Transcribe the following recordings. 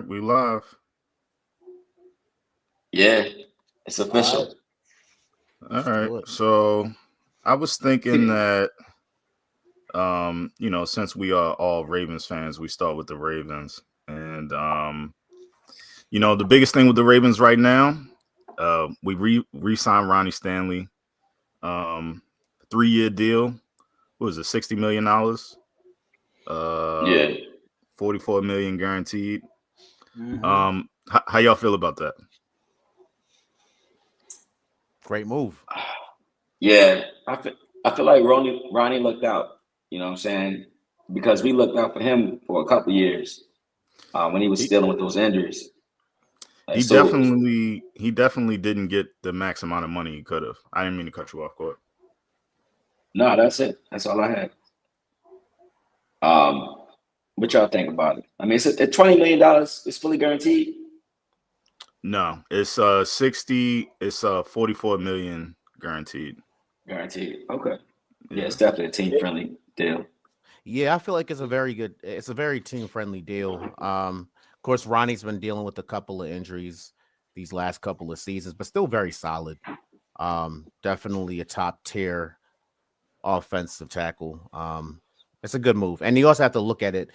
right, we live. Yeah, it's official. All right. So I was thinking that, since we are all Ravens fans, we start with the Ravens. And, the biggest thing with the Ravens right now, we re-signed Ronnie Stanley, 3-year deal. What was it, $60 million? Yeah. $44 million guaranteed. Mm-hmm. How y'all feel about that? Great move. Yeah, I feel like Ronnie looked out. You know what I'm saying? Because we looked out for him for a couple years when he was dealing with those injuries. He definitely didn't get the max amount of money he could have. I didn't mean to cut you off, Court. No, that's it. That's all I had. What y'all think about it? I mean, it's $20 million. It's fully guaranteed. No, it's 60. It's 44 million guaranteed. Guaranteed. Okay. Yeah, it's definitely a team friendly deal. Yeah, I feel like it's a very team friendly deal. Of course, Ronnie's been dealing with a couple of injuries these last couple of seasons, but still very solid. Definitely a top tier offensive tackle. It's a good move, and you also have to look at it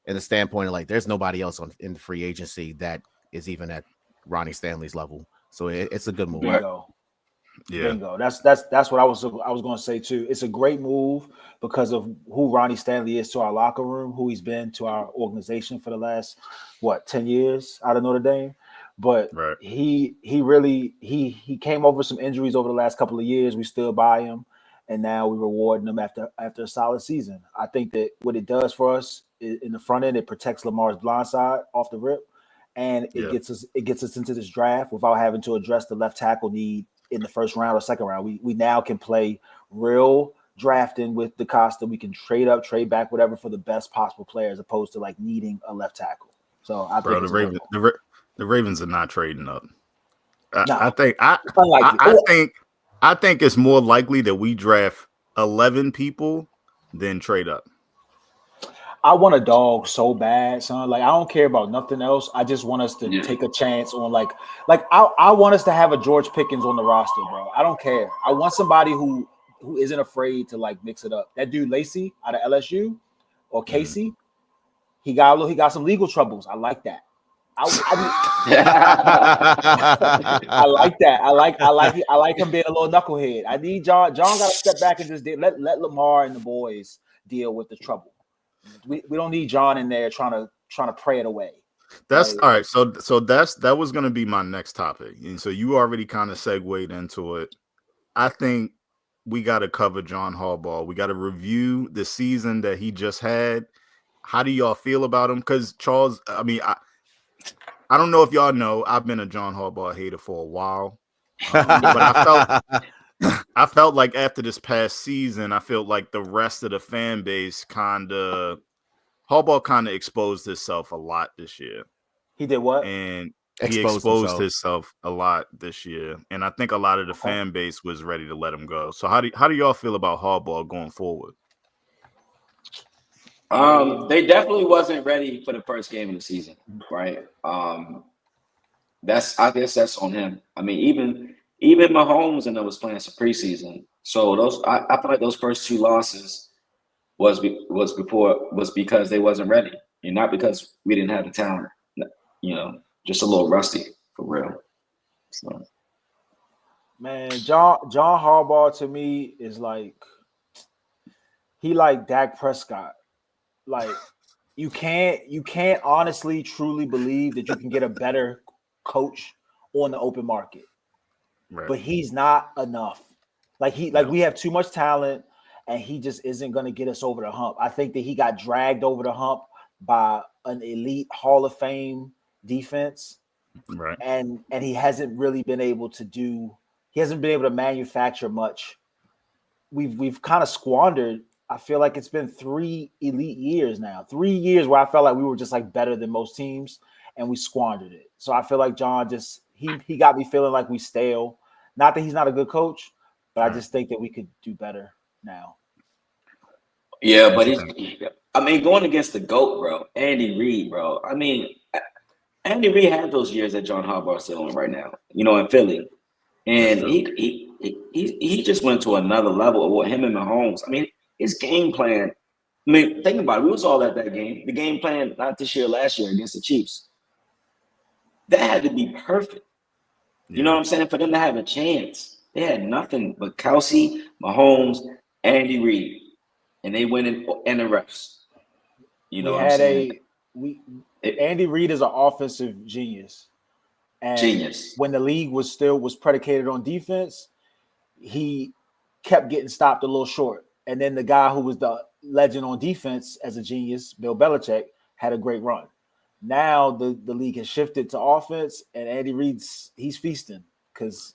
in the standpoint of like, there's nobody else in the free agency that is even at Ronnie Stanley's level, so it's a good move. Bingo. Yeah. Bingo. That's what I was going to say too. It's a great move because of who Ronnie Stanley is to our locker room, who he's been to our organization for the last 10 years out of Notre Dame. But right. he really came over some injuries over the last couple of years. We stood by him, and now we're rewarding him after a solid season. I think that what it does for us in the front end, it protects Lamar's blindside off the rip, and it gets us into this draft without having to address the left tackle need in the first round or second round. We now can play real drafting with DaCosta. We can trade up, trade back, whatever, for the best possible player, as opposed to like needing a left tackle. So I think the Ravens are not trading up. No, I think it's more likely that we draft 11 people than trade up. I want a dog so bad, son. Like, I don't care about nothing else. I just want us to take a chance on like I want us to have a George Pickens on the roster, bro. I don't care. I want somebody who isn't afraid to like mix it up. That dude Lacey out of LSU or Casey, he got some legal troubles. I like that. I like that. I like him being a little knucklehead. I need John got to step back and just let Lamar and the boys deal with the trouble. We don't need John in there trying to pray it away. That's all right. So that was going to be my next topic, and so you already kind of segued into it. I think we got to cover John Harbaugh. We got to review the season that he just had. How do y'all feel about him? Because Charles, I mean, I don't know if y'all know, I've been a John Harbaugh hater for a while, but I felt like after this past season, I felt like the rest of the fan base Harbaugh kind of exposed himself a lot this year. He did what? And he exposed himself a lot this year. And I think a lot of the fan base was ready to let him go. So how do y'all feel about Harbaugh going forward? They definitely wasn't ready for the first game of the season, right? I guess that's on him. I mean, even Mahomes and them was playing some preseason. So I feel like those first two losses was because they wasn't ready, and not because we didn't have the talent. Just a little rusty for real. So, man, John Harbaugh to me is like Dak Prescott. Like, you can't honestly truly believe that you can get a better coach on the open market. Right. But he's not enough. We have too much talent, and he just isn't going to get us over the hump. I think that he got dragged over the hump by an elite Hall of Fame defense, right? And he hasn't really been able to manufacture much. We've kind of squandered. I feel like it's been 3 elite years now. 3 years where I felt like we were just like better than most teams, and we squandered it. So I feel like John just he got me feeling like we stale. Not that he's not a good coach, but I just think that we could do better now. Yeah, but going against the GOAT, bro, Andy Reid, bro. I mean, Andy Reid had those years that John Harbaugh is still in right now, in Philly. And he just went to another level with him and Mahomes. I mean, his game plan. I mean, think about it. We was all at that game. The game plan, not this year, last year against the Chiefs. That had to be perfect. You know what I'm saying? For them to have a chance. They had nothing but Kelsey, Mahomes, Andy Reid. And they went in and the refs. You know what I'm saying? Andy Reid is an offensive genius. And genius. When the league was predicated on defense, he kept getting stopped a little short. And then the guy who was the legend on defense as a genius, Bill Belichick, had a great run. Now the league has shifted to offense, and Andy Reid's he's feasting because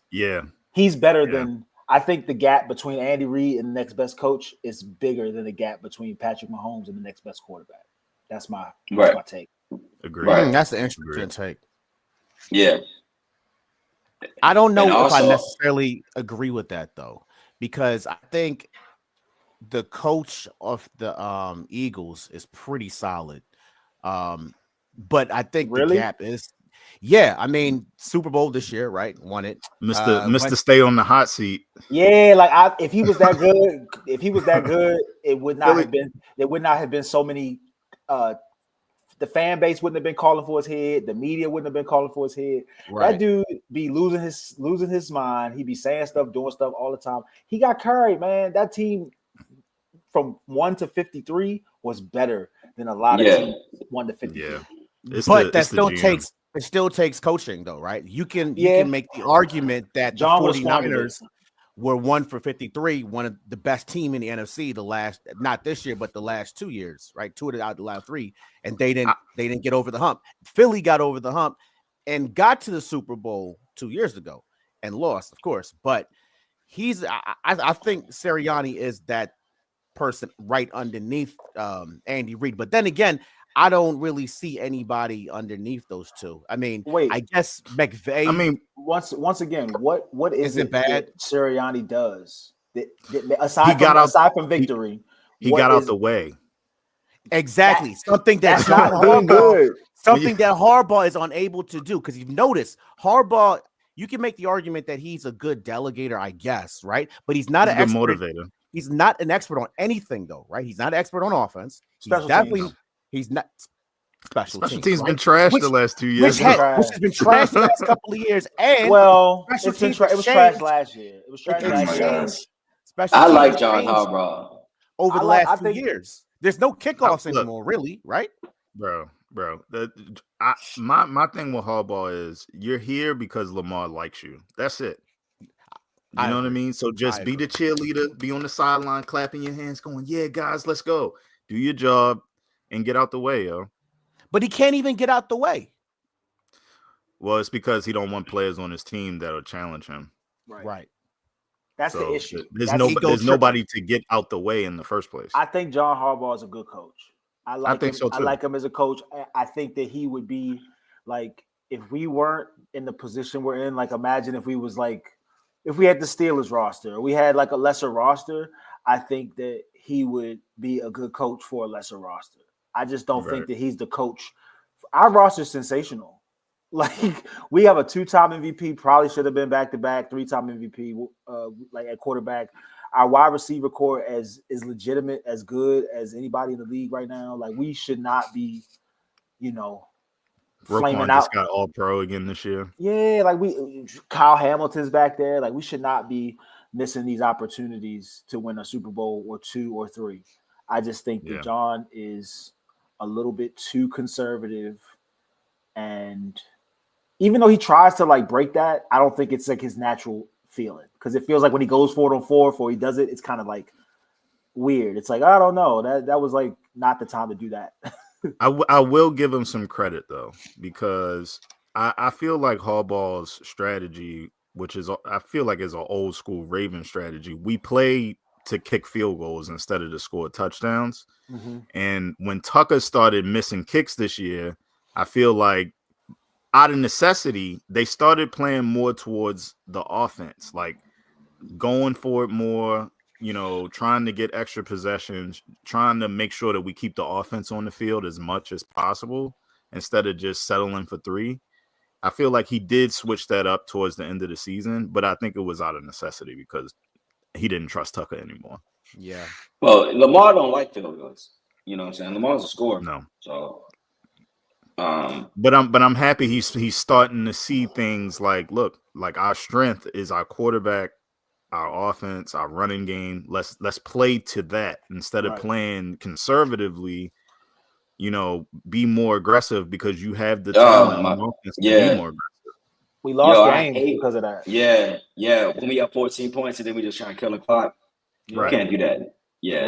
he's better than I think the gap between Andy Reid and the next best coach is bigger than the gap between Patrick Mahomes and the next best quarterback. That's my take. Agreed. Right. That's an interesting take. Yeah. I don't know if I necessarily agree with that though, because I think the coach of the Eagles is pretty solid. But I think the gap is I mean, Super Bowl this year, right? Won it. Mr. Stay on the hot seat. Yeah, like if he was that good, it would not have been. There would not have been so many. The fan base wouldn't have been calling for his head. The media wouldn't have been calling for his head. Right. That dude be losing his mind. He be saying stuff, doing stuff all the time. He got carried, man. That team from 1 to 53 was better than a lot of teams 1 to 53. Yeah. But that still takes coaching though, right? You can make the argument that the 49ers were 1 for 53, one of the best team in the NFC the last, not this year, but the last 2 years, right? 2 out of the last 3, and they didn't get over the hump. Philly got over the hump and got to the Super Bowl 2 years ago and lost, of course. But I think Sirianni is that person right underneath Andy Reid. But then again, I don't really see anybody underneath those two. I mean, I guess McVay. I mean, once again, what is it bad that Sirianni does? Aside from victory, he got out the way. Exactly, something that Harbaugh is unable to do, because you've noticed Harbaugh. You can make the argument that he's a good delegator, I guess, right? But he's not an expert motivator. He's not an expert on anything, though, right? He's not an expert on offense. He's not special teams been trashed the last 2 years. Which has been trashed the last couple of years. And it was trashed last year. It was trashed last year. I like John Harbaugh over the last 2 years. There's no kickoffs anymore, really, right? Bro. My thing with Harbaugh is you're here because Lamar likes you. That's it. You know what I mean? So just be the cheerleader, be on the sideline, clapping your hands, going, "Yeah, guys, let's go. Do your job and get out the way, yo." But he can't even get out the way. Well, it's because he don't want players on his team that'll challenge him. Right. That's the issue. There's nobody to get out the way in the first place. I think John Harbaugh is a good coach. I think so too. I like him as a coach. I think that he would be like, if we weren't in the position we're in, like imagine if we was like, if we had the Steelers roster, or we had like a lesser roster, I think that he would be a good coach for a lesser roster. I just don't think that he's the coach. Our roster is sensational. Like, we have a 2-time MVP, probably should have been back-to-back, 3-time MVP, like at quarterback. Our wide receiver core is legitimate, as good as anybody in the league right now. Like, we should not be, flaming out. Just got All-Pro again this year. Yeah, like Kyle Hamilton's back there. Like, we should not be missing these opportunities to win a Super Bowl or 2 or 3. I just think that John is a little bit too conservative, and even though he tries to like break that, I don't think it's like his natural feeling, because it feels like when he goes 4 on 4 before he does it, it's kind of like weird. It's like, I don't know, that was like not the time to do that. I will give him some credit though, because I feel like Harbaugh's strategy, which is I feel like is an old school Raven strategy. We play to kick field goals instead of to score touchdowns. Mm-hmm. And when Tucker started missing kicks this year, I feel like out of necessity, they started playing more towards the offense, like going for it more, trying to get extra possessions, trying to make sure that we keep the offense on the field as much as possible. instead of just settling for 3. I feel like he did switch that up towards the end of the season, but I think it was out of necessity because he didn't trust Tucker anymore. Yeah. Well, Lamar don't like field goals. You know what I'm saying? Lamar's a scorer. No. So, but I'm happy he's starting to see things like, look, like our strength is our quarterback, our offense, our running game. Let's play to that instead of playing conservatively. You know, be more aggressive because you have the talent on offense to be more aggressive. We lost games because of that. Yeah. When we got 14 points and then we just try to kill the clock. You can't do that. Yeah.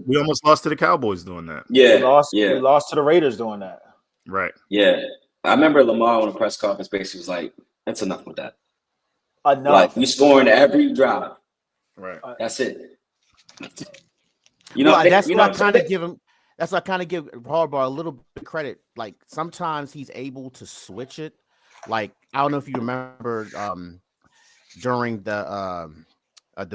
We almost lost to the Cowboys doing that. Yeah. We lost to the Raiders doing that. Right. Yeah. I remember Lamar on a press conference basically was like, that's enough with that. Enough. Like, you scoring every drive. Right. That's it. That's why I kind of give him. That's why I kind of give Harbaugh a little bit of credit. Like, sometimes he's able to switch it. Like, I don't know if you remember during the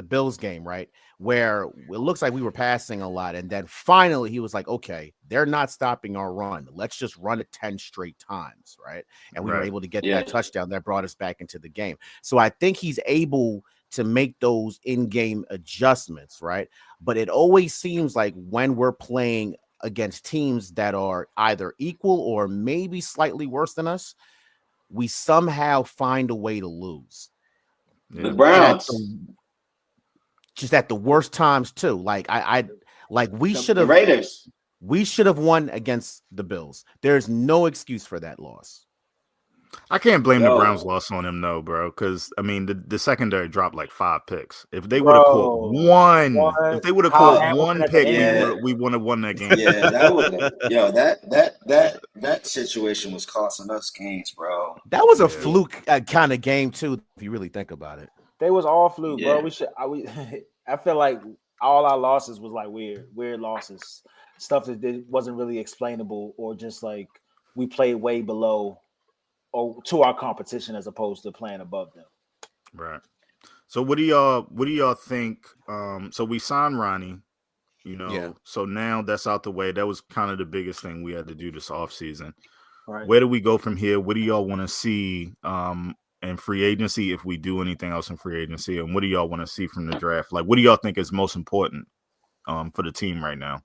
Bills game, right, where it looks like we were passing a lot, and then finally he was like, okay, they're not stopping our run. Let's just run it 10 straight times, right? And we were able to get that touchdown that brought us back into the game. So I think he's able to make those in-game adjustments, right? But it always seems like when we're playing against teams that are either equal or maybe slightly worse than us, we somehow find a way to lose. The Browns. Just at the worst times too. Like we should have Raiders. We should have won against the Bills. There's no excuse for that loss. I can't blame the Browns loss on him though, bro. Because I mean, the secondary dropped like 5 picks. If they would have caught one pick, we would have won that game. Yeah, that situation was costing us games, bro. That was a fluke kind of game too, if you really think about it. They was all fluke, bro. I feel like all our losses was like weird losses, stuff that wasn't really explainable, or just like we played way below or to our competition as opposed to playing above them. Right. So what do y'all think? So we signed Ronnie, so now that's out the way. That was kind of the biggest thing we had to do this offseason. Right. Where do we go from here? What do y'all want to see in free agency, if we do anything else in free agency? And what do y'all want to see from the draft? Like, what do y'all think is most important for the team right now?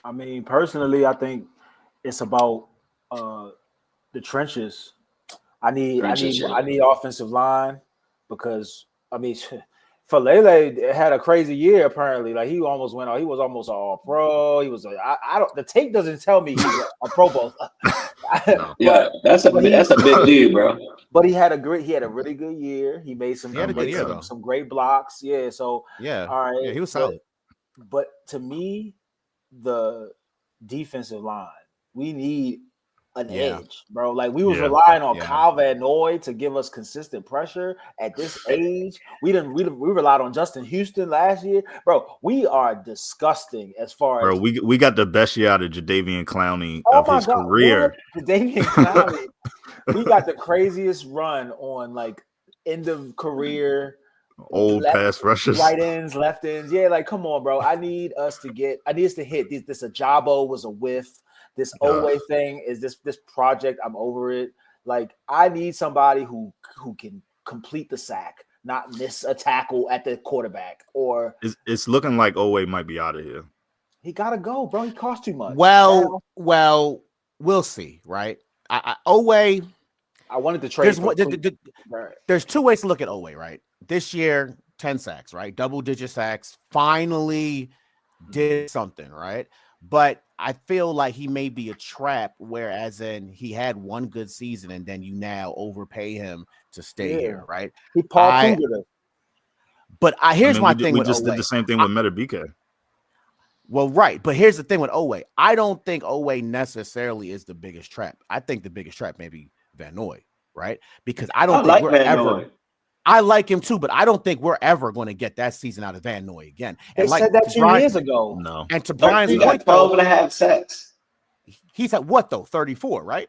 I mean, personally, I think it's about the trenches. I need offensive line, because I mean, Falele had a crazy year apparently. Like, he almost went out. He was almost an all pro. He was I don't. The tape doesn't tell me he's a Pro Bowl. Yeah, that's a big dude, bro. But he had a really good year. He made some great blocks. Yeah. So all right. Yeah, he was solid. But to me, the defensive line, we need an edge, bro. Like, we was relying on Kyle Van Noy to give us consistent pressure at this age. We relied on Justin Houston last year, bro. We are disgusting as far as we got the best year out of Jadeveon Clowney of his career. Jadeveon Clowney, we got the craziest run on like end of career. Old pass rushers, right ends, left ends. Yeah, like, come on, bro. I need us to hit. This Ajabo was a whiff. This Owe thing is this project. I'm over it. Like, I need somebody who can complete the sack, not miss a tackle at the quarterback. Or it's looking like Owe might be out of here. He gotta go, bro. He costs too much. Well, we'll see, right? Owe. I wanted to trade. There's 2 ways to look at Owe, right? This year, 10 sacks, right? Double-digit sacks. Finally did something, right? But I feel like he may be a trap, whereas he had one good season and then you now overpay him to stay here, right? He Paul Cougar. But here's my thing with Owe. We just did the same thing with Metabike. Well, right. But here's the thing with Owe. I don't think Owe necessarily is the biggest trap. I think the biggest trap may be Van Noy, right? Because I don't think we're ever. I like him too, but I don't think we're ever going to get that season out of Van Noy again. And they said that 2 years ago. No. And to Brian's point, 12.5 sacks. He's at what though? 34, right?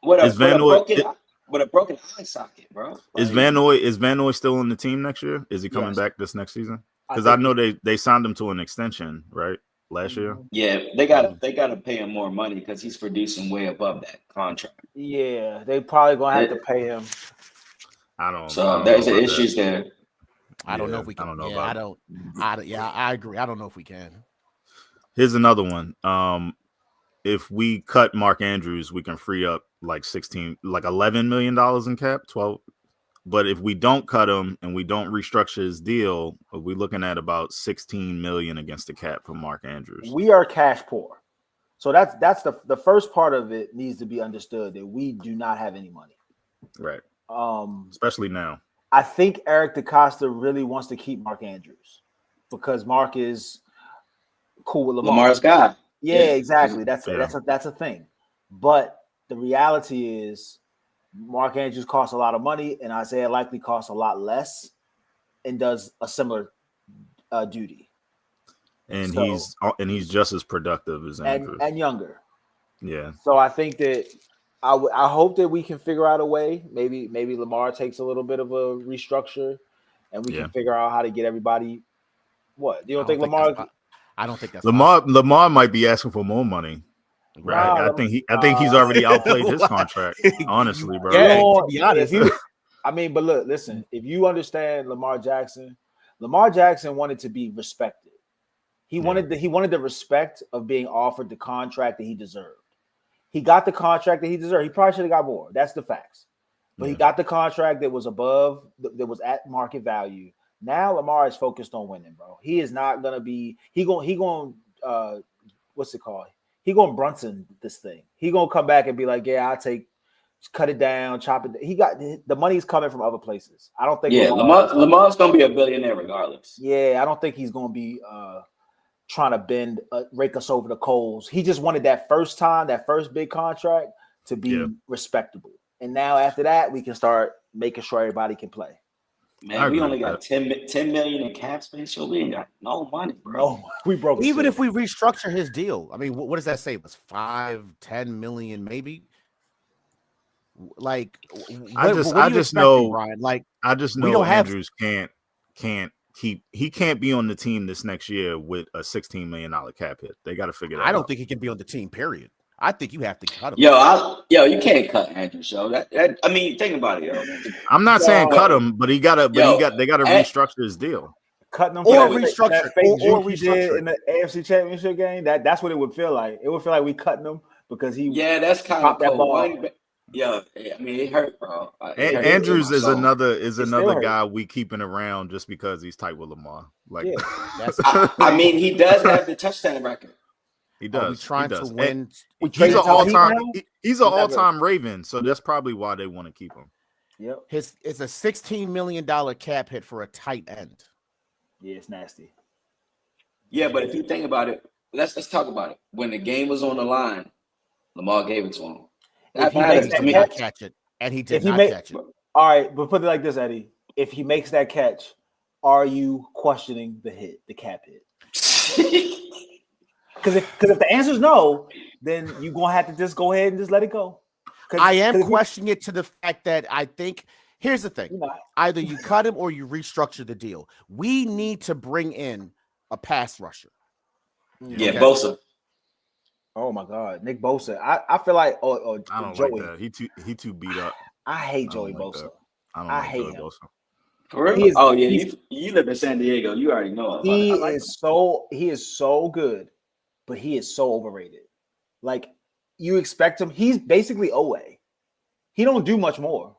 With a broken eye socket, bro. Is Van Noy still on the team next year? Is he coming back this next season? Because I know they signed him to an extension, right? last year. Yeah, they gotta pay him more money because he's producing way above that contract. Yeah, they probably gonna have to pay him. I don't There's know the about issues there. I don't know if we can. I don't know yeah, about I agree. I don't know if we can. Here's another one. If we cut Mark Andrews, we can free up like $11 million in cap, 12. But if we don't cut him and we don't restructure his deal, we're looking at about 16 million against the cap for Mark Andrews. We are cash poor. So that's the first part of it needs to be understood that we do not have any money. Right. Especially now. I think Eric DaCosta really wants to keep Mark Andrews because Mark is cool with Lamar. Lamar's guy. Yeah, exactly. That's a thing. But the reality is Mark Andrews costs a lot of money and Isaiah likely costs a lot less and does a similar duty. And he's just as productive as Andrews. And younger. Yeah. So I think that I hope that we can figure out a way. Maybe Lamar takes a little bit of a restructure and we can figure out how to get everybody. What? You don't think Lamar? I don't think that's Lamar might be asking for more money. Right. I think he's already outplayed his contract. Honestly, bro. Yeah, to be honest. But look, listen, if you understand Lamar Jackson wanted to be respected. He wanted the respect of being offered the contract that he deserved. He got the contract that he deserved. He probably should have got more. That's the facts. But he got the contract that was above, that was at market value. Now Lamar is focused on winning, bro. He is not gonna be. He going. What's it called? He going Brunson this thing. He gonna come back and be like, yeah, cut it down, chop it. He got the money's coming from other places. I don't think. Yeah, Lamar's gonna be a billionaire regardless. Yeah, I don't think he's gonna be trying to rake us over the coals. He just wanted that first big contract to be respectable. And now after that, we can start making sure everybody can play. Man, we only got 10 million in cap space, so we ain't got no money, bro. No, we broke. Even if we restructure his deal, I mean, what does that say? It was 5-10 million, maybe. Like, I just know, Brian? Like, I just know Andrews can't he can't be on the team this next year with a $16 million cap hit. They got to figure that out. I don't think he can be on the team, period. I think you have to cut him. You can't cut Andrews, yo. I mean, think about it, yo. I'm not saying cut him, but they got to restructure his deal. Cutting him or restructure in the AFC Championship game. That's what it would feel like. It would feel like we cutting him because he that's kind of that ball. Yeah, I mean, it hurt, bro. Andrews is another guy we keeping around just because he's tight with Lamar. Like, I mean, he does have the touchdown record. He does. We're trying to win. He's an all-time. He's an all-time Raven, so that's probably why they want to keep him. Yep. It's a $16 million cap hit for a tight end. Yeah, it's nasty. Yeah, but if you think about it, let's talk about it. When the game was on the line, Lamar gave it to him. If he did not catch it, and he did not catch it. All right, but put it like this, Eddie. If he makes that catch, are you questioning the cap hit? Because if the answer is no, then you're going to have to just go ahead and just let it go. I am questioning it to the fact that I think – here's the thing. Either you cut him or you restructure the deal. We need to bring in a pass rusher. Yeah, Bosa. Oh, my God. Nick Bosa. I feel like – I don't Joey. like that. He too beat up. I hate Joey Bosa. I hate Joey him. Bosa. For real? You live in San Diego. You already know. He is so good. But he is so overrated. Like, you expect him. He's basically Owe. He don't do much more.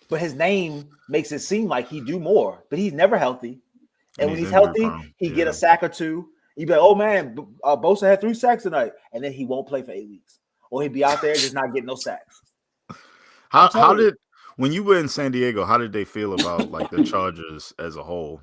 But his name makes it seem like he do more. But he's never healthy. And when he's healthy, he get a sack or two. You be like, oh, man, Bosa had 3 sacks tonight. And then he won't play for 8 weeks. Or he'd be out there just not getting no sacks. When you were in San Diego, how did they feel about, like, the Chargers as a whole?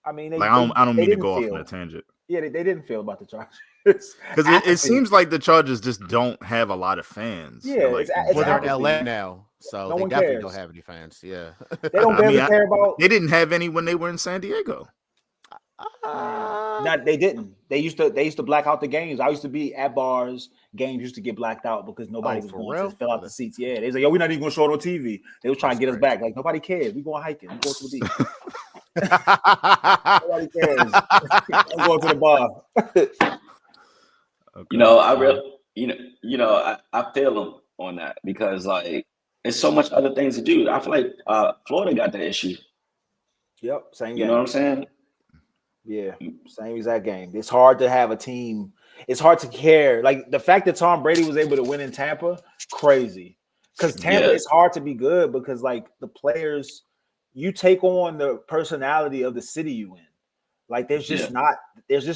I mean, I don't mean to go off on a tangent. Yeah, they didn't feel about the Chargers. Because it seems like the Chargers just don't have a lot of fans. Yeah, like, they're in LA now, so they definitely don't have any fans. Yeah, they don't care about. They didn't have any when they were in San Diego. No, they didn't. They used to black out the games. I used to be at bars. Games used to get blacked out because nobody was going to fill out the seats. Yeah, they was like, yo, we're not even going to show it on TV. They were trying to get us back. Like, nobody cares. We going hiking. We go to the beach. Nobody cares. I'm going to the bar. Okay. You know, I really, I feel him on that because like there's so much other things to do. I feel like Florida got that issue. Yep, same You game. know what I'm saying? Yeah, same exact game. It's hard to have a team. It's hard to care. Like the fact that Tom Brady was able to win in Tampa, crazy. Because Tampa, Yeah. it's hard to be good because like the players, you take on the personality of the city you in. Like there's just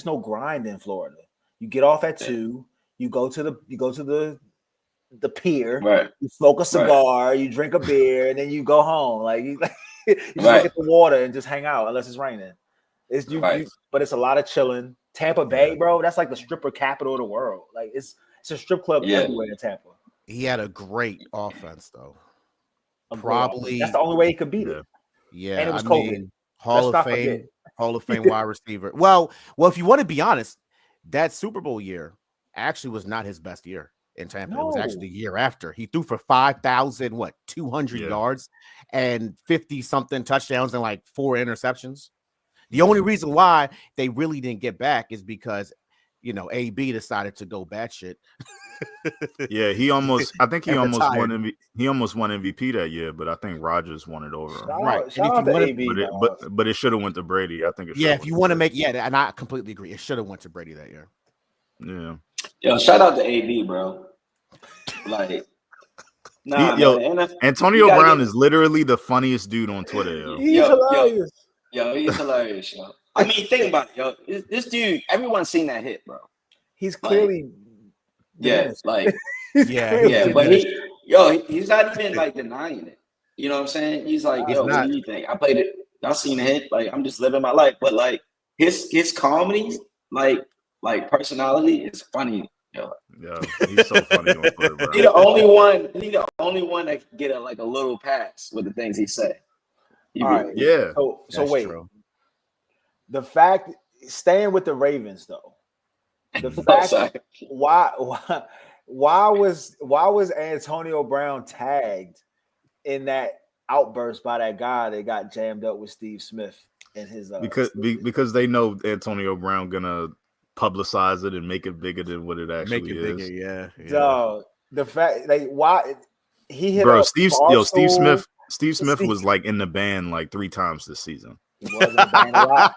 no grind in Florida. You get off at 2, you go to the pier, Right. you smoke a cigar, you drink a beer, and then you go home. Like you just look at the water and just hang out unless it's raining. It's but it's a lot of chilling. Tampa Bay, bro, that's like the stripper capital of the world. Like it's a strip club everywhere in Tampa. He had a great offense, though. Probably that's the only way he could beat it. Yeah, and it was COVID. Hall of Fame wide receiver. Well, if you want to be honest, that Super Bowl year actually was not his best year in Tampa. It was actually the year after. He threw for 5,200 yards and 50-something touchdowns and like 4 interceptions. The only reason why they really didn't get back is because, AB decided to go batshit. Yeah, I think he almost won MVP that year, but I think Rodgers won it over him. Right. Shout out to AB, but it should have went to Brady. I think it should. Yeah, if you want to make and I completely agree. It should have went to Brady that year. Yeah. Yo, shout out to AB, bro. Like, Antonio Brown is literally the funniest dude on Twitter. Yo. He's hilarious. He's hilarious, yo. I mean, think about it, yo. This dude, everyone's seen that hit, bro. He's clearly but he's not even like denying it. You know what I'm saying? He's like, yo, what do you think? I played it. Y'all seen the hit? Like, I'm just living my life. But like his comedy, like personality is funny. Yo. Yeah, he's so funny on Twitter, bro. He the only one that can get a little pass with the things he said. All right. Yeah. So wait. True. The fact staying with the Ravens though. The fact why was Antonio Brown tagged in that outburst by that guy that got jammed up with Steve Smith and his because they know Antonio Brown gonna publicize it and make it bigger than what it actually is. Bigger, yeah. So the fact why he hit Steve Smith was like in the band like 3 times this season. He was in the band a lot.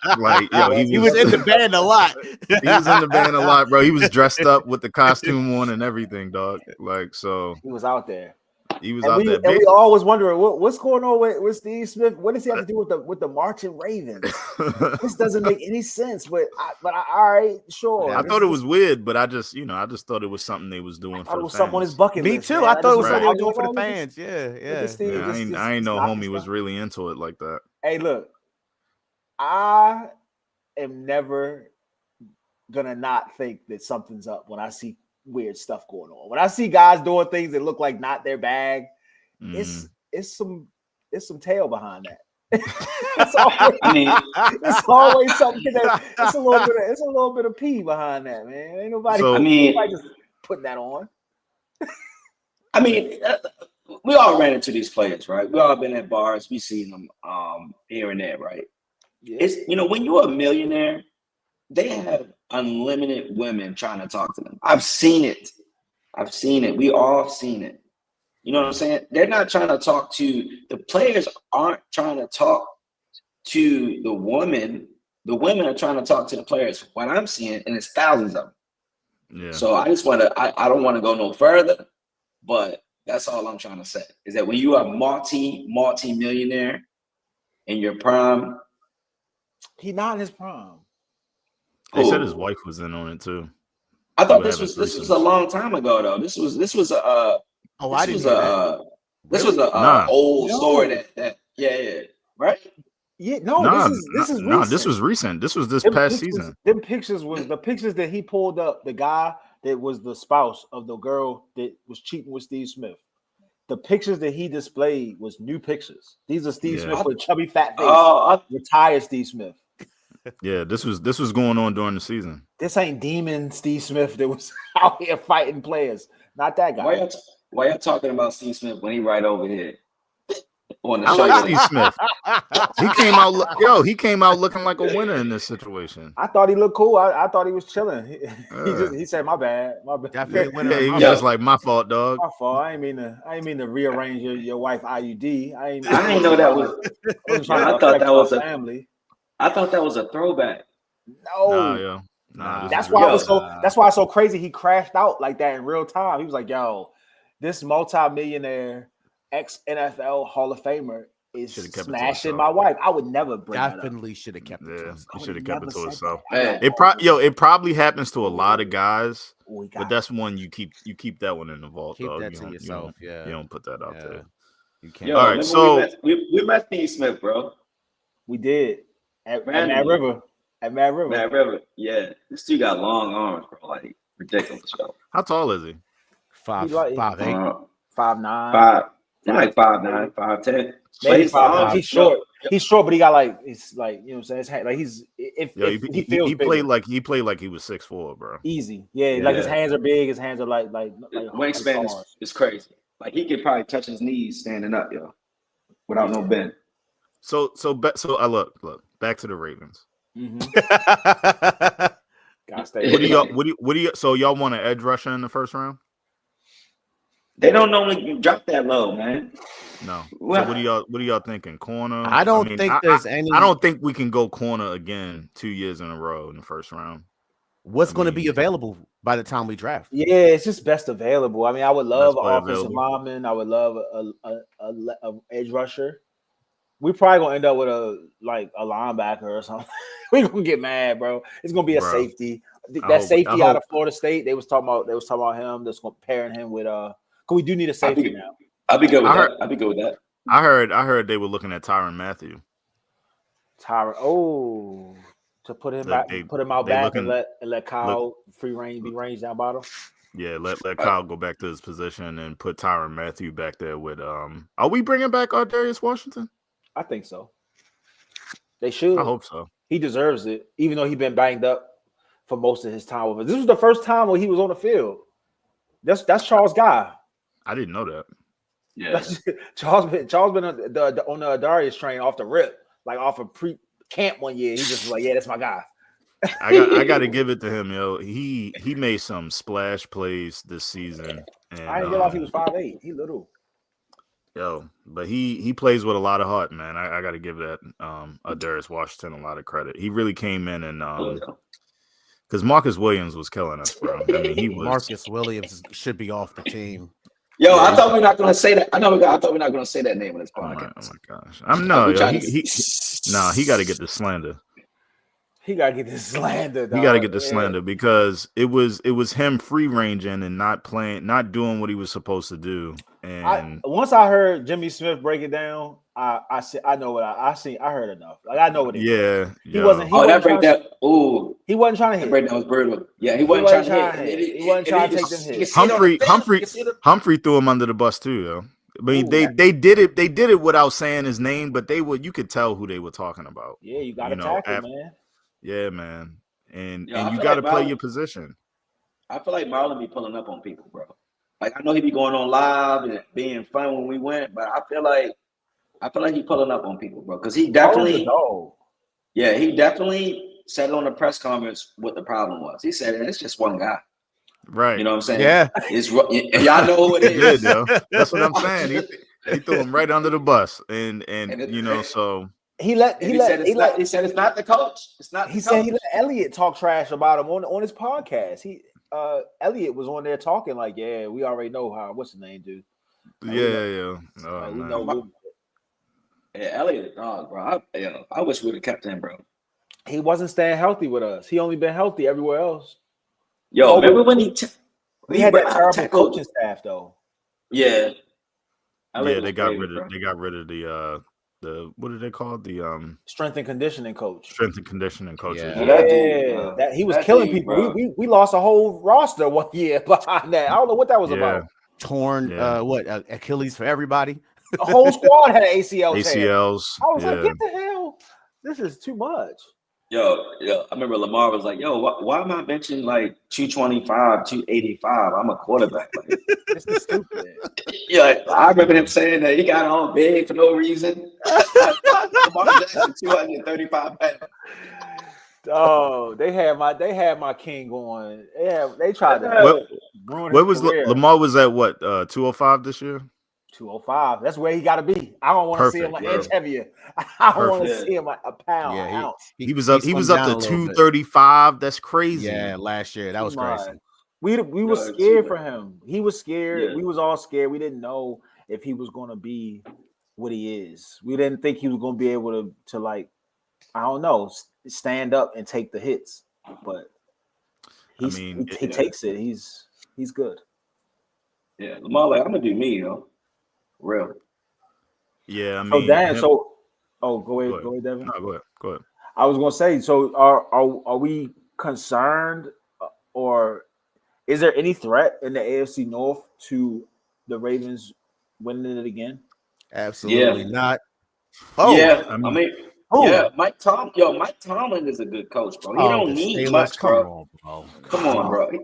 He was in the band a lot. He was in the band a lot, bro. He was dressed up with the costume on and everything, dog. Like, so he was out there. He was out there. And we all was wondering what's going on with Steve Smith. What does he have to do with the marching Ravens? This doesn't make any sense. But all right, sure. I thought it was weird, but I just thought it was something they was doing for the fans. Something on his bucket list. Me too. I thought it was something they were doing for the fans. Yeah. I ain't know homie was really into it like that. Hey, look, I am never gonna not think that something's up when I see weird stuff going on. When I see guys doing things that look like not their bag, it's some tail behind that. It's always something that it's a little bit of pee behind that, man. Ain't nobody. Nobody just putting that on. I mean, we all ran into these players, right? We all been at bars. We seen them here and there, right? Yeah. It's when you're a millionaire, they have unlimited women trying to talk to them. I've seen it. We all seen it. You know what I'm saying? They're not trying to talk to the players. Aren't trying to talk to the women. The women are trying to talk to the players. What I'm seeing, and it's thousands of them. Yeah. So I just want to. I don't want to go no further, but that's all I'm trying to say is that when you are multi-millionaire in your prime, he's not in his prime. They said his wife was in on it too. I thought this was a long time ago though. This was a old story that right? Yeah, no, this is recent. No, this was recent. This was this past season. Them pictures was the pictures that he pulled up, the guy that was the spouse of the girl that was cheating with Steve Smith. The pictures that he displayed was new pictures. These are Steve Smith with a chubby fat face. Retired Steve Smith. Yeah, this was going on during the season. This ain't demon Steve Smith that was out here fighting players. Not that guy. Why y'all talking about Steve Smith when he right over here? on the I show. like Steve Smith. He came out looking like a winner in this situation. I thought he looked cool. I thought he was chilling. He said, "My bad, my bad." Definitely winner. Yeah, he was just like, my fault, dog. My fault. I ain't mean to rearrange your wife IUD. I didn't know that was. I I thought that was a family. I thought that was a throwback. No, Nah, that's why that's why it's so crazy. He crashed out like that in real time. He was like, "Yo, this multi-millionaire ex-NFL Hall of Famer is smashing my wife." I would never bring that up. Definitely should have kept it to himself. He should have kept it to himself. Hey. It probably happens to a lot of guys, but that's one you keep that one in the vault. Keep dog. that to yourself. You Yeah, don't put that out there. You can't. Yo, all right, so we met Steve Smith, bro. We did at Mad River. At Mad River. Mad River. Yeah, this dude got long arms, bro. Like ridiculous, bro. how tall is he? 5'8". 5'9". 5'9", 5'10". Maybe He's 5'9". He's short. He's short, but he got like it's like, you know what I'm saying. Like he's he feels he played like he was 6'4", bro. easy. Yeah, like his hands are big. His hands are like wingspan is crazy. Like he could probably touch his knees standing up, yo, without no bend. So I look back to the Ravens. Mm-hmm. What do you? So y'all want an edge rusher in the first round? They don't normally drop that low, man. No. Well, so what are y'all thinking? Corner? I don't think there's any. I don't think we can go corner again 2 years in a row in the first round. What's going to be available by the time we draft? Yeah, it's just best available. I mean, I would love an offensive lineman. I would love a edge rusher. We probably gonna end up with a linebacker or something. We're gonna get mad, bro. It's gonna be a safety. That safety out of Florida State. They was talking about him. That's comparing him with Cause we do need a safety now. I'll be good with that. I'll be good with that. I heard they were looking at Tyrann Mathieu. To put him out back and let Kyle be range down bottom. Yeah, let Kyle go back to his position and put Tyrann Mathieu back there with Are we bringing back Darius Washington? I think so. They should. I hope so. He deserves it, even though he's been banged up for most of his time with us. This was the first time when he was on the field. That's Charles' guy. I didn't know that. Yeah, Charles been on the Darius train off the rip, like off a pre-camp one year. He just was like, yeah, that's my guy. I got to give it to him, yo. He made some splash plays this season. And, I didn't realize he was 5'8". He little. Yo, but he plays with a lot of heart, man. I got to give that Darius Washington a lot of credit. He really came in and because Marcus Williams was killing us, bro. I mean, Marcus Williams should be off the team. Yo, I thought we're not gonna say that. I thought we're not gonna say that name in this podcast. Oh my gosh, he got to get the slander. He gotta get this slander. He got to get the slander because it was him free ranging and not doing what he was supposed to do. And once I heard Jimmy Smith break it down, I said I know what I heard enough. Like I know what he wasn't. That breakdown. Ooh, he wasn't trying to hit. That breakdown was brutal. Yeah, he wasn't trying to hit. He wasn't trying to take them hits. Humphrey threw him under the bus too, yo. I mean, they did it. They did it without saying his name, but you could tell who they were talking about. Yeah, you got to tackle, man. Yeah, man, and you got to play your position. I feel like Marlon be pulling up on people, bro. Like I know he be going on live and being fun when we went, but I feel like he pulling up on people, bro. Because he definitely said on the press conference what the problem was. He said it's just one guy. Right. You know what I'm saying? Yeah. Y'all know who it is. Yo. That's what I'm saying. He threw him right under the bus, and you know, so he said it's not the coach. It's not. He said he let Elliott talk trash about him on his podcast. Elliott was on there talking like, yeah, we already know what's his name, dude. Yeah. Elliott, dog, bro. I wish we would have kept him, bro. He wasn't staying healthy with us. He only been healthy everywhere else. Yo, remember when we had that terrible coaching staff though? Yeah. They got rid of the what did they call it? The strength and conditioning coach. Strength and conditioning coach. Yeah, he was killing people. We lost a whole roster one year behind that. I don't know what that was about. Torn Achilles for everybody. The whole squad had an ACLs. I was like, get the hell. This is too much. Yo, I remember Lamar was like, yo, why am I benching like 225, 285? I'm a quarterback. Like, this is stupid. Yeah, I remember him saying that he got all big for no reason. Lamar Jackson, 235 pounds. Oh, they had my king going. They tried to ruin Where his was career. Lamar? Was at what 205 this year? 205. That's where he got to be. I don't want to see him an inch heavier. I don't want to see him a pound, an ounce. He was up. He was up to 235. That's crazy. Yeah, last year that was crazy. We were scared for him. He was scared. Yeah. We was all scared. We didn't know if he was going to be what he is. We didn't think he was going to be able to like, I don't know, stand up and take the hits. But he takes it. He's good. Yeah, Lamar, like, I'm gonna do me, real. Yeah, I mean. So Dan, go ahead, Devin. No, go ahead. I was gonna say, so are we concerned, or is there any threat in the AFC North to the Ravens winning it again? Absolutely not. Yeah, Mike Tomlin is a good coach, bro. He don't need much, bro. Come on, bro. He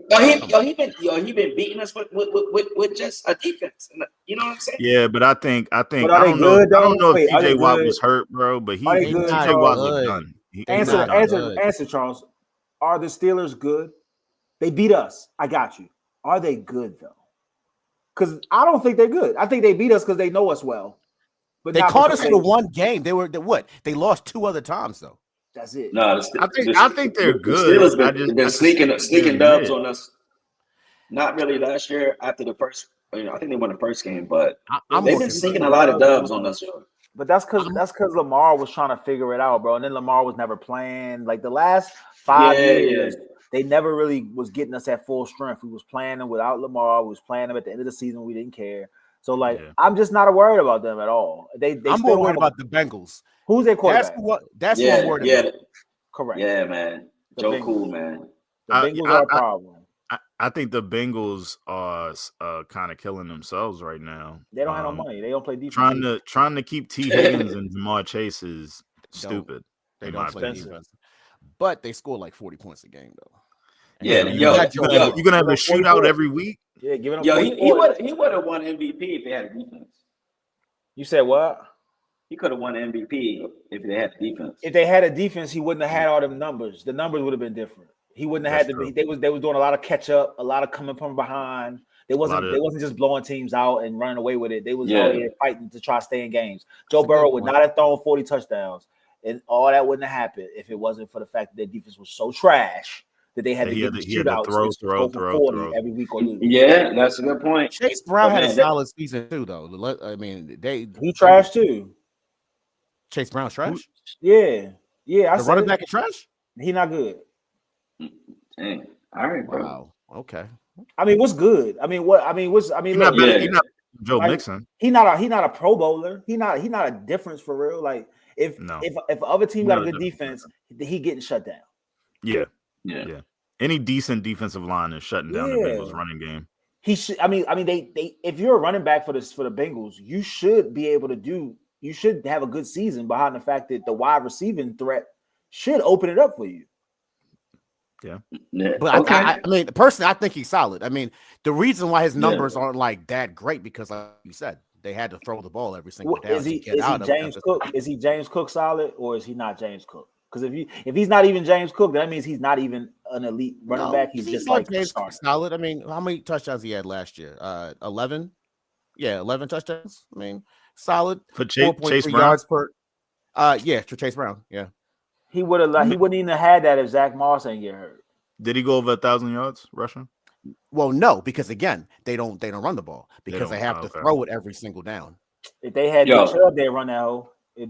been beating us with just a defense. You know what I'm saying? Yeah, but I think I don't know if TJ Watt was hurt, bro. But TJ Watt looked done. Answer, Charles. Are the Steelers good? They beat us. I got you. Are they good though? Because I don't think they're good. I think they beat us because they know us well. But they caught us for one game. They They lost 2 other times though. That's it. No, I think they're good. They've been sneaking dubs on us. Not really last year after the first. I think they won the first game, but they've been sneaking a lot of dubs on us. But that's because Lamar was trying to figure it out, bro. And then Lamar was never playing. Like the last 5 years, they never really was getting us at full strength. We was playing them without Lamar. We was playing them at the end of the season. We didn't care. So, I'm just not worried about them at all. I'm more worried about the Bengals. Who's their quarterback? That's what I'm worried about. Correct. Yeah, man. Joe Cool, man. The Bengals are a problem. I think the Bengals are kind of killing themselves right now. They don't have no money. They don't play defense. Trying to keep T. Higgins and Jamar Chase is stupid. They don't play defense. But they score like 40 points a game, though. Yeah, you're gonna have a shootout every week. Yeah, giving up. He would have won MVP if they had a defense. You said what? He could have won MVP if they had a defense. If they had a defense, he wouldn't have had all them numbers. The numbers would have been different. He wouldn't have had to be. They was doing a lot of catch up, a lot of coming from behind. They wasn't just blowing teams out and running away with it. They was out here fighting to try to stay in games. Joe Burrow would not have thrown 40 touchdowns, and all that wouldn't have happened if it wasn't for the fact that their defense was so trash that they had to get shootouts throw every week or lose. Yeah, that's a good point. Chase Brown had a solid season too, though. I mean, he trash too. Chase Brown's trash. Yeah. The running back is trash. He not good. Dang. All right, bro. Wow. Okay. I mean, what's good? I mean, he's not Joe Mixon. He not a Pro Bowler. He not a difference for real. Like if other team got a good defense, he getting shut down. Yeah. Any decent defensive line is shutting down the Bengals running game. He should. I mean, they. If you're a running back for the Bengals, you should be able to do. You should have a good season behind the fact that the wide receiving threat should open it up for you. Yeah. But I mean, personally, I think he's solid. I mean, the reason why his numbers aren't like that great because, like you said, they had to throw the ball every single down. Is he James Cook? Is he James Cook solid, or is he not James Cook? Because if he's not even James Cook, that means he's not even an elite running back. He's just like James Cook solid. I mean, how many touchdowns he had last year? 11. Yeah, 11 touchdowns. I mean, solid. For Chase Brown? Yards per. For Chase Brown. Yeah. He wouldn't even have had that if Zach Moss ain't get hurt. Did he go over 1,000 yards rushing? Well, no, because again, they don't run the ball because they have to throw it every single down. If they had Nick Chubb, they'd run that hole. If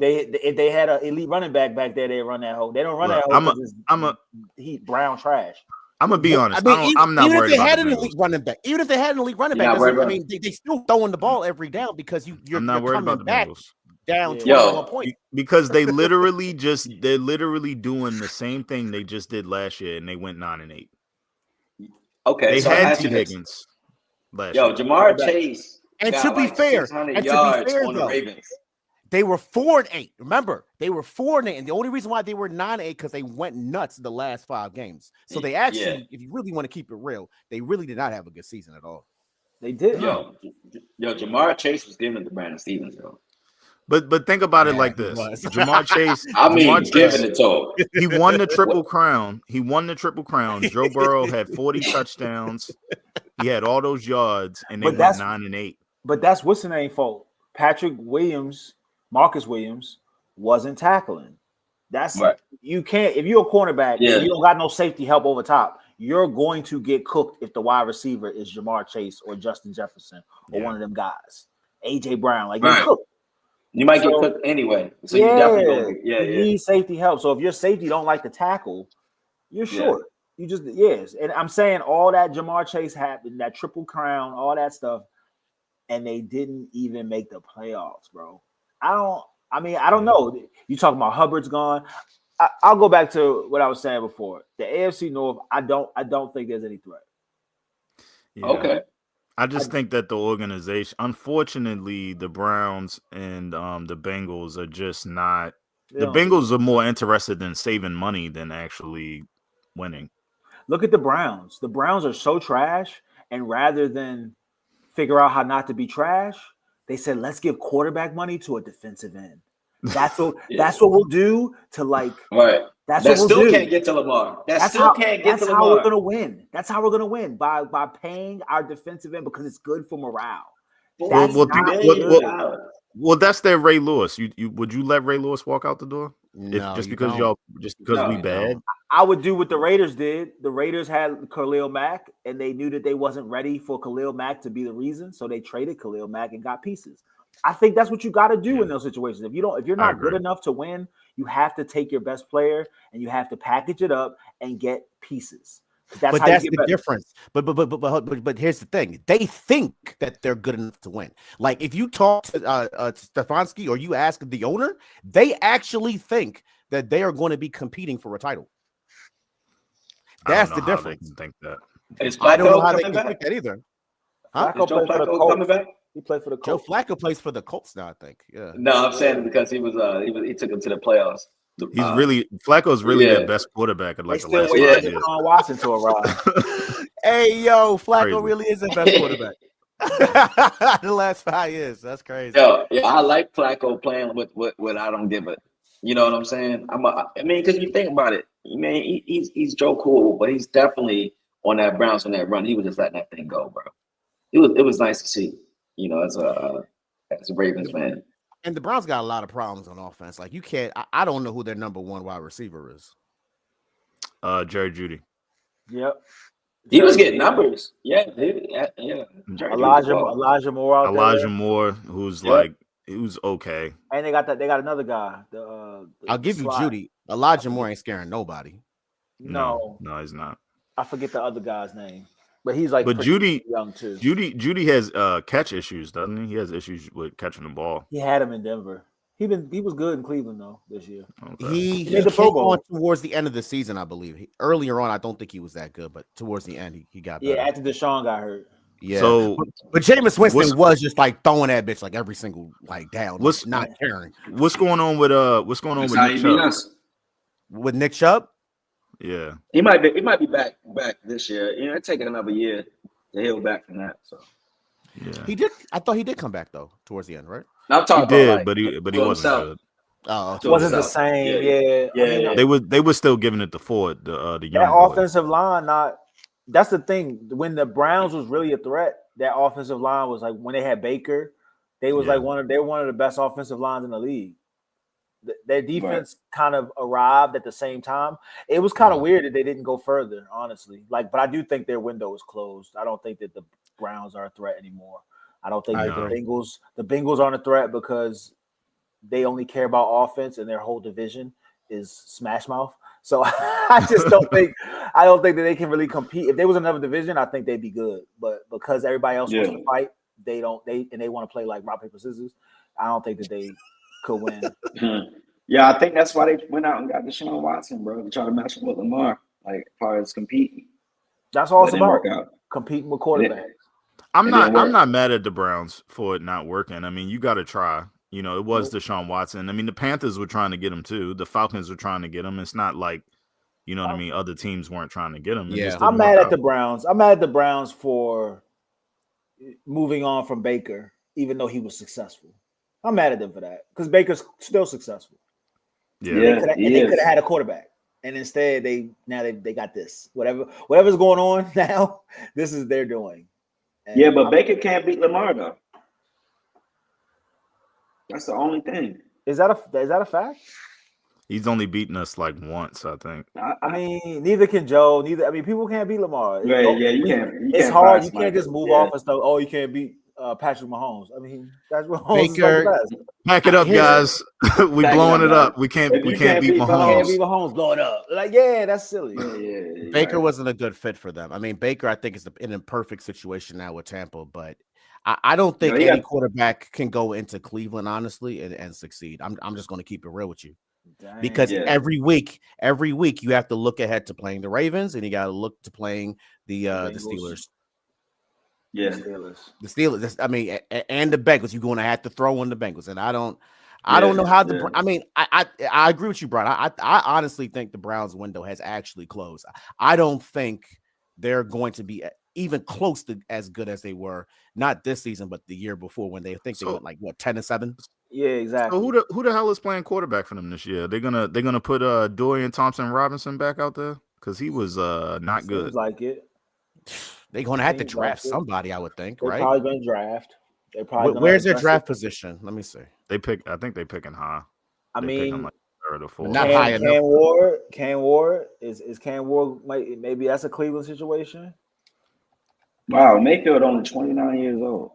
they had an elite running back there, they run that hole. They don't run that hole. He brown trash. I'm gonna be honest. I mean, I'm not even worried if they about had an elite running back, I mean, they still throwing the ball every down because you're not worried about the back Bengals. Down 21 points because they're literally doing the same thing they just did last year, and they went 9-8. Okay, they had T. Higgins last year. Jamar Chase. And to be fair, though, they were 4-8. Remember, they were 4-8, and the only reason why they were 9-8 because they went nuts the last 5 games. So they actually, if you really want to keep it real, they really did not have a good season at all. They did. Yo, Jamar Chase was giving it to Brandon Stevens, though. But think about it like he this: was. Jamar Chase. I mean, Jamar giving Chase, it to him. he won the Triple Crown. Joe Burrow had 40 touchdowns. He had all those yards, and they But went that's- 9-8. But that's what's the name fault. Marcus Williams wasn't tackling. That's Right. You can't if you're a cornerback Yeah. and you don't got no safety help over top, you're going to get cooked if the wide receiver is Jamar Chase or Justin Jefferson or one of them guys. AJ Brown, like Right. you're cooked. You might get cooked anyway. So you definitely you need safety help. So if your safety don't like to tackle, you're short. You just and I'm saying all that Jamar Chase happened, that Triple Crown, all that stuff, and they didn't even make the playoffs, bro. I don't know. You talking about Hubbard's gone. I'll go back to what I was saying before. The AFC North, I don't think there's any threat. Yeah. Okay. I just think that the organization, unfortunately, the Browns and the Bengals are just not. The Bengals are more interested in saving money than actually winning. Look at the Browns. The Browns are so trash, and rather than figure out how not to be trash, they said, let's give quarterback money to a defensive end. That's what that's what we'll do to like. Right. That's that what we'll still do. can't get to Lamar. That's how we're gonna win. That's how we're gonna win by paying our defensive end because it's good for morale. That's their Ray Lewis. You would you let Ray Lewis walk out the door? No, just because we bad. I would do what the Raiders did. The Raiders had Khalil Mack, and they knew that they wasn't ready for Khalil Mack to be the reason, so they traded Khalil Mack and got pieces. I think that's what you got to do in those situations. If you're not good enough to win, you have to take your best player and you have to package it up and get pieces. That's the difference. But here's the thing: they think that they're good enough to win. Like if you talk to Stefanski or you ask the owner, they actually think that they are going to be competing for a title. That's the difference. They can think that. I don't know how they can think that either. Huh? Is Joe Flacco coming back? He played for the Colts. Joe Flacco plays for the Colts now, I think. Yeah. No, I'm saying because he took him to the playoffs. Flacco's really their best quarterback in like the last 5 years. Watson to arrive. Hey, yo, Flacco really is the best quarterback. The last 5 years. That's crazy. Yo, I like Flacco playing with I don't give it. You know what I'm saying? Because you think about it, he's Joe Cool, but he's definitely on that Browns on that run. He was just letting that thing go, bro. It was nice to see, as a Ravens fan. And the Browns got a lot of problems on offense. Like you can't. I don't know who their number one wide receiver is. Jerry Jeudy. Yep. He was getting numbers. Yeah. Elijah Moore out there. Elijah Moore, who's he was okay. And they got another guy. I'll give you Jeudy. Elijah Moore ain't scaring nobody. No, he's not. I forget the other guy's name. But he's like Jeudy young too. Jeudy has catch issues, doesn't he? He has issues with catching the ball. He had him in Denver. He was good in Cleveland though this year. Okay. He came on towards the end of the season, I believe. Earlier on, I don't think he was that good, but towards the end, he got better. Yeah, after Deshaun got hurt. Yeah. So, but Jameis Winston was just like throwing that bitch like every single down. Not caring. What's going on with Nick Chubb? With Nick Chubb? Yeah, he might be back this year. It's taking another year to heal back from that. So yeah, he did. I thought he did come back though towards the end, right? I'm talking about but he wasn't good. Oh, it wasn't the same. Yeah. They were still giving it to Ford. The young that offensive line. That's the thing. When the Browns was really a threat, that offensive line was like when they had Baker, they was like one of the best offensive lines in the league. Their defense kind of arrived at the same time. It was kind of weird that they didn't go further, honestly. But I do think their window is closed. I don't think that the Browns are a threat anymore. I don't think that the Bengals aren't a threat because they only care about offense and their whole division is smash mouth. So I just don't think that they can really compete. If there was another division, I think they'd be good. But because everybody else wants to fight, they want to play like rock, paper, scissors. I don't think that they could win. Yeah, I think that's why they went out and got Deshaun Watson, bro, to try to match up with Lamar, like as far as competing. That's all it's about. Competing with quarterbacks. I'm not mad at the Browns for it not working. I mean, you got to try. It was Deshaun Watson. I mean, the Panthers were trying to get him too. The Falcons were trying to get him. It's not like, what I mean, other teams weren't trying to get him. Yeah, I'm mad at the Browns. I'm mad at the Browns for moving on from Baker, even though he was successful. I'm mad at them for that because Baker's still successful. Yeah, they could have had a quarterback, and instead they got this. Whatever's going on now, this is their doing. And but Baker can't beat Lamar though. That's the only thing. Is that a fact? he's only beaten us like once, I think. I mean, neither can Joe. People can't beat Lamar. Right? Yeah, you can't. It's hard. You can't just move off and stuff. Oh, you can't beat Patrick Mahomes. I mean, that's what Mahomes is like the best. Pack it up, guys. We blowing it up. We can't beat Mahomes. Can't beat Mahomes. Blow it up. Like, yeah, that's silly. Yeah, Baker wasn't a good fit for them. I mean, Baker, I think, is in a perfect situation now with Tampa, but I don't think any quarterback can go into Cleveland, honestly, and succeed. I'm just going to keep it real with you. Dang. Because every week you have to look ahead to playing the Ravens, and you got to look to playing the Steelers. Yeah, the Steelers. I mean, and the Bengals. You're going to have to throw on the Bengals, and I don't know how the. I mean, I agree with you, Brian. I honestly think the Browns' window has actually closed. I don't think they're going to be even close to as good as they were, not this season, but the year before when they went like 10-7. Yeah, exactly. So who the hell is playing quarterback for them this year? They're gonna put Dorian Thompson-Robinson back out there because he was not good. Seems like it. They're gonna have to draft somebody, I would think, right? Probably gonna draft. Where's their draft position? Let me see. I think they picking high. I mean, like third or fourth. Not high enough. Cam Ward is Cam Ward. Maybe that's a Cleveland situation. Wow, Mayfield only 29 years old.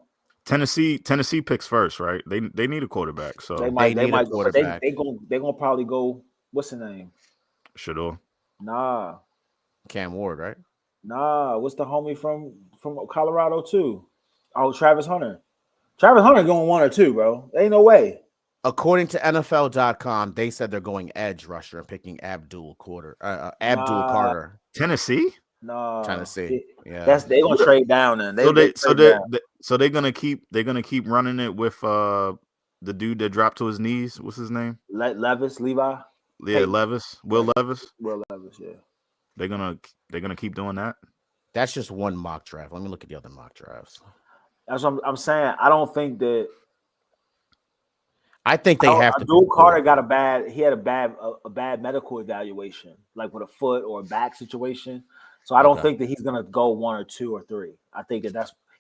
Tennessee picks first, right? They need a quarterback, so they might need a quarterback. They're gonna probably go. What's the name? Shador. Nah, Cam Ward, right? Nah, what's the homie from Colorado too? Oh, Travis Hunter. Travis Hunter going 1 or 2, bro. Ain't no way. According to NFL.com, they said they're going edge rusher and picking Abdul Carter. Tennessee? No, Tennessee. Yeah, they're gonna trade down then. So they're gonna keep running it with the dude that dropped to his knees. What's his name? Levi. Yeah, Will Levis. Yeah. They're gonna keep doing that. That's just one mock draft. Let me look at the other mock drafts. That's what I'm saying. I don't think that. I think they have to. Abdul Carter got a bad medical evaluation, like with a foot or a back situation. So I don't think that he's gonna go 1 or 2 or 3. I think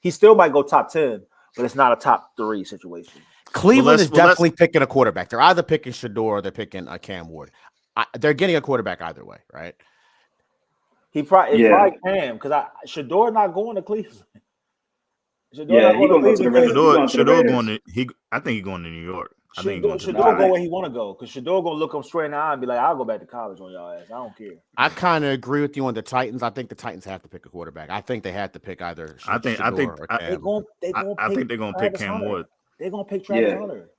he still might go top 10, but it's not a top 3 situation. Cleveland is definitely picking a quarterback. They're either picking Shador or they're picking a Cam Ward. They're getting a quarterback either way, right? He probably Cam because Shador not going to Cleveland. Shador going to I think he's going to New York. Shador go where he want to go because Shador gonna look him straight in the eye and be like, "I'll go back to college on y'all ass. I don't care." I kind of agree with you on the Titans. I think the Titans have to pick a quarterback. I think they have to pick either. I think they're gonna pick Cam Ward. They're gonna pick Travis Hunter.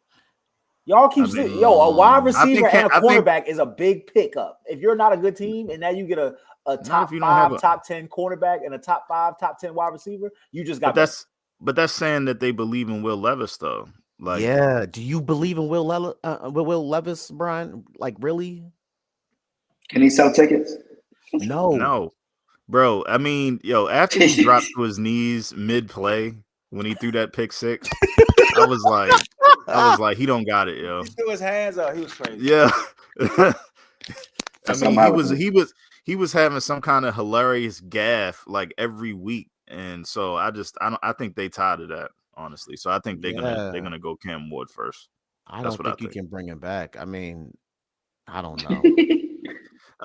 Y'all keep a wide receiver and a quarterback is a big pickup. If you're not a good team and now you get a top 5, top 10 quarterback and a top 5, top 10 wide receiver, you just got. But that's saying that they believe in Will Levis, though. Like, yeah, do you believe in Will Levis, Brian? Like, really? Can he sell tickets? No, bro. I mean, after he dropped to his knees mid-play when he threw that pick 6, I was like, he don't got it, yo. He threw his hands up. He was crazy. Yeah. I mean, he was having some kind of hilarious gaffe like every week, and so I think they tired of that. Honestly, so I think they're gonna go Cam Ward first. I don't think you can bring him back. I mean, I don't know.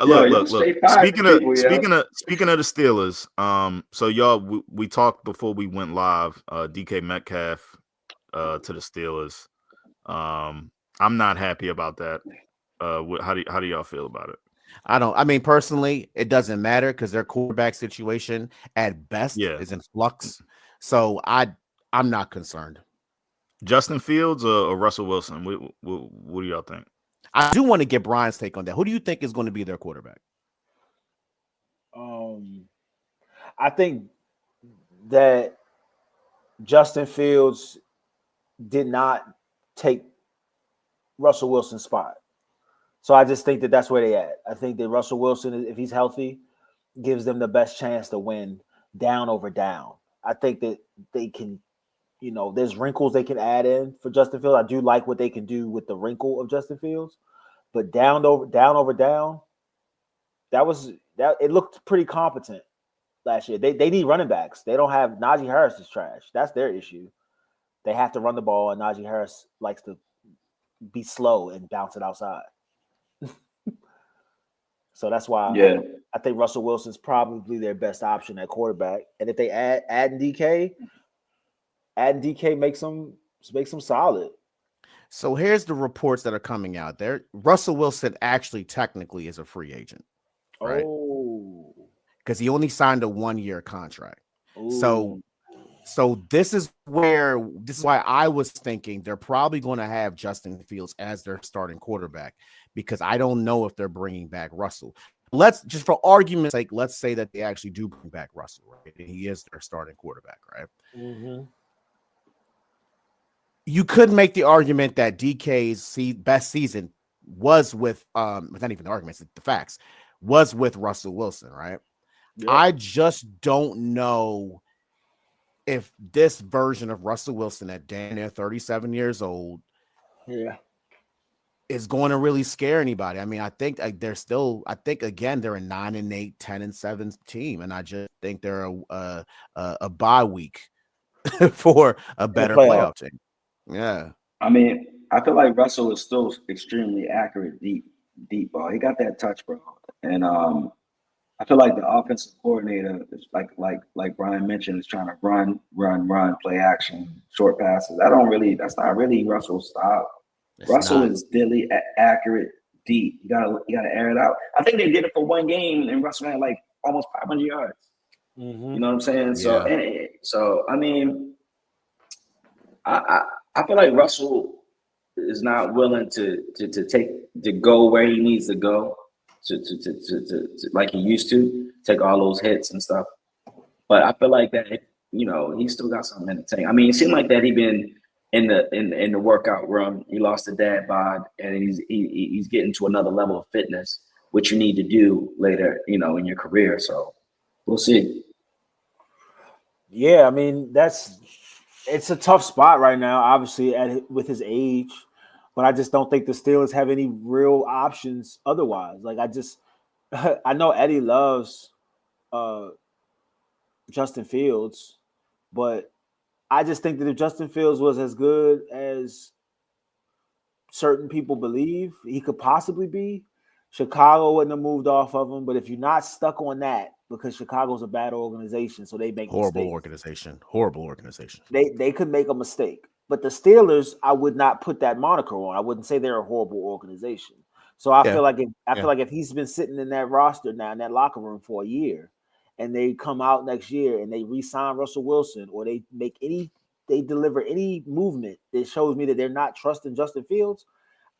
Look. Speaking of the Steelers, so y'all, we talked before we went live. DK Metcalf to the Steelers. I'm not happy about that. How do y'all feel about it? I mean, personally, it doesn't matter because their quarterback situation at best is in flux. So I'm not concerned. Justin Fields or Russell Wilson? What do y'all think? I do want to get Brian's take on that. Who do you think is going to be their quarterback? I think that Justin Fields did not take Russell Wilson's spot. So I just think that that's where they at. I think that Russell Wilson, if he's healthy, gives them the best chance to win down over down. I think that they can, there's wrinkles they can add in for Justin Fields. I do like what they can do with the wrinkle of Justin Fields, but down, it looked pretty competent last year. They need running backs. They don't have Najee Harris is trash. That's their issue. They have to run the ball, and Najee Harris likes to be slow and bounce it outside. So that's why I think Russell Wilson's probably their best option at quarterback. And if they add DK makes them solid. So here's the reports that are coming out there. Russell Wilson actually technically is a free agent, right? Oh, because he only signed a 1-year contract. ooh. So this is why I was thinking they're probably going to have Justin Fields as their starting quarterback, because I don't know if they're bringing back Russell. Let's just, for argument's sake, let's say that they actually do bring back Russell, right? And he is their starting quarterback, right? Mm-hmm. You could make the argument that DK's best season was with it's not even the argument, it's the facts, was with Russell Wilson, right? Yep. I just don't know if this version of Russell Wilson at damn near 37 years old is going to really scare anybody. I mean, I think again, they're a 9-8, 10-7 team. And I just think they're a bye week for a better playoff team. Yeah. I mean, I feel like Russell is still extremely accurate, deep ball. He got that touch, bro. And I feel like the offensive coordinator is like Brian mentioned, is trying to run, play action, short passes. That's not really Russell's style. Russell is really accurate, deep. You gotta air it out. I think they did it for one game, and Russell had like almost 500 yards. Mm-hmm. You know what I'm saying? Yeah. So I mean, I feel like Russell is not willing to go where he needs to go to like he used to take all those hits and stuff. But I feel like that he still got something in the tank. I mean, it seemed like that he been in the workout room. He lost a dad bod, and he's getting to another level of fitness, which you need to do later, in your career. So we'll see. Yeah, I mean, it's a tough spot right now, obviously, with his age, but I just don't think the Steelers have any real options otherwise. Like, I know Eddie loves Justin Fields, but I just think that if Justin Fields was as good as certain people believe he could possibly be, Chicago wouldn't have moved off of him. But if you're not stuck on that, because Chicago's a bad organization, so they make horrible organization. They could make a mistake. But the Steelers, I would not put that moniker on. I wouldn't say they're a horrible organization. So I feel like if he's been sitting in that roster now, in that locker room for a year, and they come out next year and they re-sign Russell Wilson, or they deliver any movement that shows me that they're not trusting Justin Fields,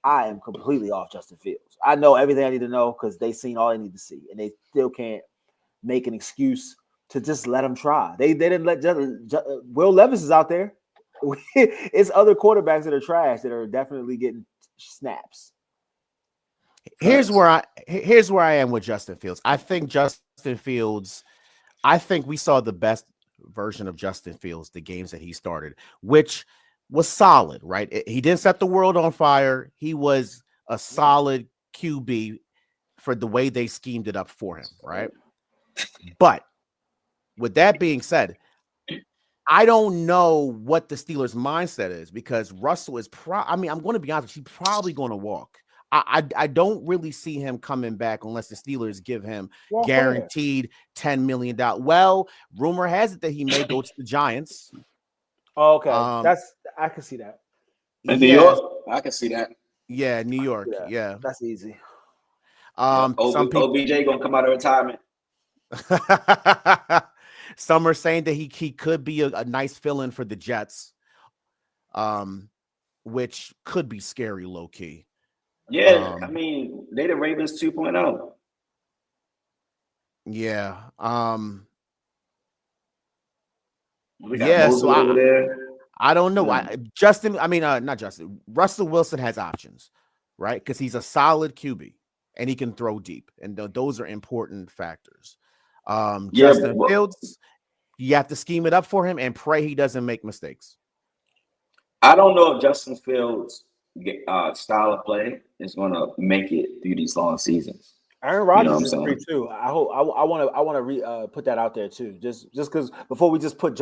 I am completely off Justin Fields. I know everything I need to know because they've seen all they need to see, and they still can't make an excuse to just let him try. They didn't let Will Levis is out there. It's other quarterbacks that are trash that are definitely getting snaps. Here's where I am with Justin Fields. I think we saw the best version of Justin Fields the games that he started, which was solid, right? He didn't set the world on fire. He was a solid QB for the way they schemed it up for him, right? But with that being said, I don't know what the Steelers' mindset is, because Russell is I'm going to be honest, he's probably going to walk. I don't really see him coming back unless the Steelers give him guaranteed $10 million. Well, rumor has it that he may go to the Giants. Oh, okay. I can see that. In New York, I can see that. Yeah, New York. Yeah. That's easy. Some people, OBJ gonna come out of retirement. Some are saying that he could be a nice fill-in for the Jets, which could be scary low key. Yeah, I mean, they the Ravens 2.0. Yeah. So over there. I don't know. Not Justin. Russell Wilson has options, right? Because he's a solid QB and he can throw deep, and those are important factors. Justin Fields, You have to scheme it up for him and pray he doesn't make mistakes. I don't know if Justin Fields' style of play is going to make it through these long seasons. Aaron Rodgers is free too. I hope I want to put that out there too. Just because before we just put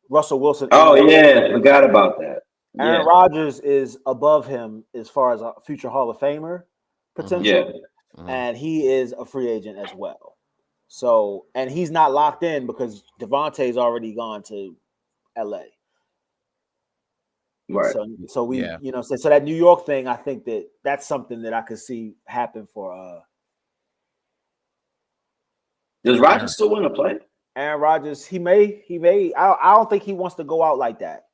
Russell Wilson. Oh yeah, forgot about that. Aaron Rodgers is above him as far as a future Hall of Famer potential, and he is a free agent as well. So, and he's not locked in because Devontae's already gone to LA. Right. So we, so that New York thing, I think that's something that I could see happen for. Does Rodgers still want to play? Aaron Rodgers, he may. I don't think he wants to go out like that.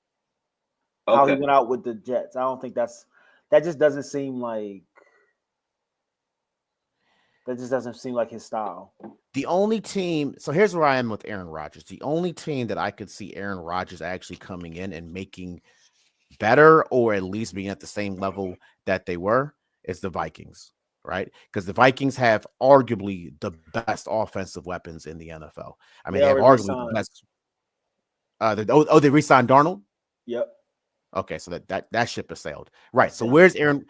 Okay. How he went out with the Jets. I don't think that just doesn't seem like. That just doesn't seem like his style. The only team, so here's where I am with Aaron Rodgers. The only team that I could see Aaron Rodgers actually coming in and making better or at least being at the same level that they were is the Vikings, right? Because the Vikings have arguably the best offensive weapons in the NFL. I mean, they have arguably the best. They re-signed Darnold? Yep. Okay, so that ship has sailed. Right. So where's Aaron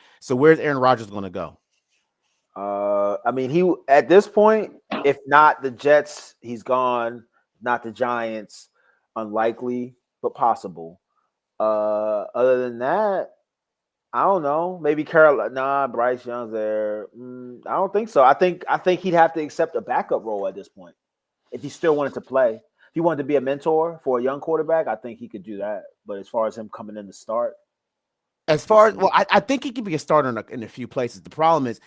Rodgers going to go? I mean, he at this point, if not the Jets, he's gone. Not the Giants, unlikely, but possible. Other than that, I don't know. Maybe Carolina. Nah, Bryce Young's there. I don't think so. I think he'd have to accept a backup role at this point if he still wanted to play. If he wanted to be a mentor for a young quarterback, I think he could do that. But as far as him coming in to start, I think he could be a starter in a few places. The problem is,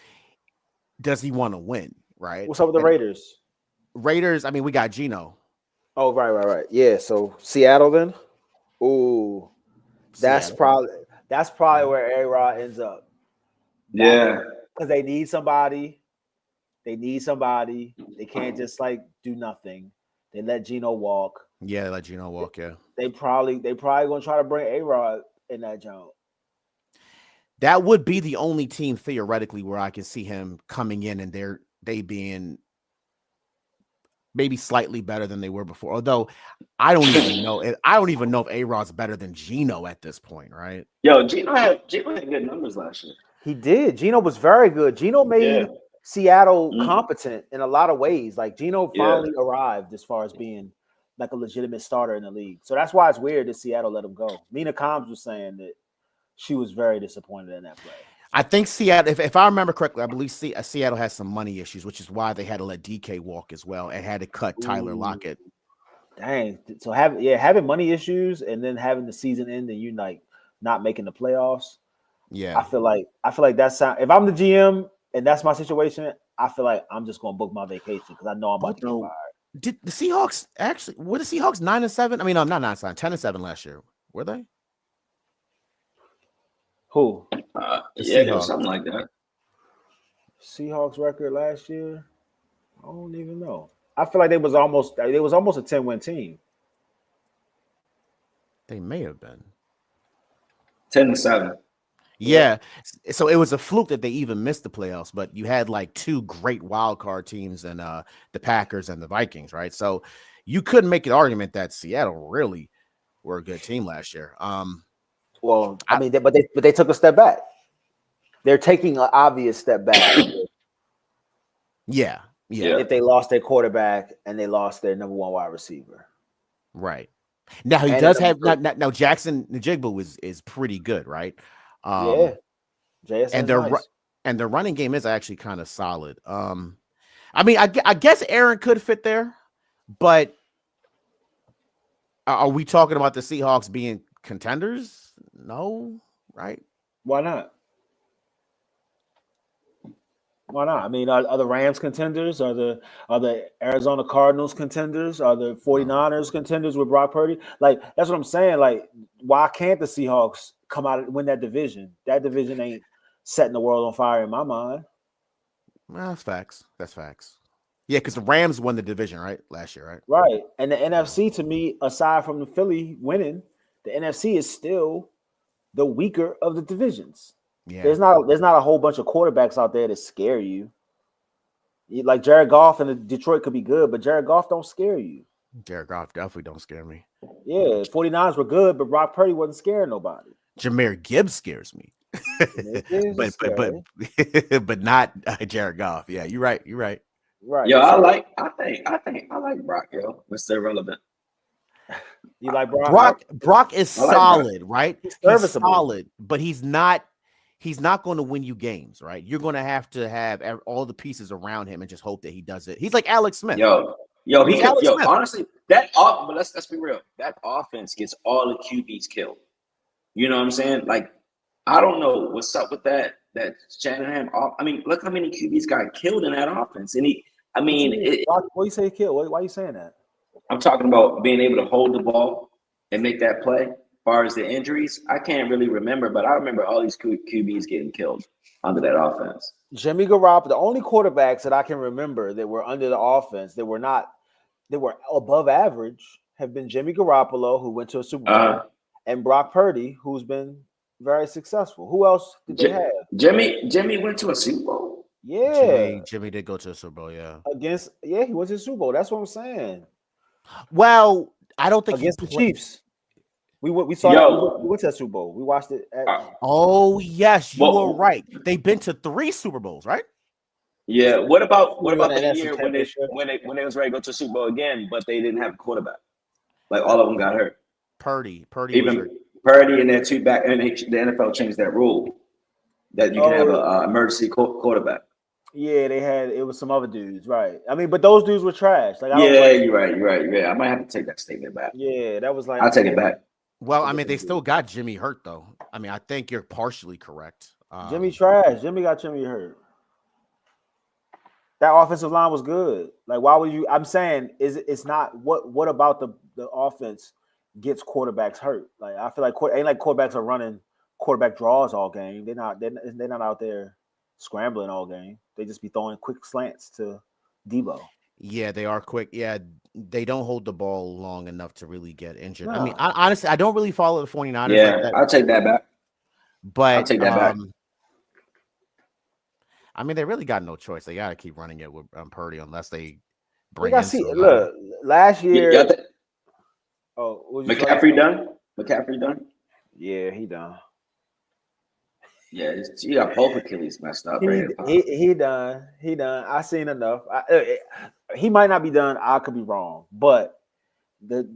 does he want to win? Right. What's up with the Raiders? Raiders. I mean, we got Geno. Oh, right. Yeah. So Seattle then. Ooh, that's probably where A-Rod ends up. Yeah, because they need somebody. They can't just do nothing. They let Geno walk. Yeah, they let Geno walk. Yeah. They probably gonna try to bring A-Rod in that job. That would be the only team theoretically where I can see him coming in and they being maybe slightly better than they were before. Although I don't even know if A-Rod's better than Geno at this point, right? Yo, Geno had good numbers last year. He did. Geno was very good. Geno made Seattle competent in a lot of ways. Like Geno finally arrived as far as being like a legitimate starter in the league. So that's why it's weird that Seattle let him go. Mina Combs was saying that she was very disappointed in that play. I think Seattle, if I remember correctly, I believe Seattle has some money issues, which is why they had to let DK walk as well and had to cut Tyler Lockett. Dang. So having money issues and then having the season end and you not making the playoffs. Yeah. I feel like that's if I'm the GM and that's my situation, I feel like I'm just gonna book my vacation because I know I'm about to get fired. Did the Seahawks were the Seahawks 9-7? I mean, no, not 9-7, 10-7 last year. Were they? Who? Something like that. Seahawks record last year? I don't even know. I feel like they was almost a 10-win team. They may have been 10-7. Yeah. So it was a fluke that they even missed the playoffs, but you had two great wild card teams and the Packers and the Vikings, right? So you couldn't make an argument that Seattle really were a good team last year. Well, I mean, but they took a step back. They're taking an obvious step back. Yeah. If they lost their quarterback and they lost their number one wide receiver, right? Now he does have now Jackson Njigba is pretty good, right? JSN and nice. And their running game is actually kind of solid. I mean, I guess Aaron could fit there, but are we talking about the Seahawks being contenders? No, right? Why not? I mean, are the Rams contenders? Are the Arizona Cardinals contenders? Are the 49ers contenders with Brock Purdy? That's what I'm saying. Why can't the Seahawks come out and win that division? That division ain't setting the world on fire in my mind. Well, that's facts. Yeah, because the Rams won the division, right? Last year, right? Right. And the NFC, to me, aside from the Philly winning, the NFC is still the weaker of the divisions. Yeah. There's not a whole bunch of quarterbacks out there that scare you. Like Jared Goff and Detroit could be good, but Jared Goff don't scare you. Jared Goff definitely don't scare me. Yeah, 49ers were good, but Brock Purdy wasn't scaring nobody. Jameer Gibbs scares me. but but not Jared Goff. Yeah, you're right. You're right. Right. Yo, I like Brock, yo. Mr. Irrelevant. You like Brock? Brock is solid, right? He's solid, but he's not going to win you games, right? You're going to have all the pieces around him and just hope that he does it. He's like Alex Smith. Honestly, but let's be real. That offense gets all the QBs killed. You know what I'm saying? Like, I don't know what's up with that Shanahan. I mean, look how many QBs got killed in that offense. And why you say killed? Why are you saying that? I'm talking about being able to hold the ball and make that play. As far as the injuries, I can't really remember, but I remember all these QBs getting killed under that offense. Jimmy Garoppolo, the only quarterbacks that I can remember that were under the offense that were above average have been Jimmy Garoppolo, who went to a Super Bowl, and Brock Purdy, who's been very successful. Who else did they have? Jimmy went to a Super Bowl. Yeah, Jimmy did go to a Super Bowl. Yeah, he went to the Super Bowl. That's what I'm saying. Well, I don't think against the Chiefs. We saw that. We went to that Super Bowl. We watched it. Oh yes, you were right. They've been to 3 Super Bowls, right? Yeah. What about the year when they was ready to go to the Super Bowl again, but they didn't have a quarterback? Like all of them got hurt. Purdy, even Purdy and their two back, and the NFL changed that rule that you can have an emergency quarterback. Yeah, it was some other dudes, right? I mean, but those dudes were trash. Like, you're right. Yeah, I might have to take that statement back. Yeah, that was like I'll take it back. Well, I mean, they still got Jimmy hurt though. I mean, I think you're partially correct. Jimmy trash. Jimmy got Jimmy hurt. That offensive line was good. Like, why would you? I'm saying, it's not what about the offense gets quarterbacks hurt? Like, I feel like ain't like quarterbacks are running quarterback draws all game. They're not out there scrambling all game. They just be throwing quick slants to Debo. Yeah, they are quick. Yeah, they don't hold the ball long enough to really get injured. No. I mean, honestly, I don't really follow the 49ers. Yeah, like that. I'll take that back. But I'll take that back. I mean, they really got no choice. They got to keep running it with Purdy unless they bring in somebody. Look, last year. McCaffrey done? McCaffrey done? Yeah, he done. Yeah, you got both Achilles messed up. He done. I seen enough. He might not be done. I could be wrong, but the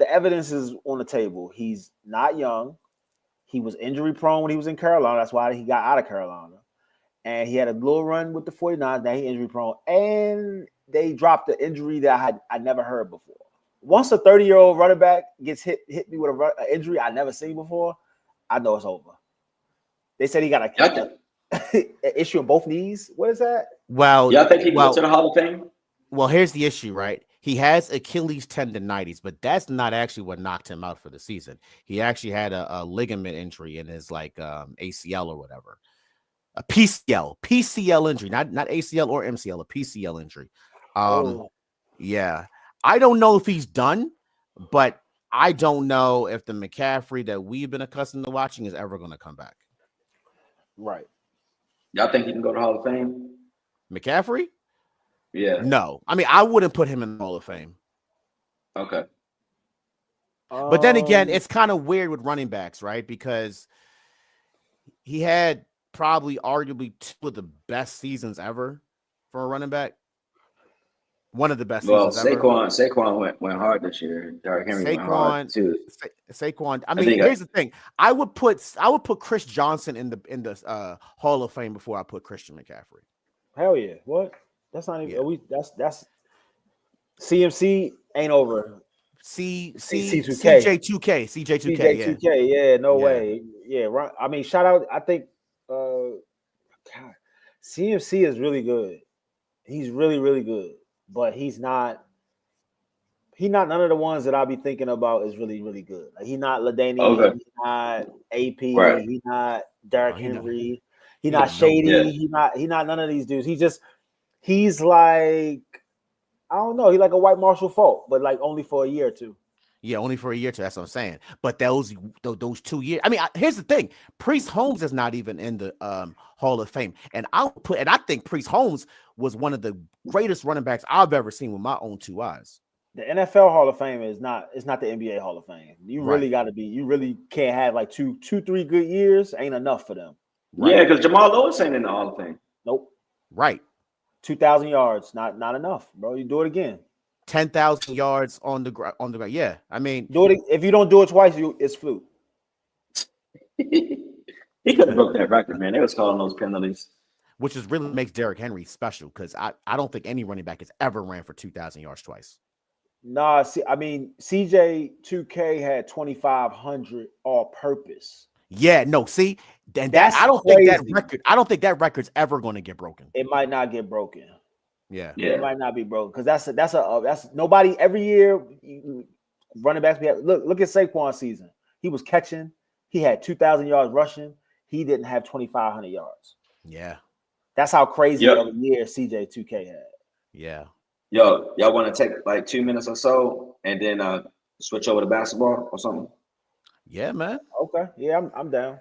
evidence is on the table. He's not young. He was injury prone when he was in Carolina. That's why he got out of Carolina. And he had a little run with the 49ers. Now he injury prone, and they dropped the injury that I never heard before. Once a 30-year-old running back gets hit me with an injury I never seen before, I know it's over. They said he got an issue in both knees. What is that? Well, y'all think he go to the Hall of Fame? Well, here's the issue, right? He has Achilles tendonitis, but that's not actually what knocked him out for the season. He actually had a ligament injury in his ACL or whatever. A PCL injury, not ACL or MCL, a PCL injury. Yeah. I don't know if he's done, but I don't know if the McCaffrey that we've been accustomed to watching is ever going to come back. Right. Y'all think he can go to Hall of Fame? McCaffrey? Yeah. No. I mean, I wouldn't put him in the Hall of Fame. Okay. But then again, it's kind of weird with running backs, right? Because he had probably arguably 2 of the best seasons ever for a running back. One of the best seasons ever. Saquon went hard this year. Derrick Henry went hard too. Saquon. I mean, here's the thing. I would put Chris Johnson in the Hall of Fame before I put Christian McCaffrey. Hell yeah! What? That's not even. Yeah. That's CMC ain't over. CJ2K. Yeah, no way. Yeah, I mean, shout out. I think. God, CMC is really good. He's really, really good. But he's not none of the ones that I'll be thinking about is really, really good. Like, he's not LaDainian, he's not AP, right. He's not Derrick Henry, he's not Shady, he's not none of these dudes. He's like, I don't know, he's like a white Marshall Faulk, but like only for a year or two. Yeah, only for a year or two. That's what I'm saying. But those 2 years. I mean, here's the thing: Priest Holmes is not even in the Hall of Fame, and I think Priest Holmes was one of the greatest running backs I've ever seen with my own 2 eyes. The NFL Hall of Fame is not. It's not the NBA Hall of Fame. You Right. really got to be. You really can't have like two, 3 good years. Ain't enough for them. Right. Yeah, because Jamal Lewis ain't in the Hall of Fame. Nope. Right. 2,000 yards, not enough, bro. You do it again. 10,000 yards on the ground. Yeah, I mean, Do it if you don't do it twice, it's fluke. He could have broke that record, man. They was calling those penalties. which is really makes Derrick Henry special because I don't think any running back has ever ran for 2,000 yards twice. Nah, see, I mean, CJ 2K had 2,500 all purpose. Yeah, no, see, and That's I don't crazy. think that record. I don't think that record's ever going to get broken. It might not get broken. Yeah, It might not be broken because that's nobody every year. Running backs, look at Saquon's season. He was catching. He had 2,000 yards rushing. He didn't have 2,500 yards. yeah, That's how crazy of a year CJ 2K had. yeah. Yo, y'all want to take like 2 minutes or so and then switch over to basketball or something? Yeah, man. Okay, yeah, I'm down.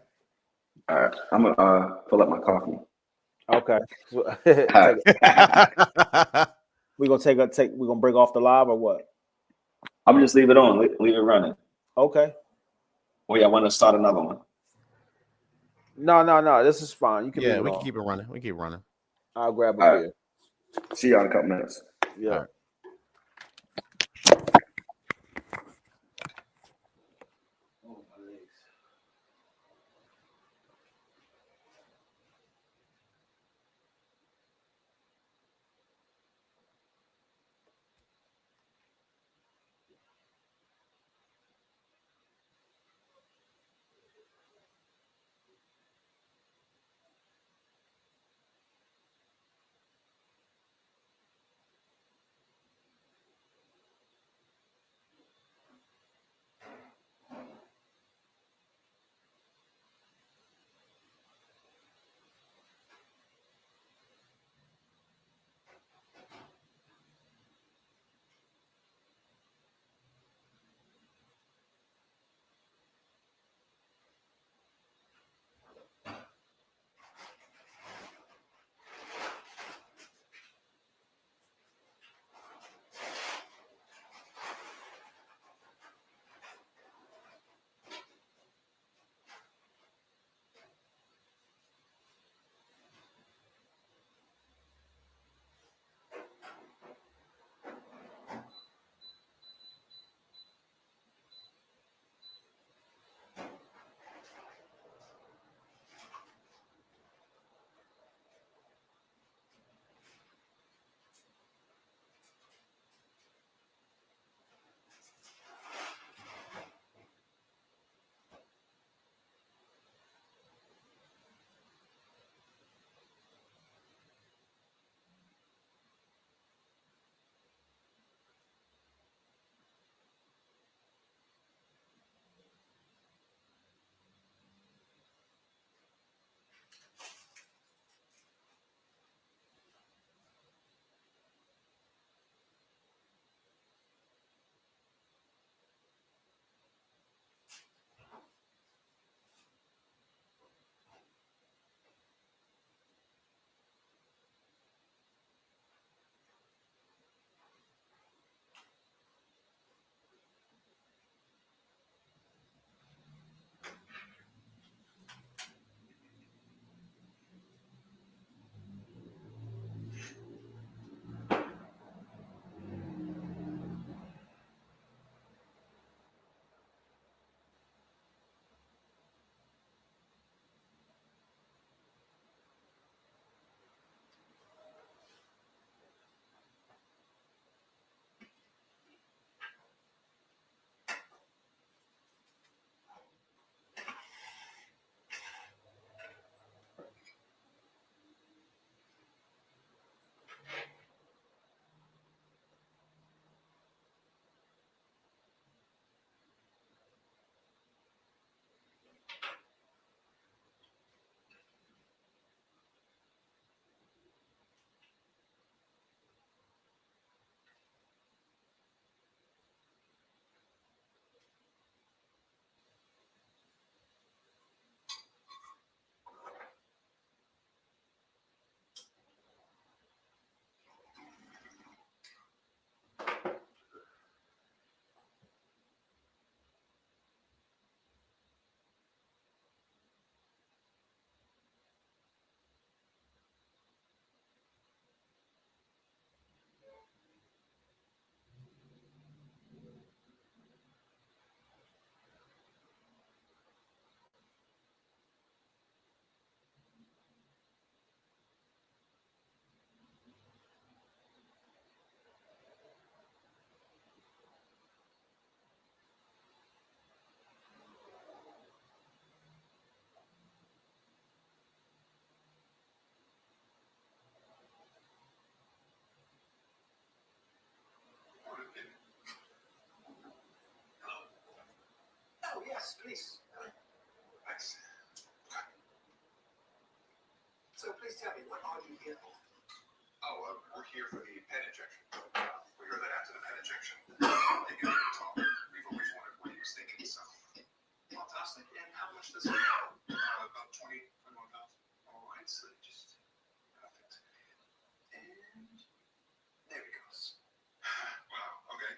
All right, I'm gonna fill up my coffee. Okay, All right. We're gonna break off the live or what? I'm gonna just leave it on, leave it running. Okay. Or y'all want to start another one? No. This is fine. You can. Yeah, leave it we on. can keep it running. We keep running. I'll grab a All beer. right. See y'all in a couple minutes. Yeah. All right. Oh, my legs. Please. Thanks. So please tell me, what are you here for? Oh, we're here for the pen injection. We heard that after the pen injection. They can talk. We've always wondered what he was thinking, so. Fantastic. And how much does it cost? About 21,000. All right, so just perfect. And there it goes. Wow. Okay.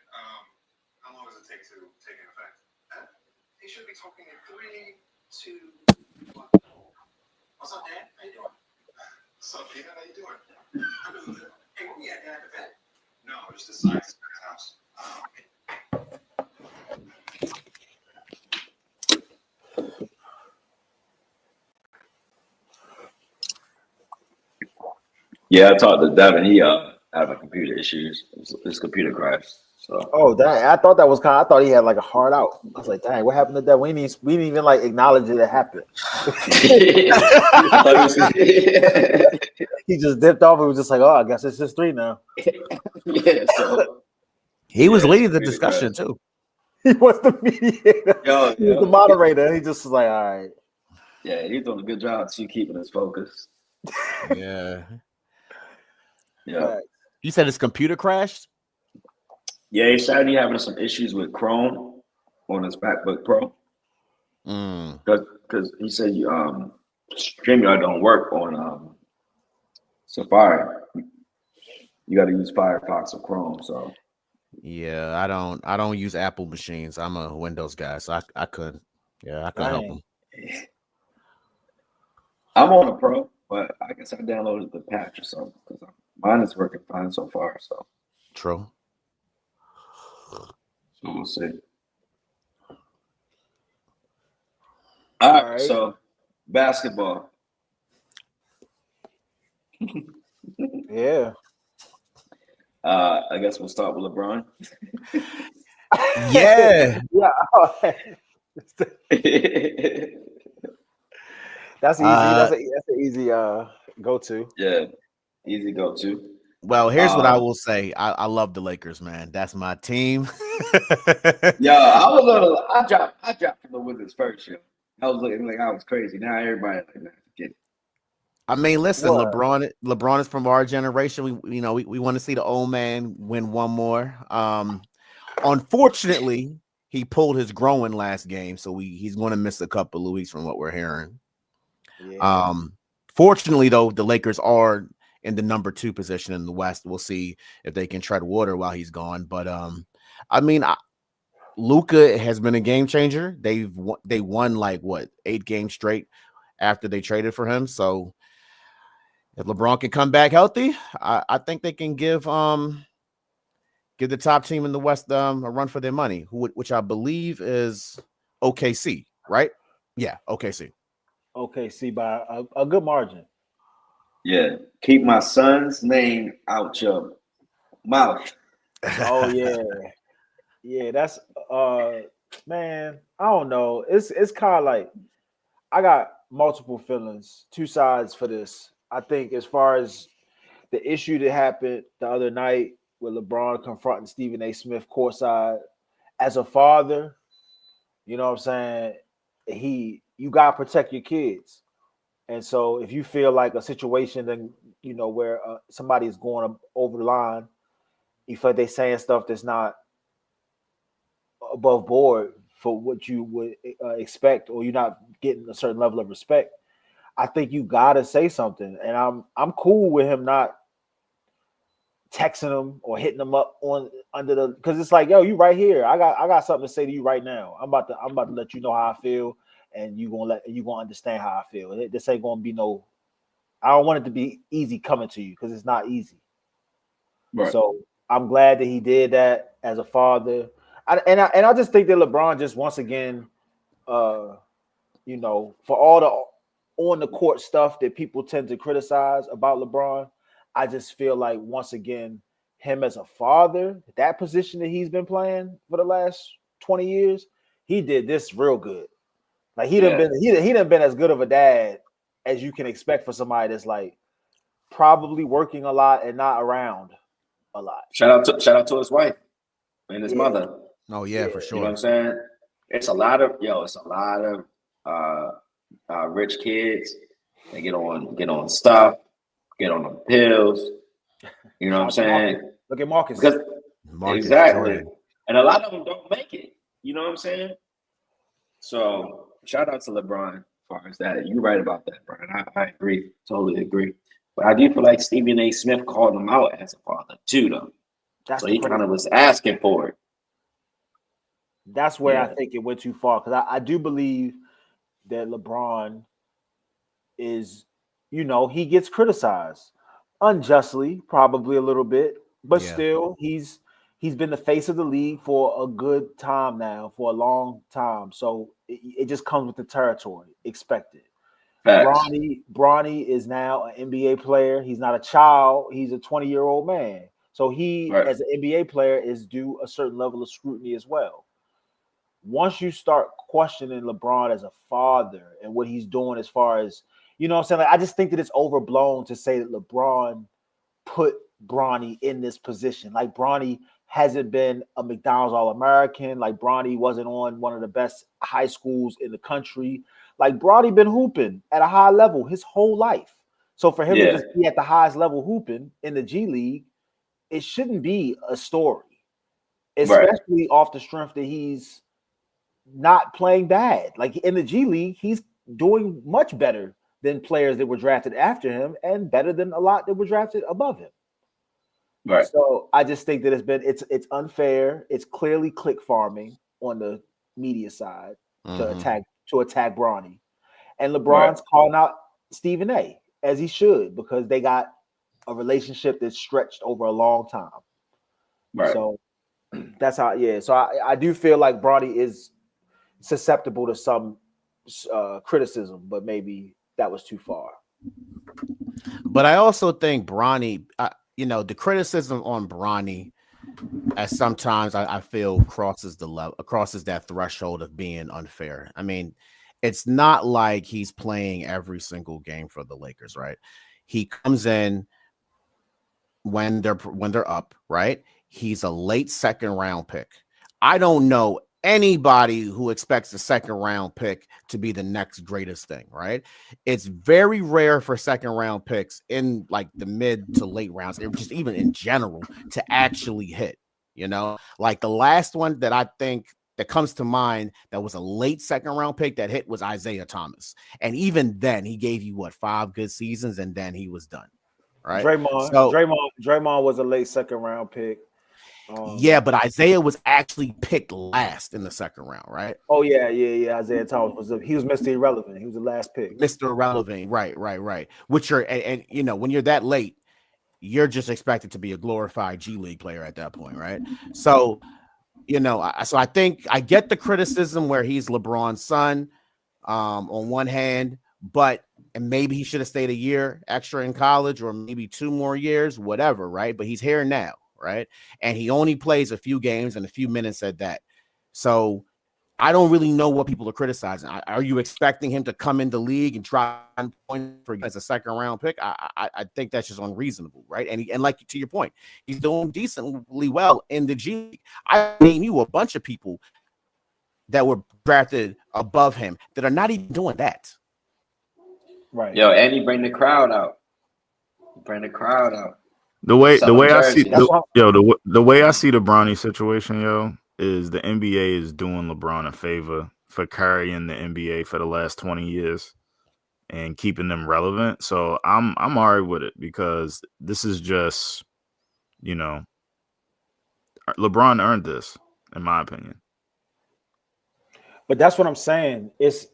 How long does it take to take in effect? He should be talking in 3, 2, 1. What's up, Dan? How you doing? What's up, Peter? How you doing? I'm doing good. Hey, where we at? Dan at the vet? No, just the science house. Yeah, I talked to Devin. He having computer issues. His computer crashed. So Oh, dang. I thought that was I thought he had like a hard out. I was like, dang, what happened to that? We didn't even like acknowledge it happened. He just dipped off and was just like, oh, I guess it's just 3 now. yeah, so He was leading the discussion too. He was the mediator. He was the moderator. He just was like, all right. Yeah, he's doing a good job too, keeping his focus. Yeah. Yeah. You said his computer crashed? Yeah, he said he having some issues with Chrome on his MacBook Pro. Because he said StreamYard don't work on Safari. You got to use Firefox or Chrome. So yeah, I don't use Apple machines. I'm a Windows guy, so I couldn't. Yeah, I couldn't help him. I'm on a Pro, but I guess I downloaded the patch or something because mine is working fine so far. So true. So we'll see. All right. So basketball. Yeah. I guess we'll start with LeBron. Yeah. Yeah. That's easy. That's an easy go-to. Yeah, easy go-to. Well, here's what I will say. I love the Lakers, man. That's my team. Yeah, I dropped from the Wizards first year. I was looking like I was crazy. Now everybody like, man, forget it. I mean, listen, LeBron is from our generation. We want to see the old man win one more. Unfortunately, he pulled his groin last game, so he's going to miss a couple of weeks from what we're hearing. Yeah. Fortunately, though, the Lakers are in the number 2 position in the West. We'll see if they can tread water while he's gone. But I mean, Luka has been a game changer. They won like 8 games straight after they traded for him. So if LeBron can come back healthy, I think they can give the top team in the West a run for their money, which I believe is OKC, right? Yeah, OKC. OKC by a good margin. Yeah, keep my son's name out your mouth. Oh yeah, yeah. That's man. I don't know. It's kind of like I got multiple feelings, 2 sides for this. I think as far as the issue that happened the other night with LeBron confronting Stephen A. Smith courtside, as a father, you know what I'm saying? You gotta protect your kids. And so if you feel like a situation, then where somebody is going over the line, you feel like they're saying stuff that's not above board for what you would expect, or you're not getting a certain level of respect, I think you gotta say something. And I'm cool with him not texting him or hitting him up because it's like, yo, you right here. I got something to say to you right now. I'm about to let you know how I feel. And you gonna understand how I feel. This ain't gonna be no. I don't want it to be easy coming to you because it's not easy. Right. So I'm glad that he did that as a father. I just think that LeBron just once again, for all the on the court stuff that people tend to criticize about LeBron, I just feel like once again, him as a father, that position that he's been playing for the last 20 years, he did this real good. Like he done been as good of a dad as you can expect for somebody that's like probably working a lot and not around a lot. Shout out to his wife and his mother. Oh yeah, for sure. You know what I'm saying? It's a lot of rich kids. They get on stuff, get on the pills. You know what I'm saying? Look at Marcus. Because Marcus exactly, Jordan. and a lot of them don't make it. You know what I'm saying? So shout out to LeBron as far as that. You're right about that, Brian. I agree, totally agree. But I do feel like Stephen A. Smith called him out as a father too, though. That's So he kind of was asking for it. That's where I think it went too far, because I do believe that LeBron is, he gets criticized unjustly, probably a little bit, but still he's been the face of the league for a good time now, for a long time. So it just comes with the territory, expected. Bronny is now an NBA player. He's not a child. He's a 20-year-old man. So he, as an NBA player, is due a certain level of scrutiny as well. Once you start questioning LeBron as a father and what he's doing as far as, what I'm saying? Like, I just think that it's overblown to say that LeBron put Bronny in this position. Like, Bronny hasn't been a McDonald's All-American. Like, Bronny wasn't on one of the best high schools in the country. Like, Bronny been hooping at a high level his whole life. So for him to just be at the highest level hooping in the G League, it shouldn't be a story, especially off the strength that he's not playing bad. Like, in the G League, he's doing much better than players that were drafted after him, and better than a lot that were drafted above him. Right. So I just think that it's unfair. It's clearly click farming on the media side to attack Bronny. And LeBron's calling out Stephen A, as he should, because they got a relationship that's stretched over a long time. Right. So that's how. So I do feel like Bronny is susceptible to some criticism, but maybe that was too far. But I also think Bronny, the criticism on Bronny, as sometimes I feel crosses that threshold of being unfair. I mean, it's not like he's playing every single game for the Lakers, right? He comes in when they're up, right? He's a late second round pick. I don't know anybody who expects the second round pick to be the next greatest thing, right? It's very rare for second round picks in like the mid to late rounds, or just even in general, to actually hit. Like the last one that I think that comes to mind that was a late second round pick that hit was Isaiah Thomas, and even then he gave you 5 good seasons, and then he was done. Right? Draymond was a late second round pick. But Isaiah was actually picked last in the second round, right? Oh yeah. Isaiah Thomas was Mr. Irrelevant. He was the last pick. Mr. Irrelevant, right. Which you're and when you're that late, you're just expected to be a glorified G League player at that point, right? So, so I think I get the criticism where he's LeBron's son, on one hand, and maybe he should have stayed a year extra in college, or maybe 2 more years, whatever, right? But he's here now. Right. And he only plays a few games and a few minutes at that. So I don't really know what people are criticizing. Are you expecting him to come in the league and try and point for as a second round pick? I think that's just unreasonable. Right. And like to your point, he's doing decently well in the G League. I name you a bunch of people that were drafted above him that are not even doing that. Right. Yo, and he bring the crowd out. The way I see the way I see the Bronny situation, is the NBA is doing LeBron a favor for carrying the NBA for the last 20 years and keeping them relevant. So I'm all right with it, because this is just, LeBron earned this, in my opinion. But that's what I'm saying. It's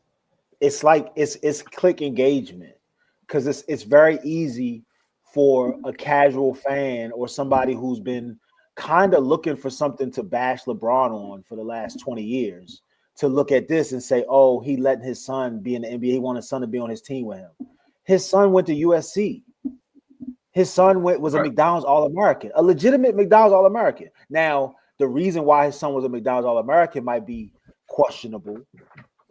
like it's click engagement, because it's very easy for a casual fan or somebody who's been kind of looking for something to bash LeBron on for the last 20 years to look at this and say, oh, he let his son be in the NBA. He wanted his son to be on his team with him. His son went to USC. His son was a McDonald's All-American, a legitimate McDonald's All-American. Now, the reason why his son was a McDonald's All-American might be questionable,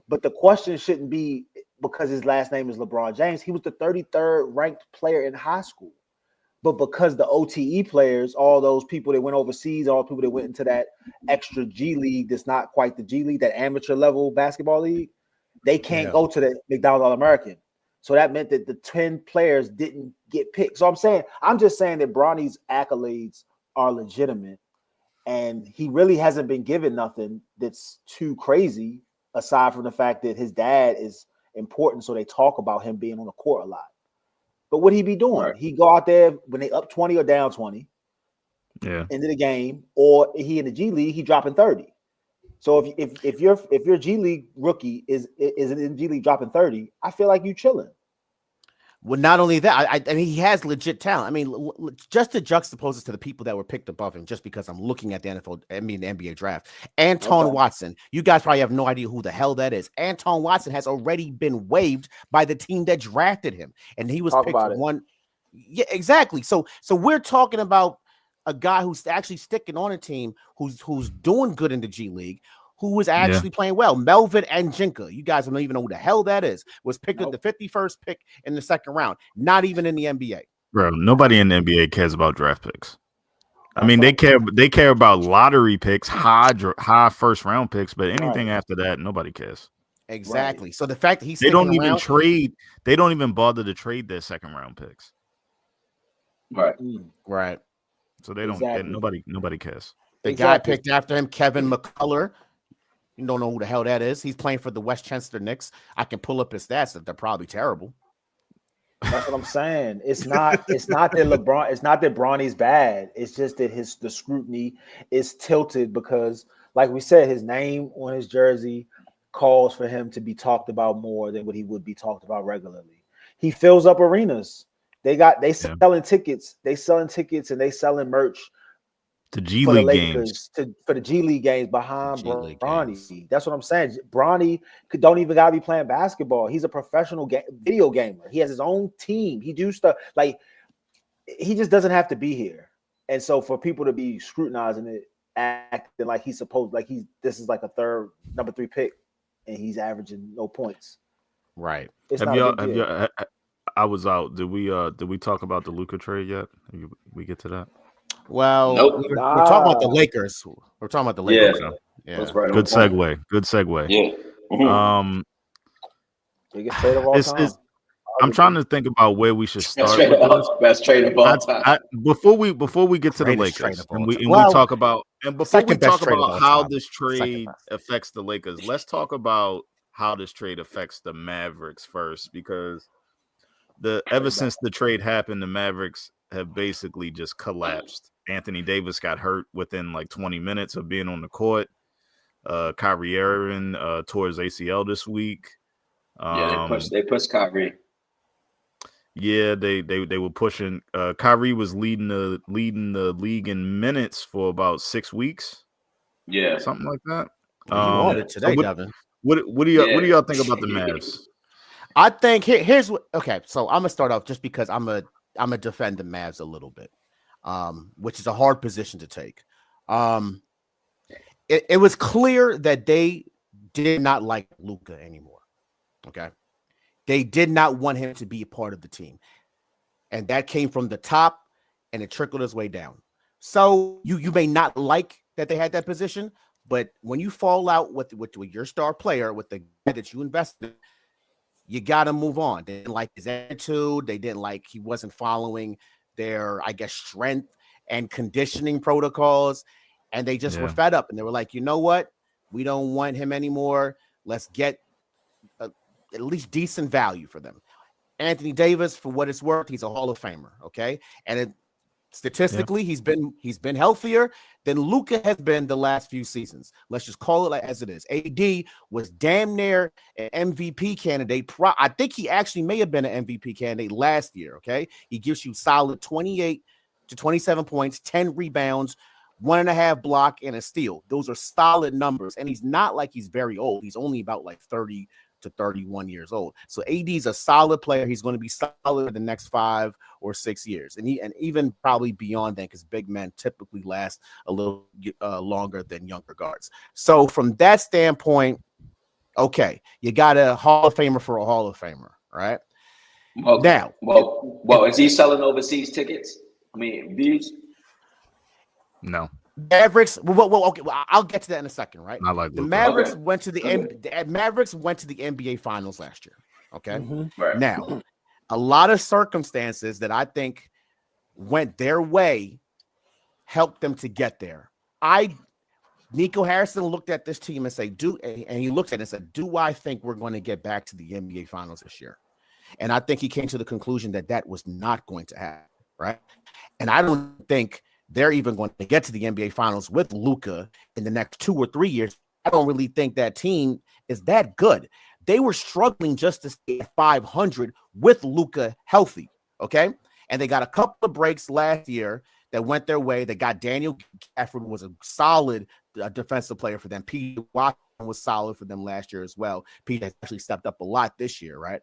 but the question shouldn't be because his last name is LeBron James. He was the 33rd ranked player in high school. But because the OTE players, all those people that went overseas, all the people that went into that extra G League that's not quite the G League, that amateur level basketball league, they can't go to the McDonald's All-American. So that meant that the 10 players didn't get picked. So I'm just saying that Bronny's accolades are legitimate, and he really hasn't been given nothing that's too crazy, aside from the fact that his dad is important, so they talk about him being on the court a lot. But what he be doing? Right. He go out there when they up 20 or down 20 into the game, or he in the G League, he dropping 30. So if your G League rookie is in G League dropping 30, I feel like you chilling. Well, not only that, I mean, he has legit talent. I mean, just to juxtapose it to the people that were picked above him, just because I'm looking at the NBA draft. Anton Watson, you guys probably have no idea who the hell that is. Anton Watson has already been waived by the team that drafted him, and he was picked one. Yeah, exactly. So we're talking about a guy who's actually sticking on a team, who's doing good in the G League, who was actually playing well. Melvin Anjinka, you guys don't even know who the hell that is, was picked at the 51st pick in the second round, not even in the NBA. Bro, nobody in the NBA cares about draft picks. I mean, they care about lottery picks, high first round picks, but anything after that, nobody cares. Exactly. Right. So the fact that he's they don't even bother to trade their second round picks. Right. So they don't. Nobody cares. The guy picked after him, Kevin McCullough. You don't know who the hell that is. He's playing for the Westchester Knicks. I can pull up his stats. They're probably terrible. That's what I'm saying. It's not that LeBron. It's not that Bronny's bad. It's just that the scrutiny is tilted because, like we said, his name on his jersey calls for him to be talked about more than what he would be talked about regularly. He fills up arenas. They selling tickets. They selling tickets and they selling merch. The G League games. For the G League games behind Bronny. That's what I'm saying. Bronny don't even gotta be playing basketball. He's a professional video gamer. He has his own team. He do stuff like he just doesn't have to be here. And so for people to be scrutinizing it, acting like he's supposed, like this is like a number 3 pick, and he's averaging no points. Right. I was out. Did we talk about the Luka trade yet? We get to that? Well, we're talking about the Lakers. We're talking about the Lakers. Yeah. That's right. Good segue. Yeah. Biggest trade of all time. I'm trying to think about where we should start. Best trade of all time. Before we get to the Lakers, we talk about how this trade affects the Lakers, let's talk about how this trade affects the Mavericks first, because ever since the trade happened, the Mavericks have basically just collapsed. Anthony Davis got hurt within like 20 minutes of being on the court. Kyrie Irving tore his ACL this week. They pushed Kyrie. Yeah, they were pushing. Kyrie was leading the league in minutes for about 6 weeks. Yeah, something like that. Today, Devin. What do y'all think about the Mavs? I think here's what. Okay, so I'm gonna start off just because I'm gonna defend the Mavs a little bit, which is a hard position to take. It was clear that they did not like Luka anymore. Okay, they did not want him to be a part of the team, and that came from the top, and it trickled its way down. So you may not like that they had that position, but when you fall out with your star player, with the guy that you invested in, you got to move on. They didn't like his attitude. They didn't like he wasn't following their, I guess, strength and conditioning protocols. And they just were fed up. And they were like, you know what? We don't want him anymore. Let's get at least decent value for them. Anthony Davis, for what it's worth, he's a Hall of Famer. Okay. And statistically, he's been healthier than Luka has been the last few seasons. Let's just call it as it is. AD was damn near an MVP candidate. I think he actually may have been an MVP candidate last year. Okay, he gives you solid 28 to 27 points, 10 rebounds, 1.5 block, and a steal. Those are solid numbers, and he's not like he's very old. He's only about like 30 to 31 years old. So AD's a solid player. He's going to be solid for the next 5 or 6 years, and even probably beyond that, because big men typically last a little longer than younger guards. So from that standpoint, okay, you got a Hall of Famer for a Hall of Famer, right? Well, is he selling overseas tickets? I mean, these. No, Mavericks. Okay. Well, I'll get to that in a second, right? not like The Luka. Mavericks Okay. went to the Mavericks went to the NBA Finals last year. Okay. Right. Now, a lot of circumstances that I think went their way helped them to get there. Nico Harrison looked at this team and he looked at it and said, "Do I think we're going to get back to the NBA Finals this year?" And I think he came to the conclusion that was not going to happen, right? And I don't think they're even going to get to the NBA Finals with Luka in the next 2 or 3 years. I don't really think that team is that good. They were struggling just to stay at 500 with Luka healthy, okay? And they got a couple of breaks last year that went their way. They got Daniel McCaffrey, was a solid defensive player for them. P. Watson was solid for them last year as well. P. has actually stepped up a lot this year, right?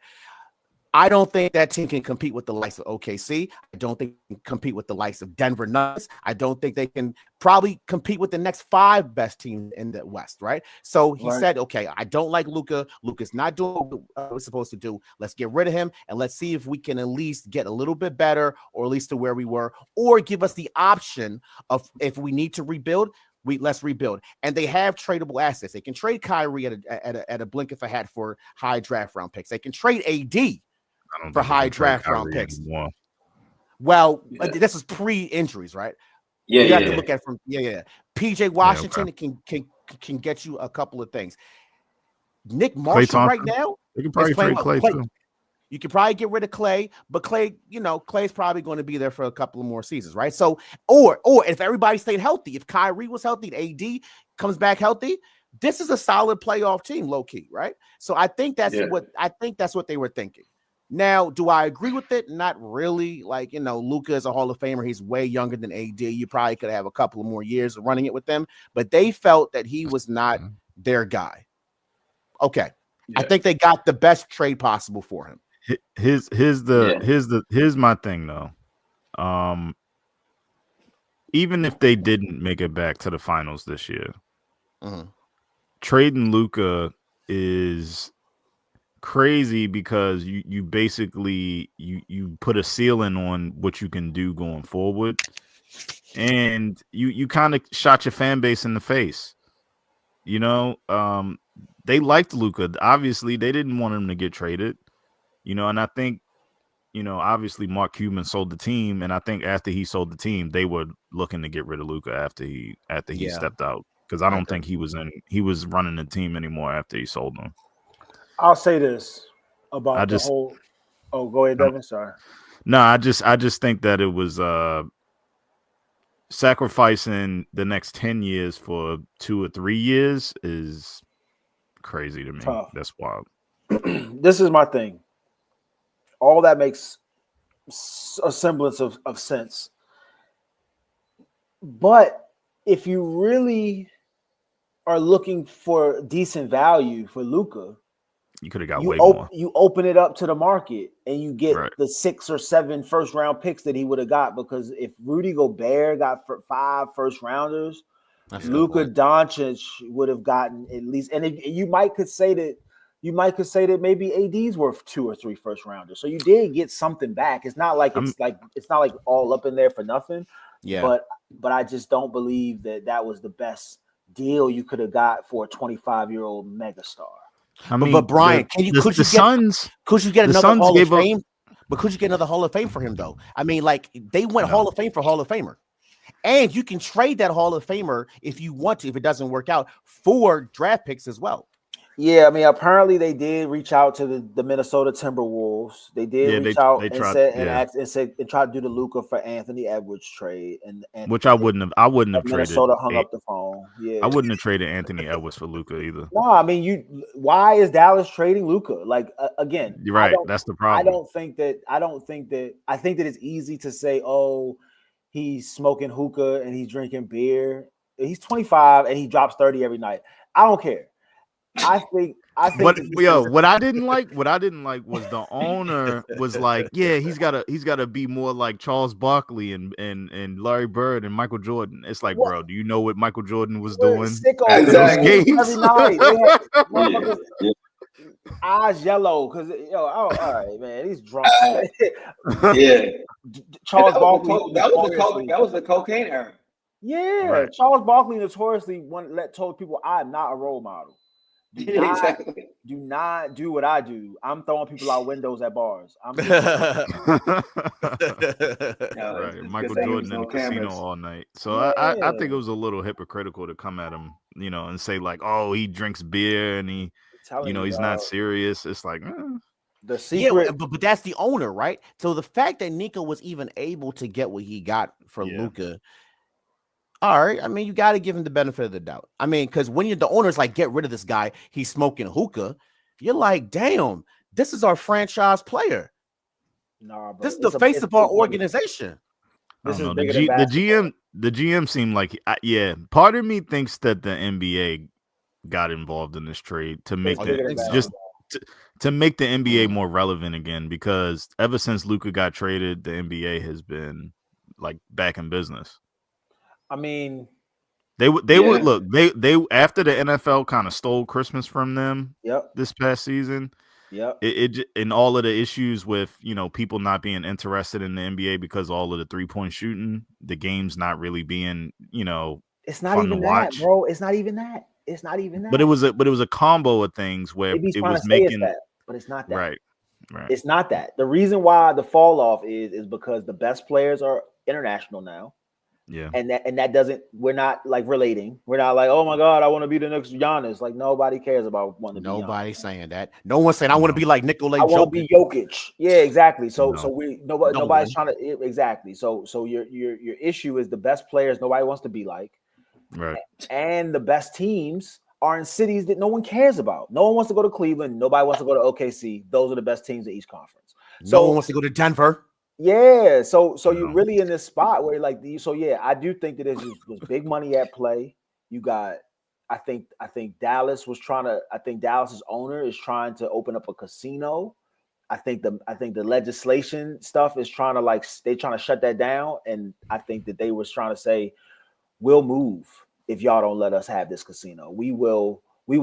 I don't think that team can compete with the likes of OKC. I don't think they can compete with the likes of Denver Nuggets. I don't think they can probably compete with the next 5 best teams in the West, right? So he said, okay, I don't like Luka. Luka's not doing what we're supposed to do. Let's get rid of him, and let's see if we can at least get a little bit better, or at least to where we were, or give us the option of, if we need to rebuild, let's rebuild. And they have tradable assets. They can trade Kyrie at a blink of a hat for high draft round picks. They can trade AD for high draft round picks. Anymore. Well, this is pre-injuries, right? Yeah, you have to look at it from PJ Washington can get you a couple of things. Nick Marshall right now, you can probably trade Clay too. You could probably get rid of Clay, but Clay, Clay's probably going to be there for a couple of more seasons, right? So, or if everybody stayed healthy, if Kyrie was healthy, AD comes back healthy, this is a solid playoff team, low key, right? So I think that's what they were thinking. Now, do I agree with it? Not really. Like, Luka is a Hall of Famer. He's way younger than AD. You probably could have a couple of more years of running it with them, but they felt that he was not their guy. Okay. Yeah. I think they got the best trade possible for him. Here's my thing though. Even if they didn't make it back to the finals this year, trading Luka is crazy, because you basically you put a ceiling on what you can do going forward, and you kind of shot your fan base in the face. They liked Luka. Obviously, they didn't want him to get traded. And I think, obviously Mark Cuban sold the team, and I think after he sold the team, they were looking to get rid of Luka after he stepped out, because I don't think he was running the team anymore after he sold them. I'll say this about whole. Oh, go ahead, Devin. Sorry. No, I just think that it was sacrificing the next 10 years for 2 or 3 years is crazy to me. Tough. That's wild. This is my thing. All that makes a semblance of sense. But if you really are looking for decent value for Luka, you could have got way more. You open it up to the market and you get the 6 or 7 first round picks that he would have got, because if Rudy Gobert got 5 first rounders, Luka Doncic would have gotten at least, and you might could say that maybe AD's worth 2 or 3 first rounders. So you did get something back. It's not like it's not like all up in there for nothing. Yeah. But I just don't believe that was the best deal you could have got for a 25-year-old megastar. I mean, but Brian, could you get another Hall of Fame? But could you get another Hall of Fame for him though? I mean, like, they went Hall of Fame for Hall of Famer. And you can trade that Hall of Famer if you want to, if it doesn't work out, for draft picks as well. Yeah, I mean, apparently they did reach out to the Minnesota Timberwolves. They did reach out and try to do the Luka for Anthony Edwards trade, which I wouldn't have traded. Minnesota hung up the phone. Yeah, I wouldn't have traded Anthony Edwards for Luka either. No, I mean, why is Dallas trading Luka? Like, again, you're right. That's the problem. I think that it's easy to say, oh, he's smoking hookah and he's drinking beer. He's 25 and he drops 30 every night. I don't care. I think what I didn't like was the owner was like, yeah, he's gotta be more like Charles Barkley and Larry Bird and Michael Jordan. It's like, bro, do you know what Michael Jordan was doing? Exactly. Every night. eyes yellow because all right, man, he's drunk. Yeah. Charles that Barkley that was the cocaine era. Yeah, Right. Charles Barkley notoriously told people, "I'm not a role model. Exactly. Do not do what I do. I'm throwing people out windows at bars. I'm Right. It's Michael good thing Jordan there in was the no casino cameras. all night. So I think it was a little hypocritical to come at him, and say like, oh, he drinks beer and he, he's not serious. It's like, the secret. Yeah, but that's the owner, right? So the fact that Nico was even able to get what he got for Luka, all right. I mean, you got to give him the benefit of the doubt. I mean, because when the owner's like, get rid of this guy, he's smoking hookah, you're like, damn, this is our franchise player. Nah, bro. This is the face of our organization. This is the bigger than basketball. The GM seemed like, part of me thinks that the NBA got involved in this trade to make to make the NBA more relevant again, because ever since Luka got traded, the NBA has been like back in business. I mean, they would look, they after the NFL kind of stole Christmas from them. This past season. It and all of the issues with people not being interested in the NBA because all of the 3-point shooting, the game's not really being it's not fun even to watch. that, bro. It's not even that. It's not even that. But it was a combo of things where it was making that, but it's not that. Right. It's not that. The reason why the fall off is because the best players are international now. Yeah. And that doesn't, we're not like relating. We're not like, oh my God, I want to be the next Giannis. Like nobody cares about wanting to be Nobody's saying that. No one's saying I want to be like Nikola Jokic. I want to be Jokic. Yeah, exactly. So nobody's trying to exactly. So your issue is the best players nobody wants to be like. Right. And the best teams are in cities that no one cares about. No one wants to go to Cleveland. Nobody wants to go to OKC. Those are the best teams in each conference. No one wants to go to Denver. Yeah, so you're really in this spot where I do think that there's big money at play. You got, I think Dallas was Dallas's owner is trying to open up a casino. I think the legislation stuff is trying to shut that down, and I think that they was trying to say, we'll move if y'all don't let us have this casino. We will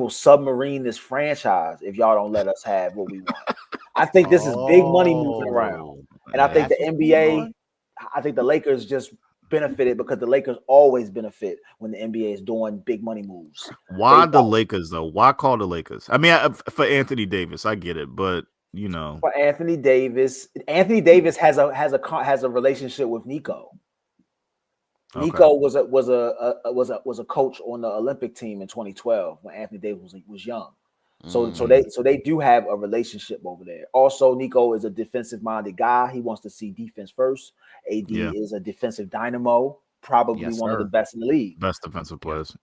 submarine this franchise if y'all don't let us have what we want. I think this is big money moving around. And I think the NBA, I think the Lakers just benefited because the Lakers always benefit when the NBA is doing big money moves. Why the Lakers though? Why call the Lakers? I mean, for Anthony Davis, I get it, but for Anthony Davis has a relationship with Nico. Okay. Nico was a coach on the Olympic team in 2012 when Anthony Davis was young. So they do have a relationship over there. Also, Nico is a defensive minded guy. He wants to see defense first. AD is a defensive dynamo, probably one of the best in the league. Best defensive players.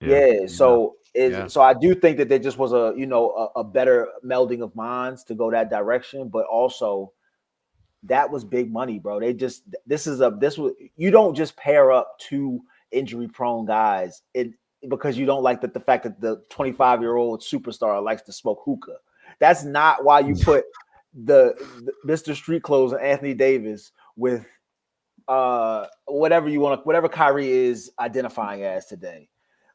So I do think that there just was a better melding of minds to go that direction, but also that was big money, bro. You don't just pair up two injury prone guys because you don't like the fact that the 25-year-old superstar likes to smoke hookah. That's not why you put the Mr. Street Clothes and Anthony Davis with whatever Kyrie is identifying as today.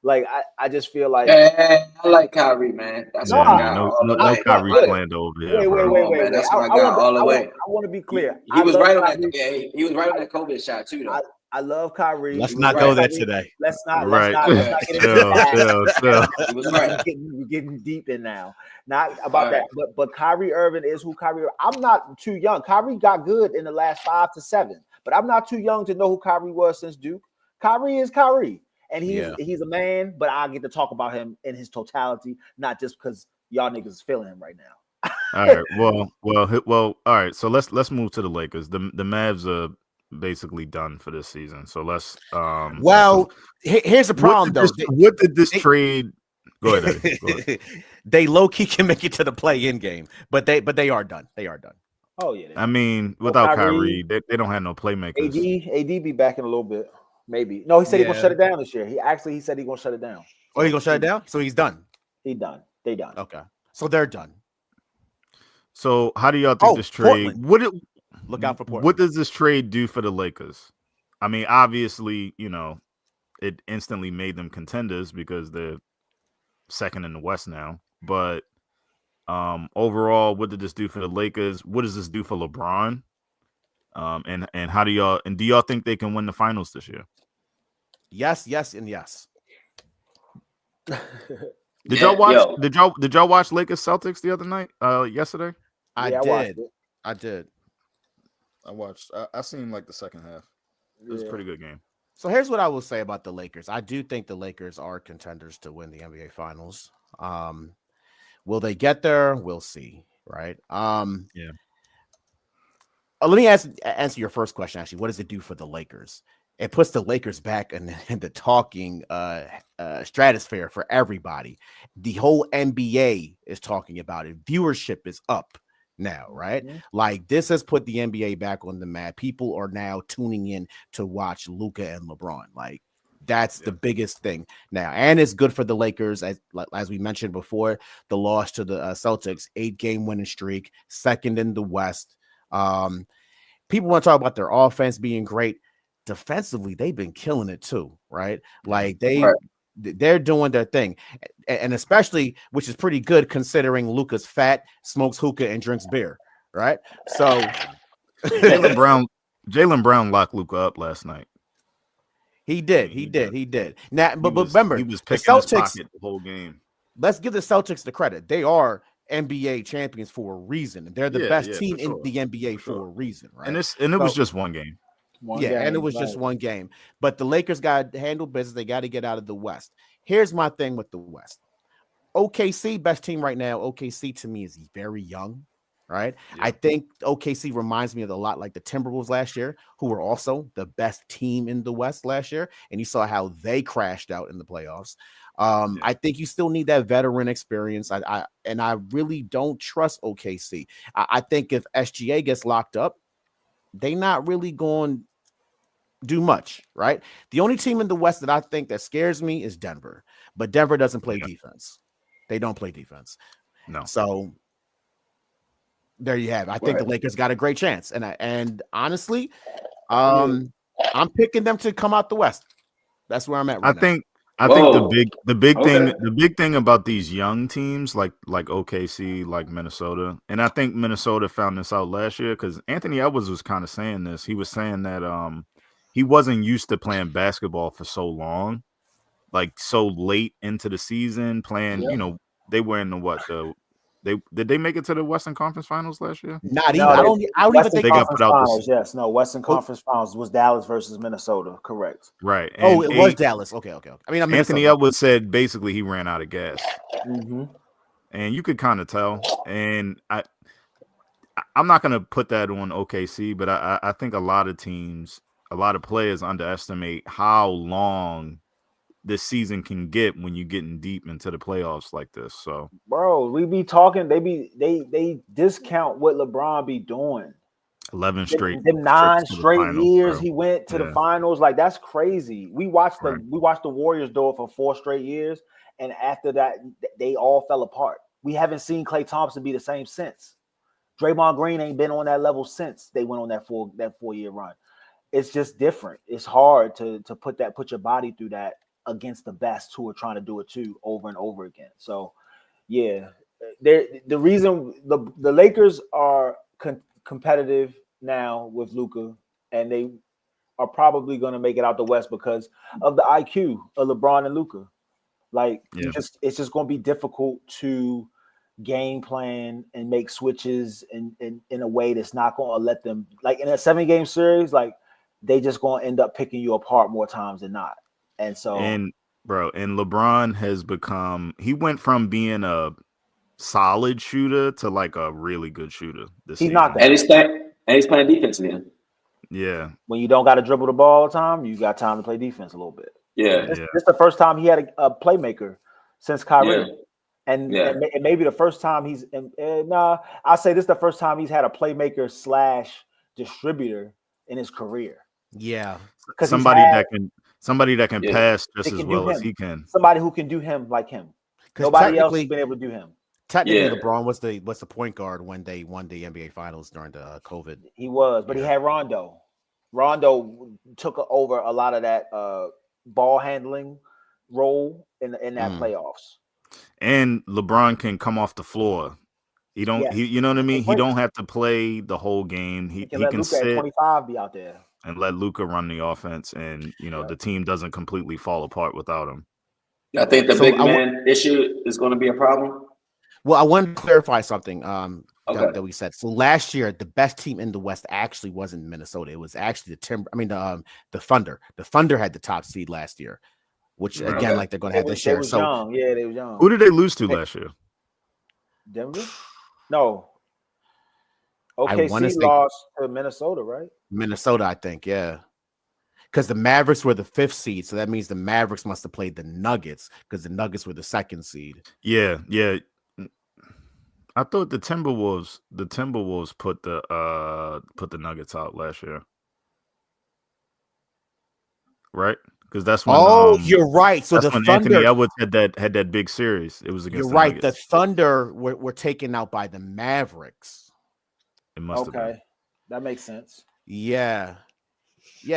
Like I just feel like I like Kyrie, man. That's my guy. No Kyrie planned over here. Wait. That's my guy all the way. I want to be clear. He was right on that. He was right on that COVID shot too, though. I love Kyrie. Let's not go there today. Let's not get into that. We're getting deep in now. Not about that. But Kyrie Irving is who Kyrie. I'm not too young. Kyrie got good in the last 5 to 7, but I'm not too young to know who Kyrie was since Duke. Kyrie is Kyrie, and he's a man. But I get to talk about him in his totality, not just because y'all niggas is feeling him right now. All right. Well. All right. So let's move to the Lakers. The Mavs are basically done for this season. So let's here's the problem though. What did this trade go ahead. They low-key can make it to the play-in game, but they are done. They are done. Oh yeah. I mean, without Kyrie, they don't have no playmakers. AD be back in a little bit. Maybe. No, he said he's gonna shut it down this year. He said he's gonna shut it down. Oh, he's gonna shut it down? So he's done. He done. They done. Okay. So they're done. So how do y'all think this trade look out for Portland? What does this trade do for the Lakers? I mean, obviously, it instantly made them contenders because they're second in the West now. But Overall, what did this do for the Lakers? What does this do for LeBron? And how do y'all think they can win the finals this year? Yes, and yes. Did y'all watch Lakers Celtics the other night? Yesterday? I did. I watched. I seen like the second half. It was a pretty good game. So here's what I will say about the Lakers. I do think the Lakers are contenders to win the NBA Finals. Will they get there? We'll see. Right. Yeah. Let me answer your first question. Actually, what does it do for the Lakers? It puts the Lakers back in the talking stratosphere for everybody. The whole NBA is talking about it. Viewership is up now, right? Mm-hmm. Like this has put the NBA back on the map. People are now tuning in to watch Luka and LeBron. Like that's the biggest thing now, and it's good for the Lakers as we mentioned before. The loss to the Celtics, 8-game winning streak, second in the West. People want to talk about their offense being great. Defensively, they've been killing it too, right? Like they're doing their thing, and especially, which is pretty good considering Luka's fat, smokes hookah, and drinks beer, right? So Jaylen Brown locked Luka up last night. He did. Now, but remember, he was picking his pocket the whole game. Let's give the Celtics the credit. They are NBA champions for a reason. They're the best team in the NBA for a reason, right? And it was just one game. And it was just one game. But the Lakers got to handle business. They got to get out of the West. Here's my thing with the West. OKC, best team right now. OKC to me is very young, right? Yeah. I think OKC reminds me of a lot like the Timberwolves last year, who were also the best team in the West last year. And you saw how they crashed out in the playoffs. I think you still need that veteran experience. I really don't trust OKC. I think if SGA gets locked up, they're not really going to do much, right? The only team in the West that I think that scares me is Denver, but Denver doesn't play defense. They don't play defense. No. So there you have it. I think the Lakers got a great chance. And honestly, I'm picking them to come out the West. That's where I'm at right now. I think the big thing about these young teams like OKC, like Minnesota, and I think Minnesota found this out last year because Anthony Edwards was kind of saying this. He was saying that he wasn't used to playing basketball for so long, like so late into the season playing. You know, they were in did they make it to the Western Conference Finals last year? Not even. I don't even think they got put out. Yes, no. Western Conference Finals was Dallas versus Minnesota. Correct. Right. And it was Dallas. Okay. I mean, Anthony Edwards said basically he ran out of gas, and you could kind of tell. And I'm not going to put that on OKC, but I think a lot of teams, a lot of players underestimate how long this season can get when you're getting deep into the playoffs like this. So, bro, we be talking. They discount what LeBron be doing. 11 straight, them 9 straight years he went to the finals. Like that's crazy. We watched the Warriors do it for 4 straight years, and after that, they all fell apart. We haven't seen Klay Thompson be the same since. Draymond Green ain't been on that level since they went on that 4-year run. It's just different. It's hard to put your body through that against the best who are trying to do it too over and over again. So, yeah, the reason the Lakers are competitive now with Luka, and they are probably going to make it out the West because of the IQ of LeBron and Luka. Like, it's just going to be difficult to game plan and make switches in a way that's not going to let them, like in a 7-game series, like they just going to end up picking you apart more times than not. And so, and LeBron has become, he went from being a solid shooter to like a really good shooter. He's not that. And he's playing defense again. Yeah. When you don't got to dribble the ball all the time, you got time to play defense a little bit. Yeah. This is the first time he had a playmaker since Kyrie. Yeah. And maybe the first time I'll say this is the first time he's had a playmaker / distributor in his career. Yeah. Because somebody that can pass just as well as he can. Somebody who can do him like him. Nobody else has been able to do him. Technically, LeBron was the point guard when they won the NBA Finals during the COVID. He was, but he had Rondo. Rondo took over a lot of that ball handling role in that playoffs. And LeBron can come off the floor He don't. Yes. You know what I mean. Take He breaks. don't have to play the whole game. He He can let can Luka at sit 25 be out there. and let Luka run the offense, and Yep. the team doesn't completely fall apart without him. I think the So big man issue is going to be a problem. Well, I want to clarify something Okay. that we said. So last year, the best team in the West actually wasn't Minnesota. It was actually the Thunder. The Thunder had the top seed last year, which Right. again, Okay. like they're going to have this They year. was So young. Yeah, they was young. Who did they lose to last year? Denver? No. I wanna OKC say- lost to Minnesota, right? Minnesota, I think, yeah. Because the Mavericks were the 5th seed, so that means the Mavericks must have played the Nuggets because the Nuggets were the 2nd seed. Yeah. I thought the Timberwolves put the Nuggets out last year, right? Because that's when. You're right. So that's the when Thunder, Anthony Edwards had that big series. It was against. you're the right. Nuggets. The Thunder were taken out by the Mavericks. It must have been. Okay. That makes sense. Yeah.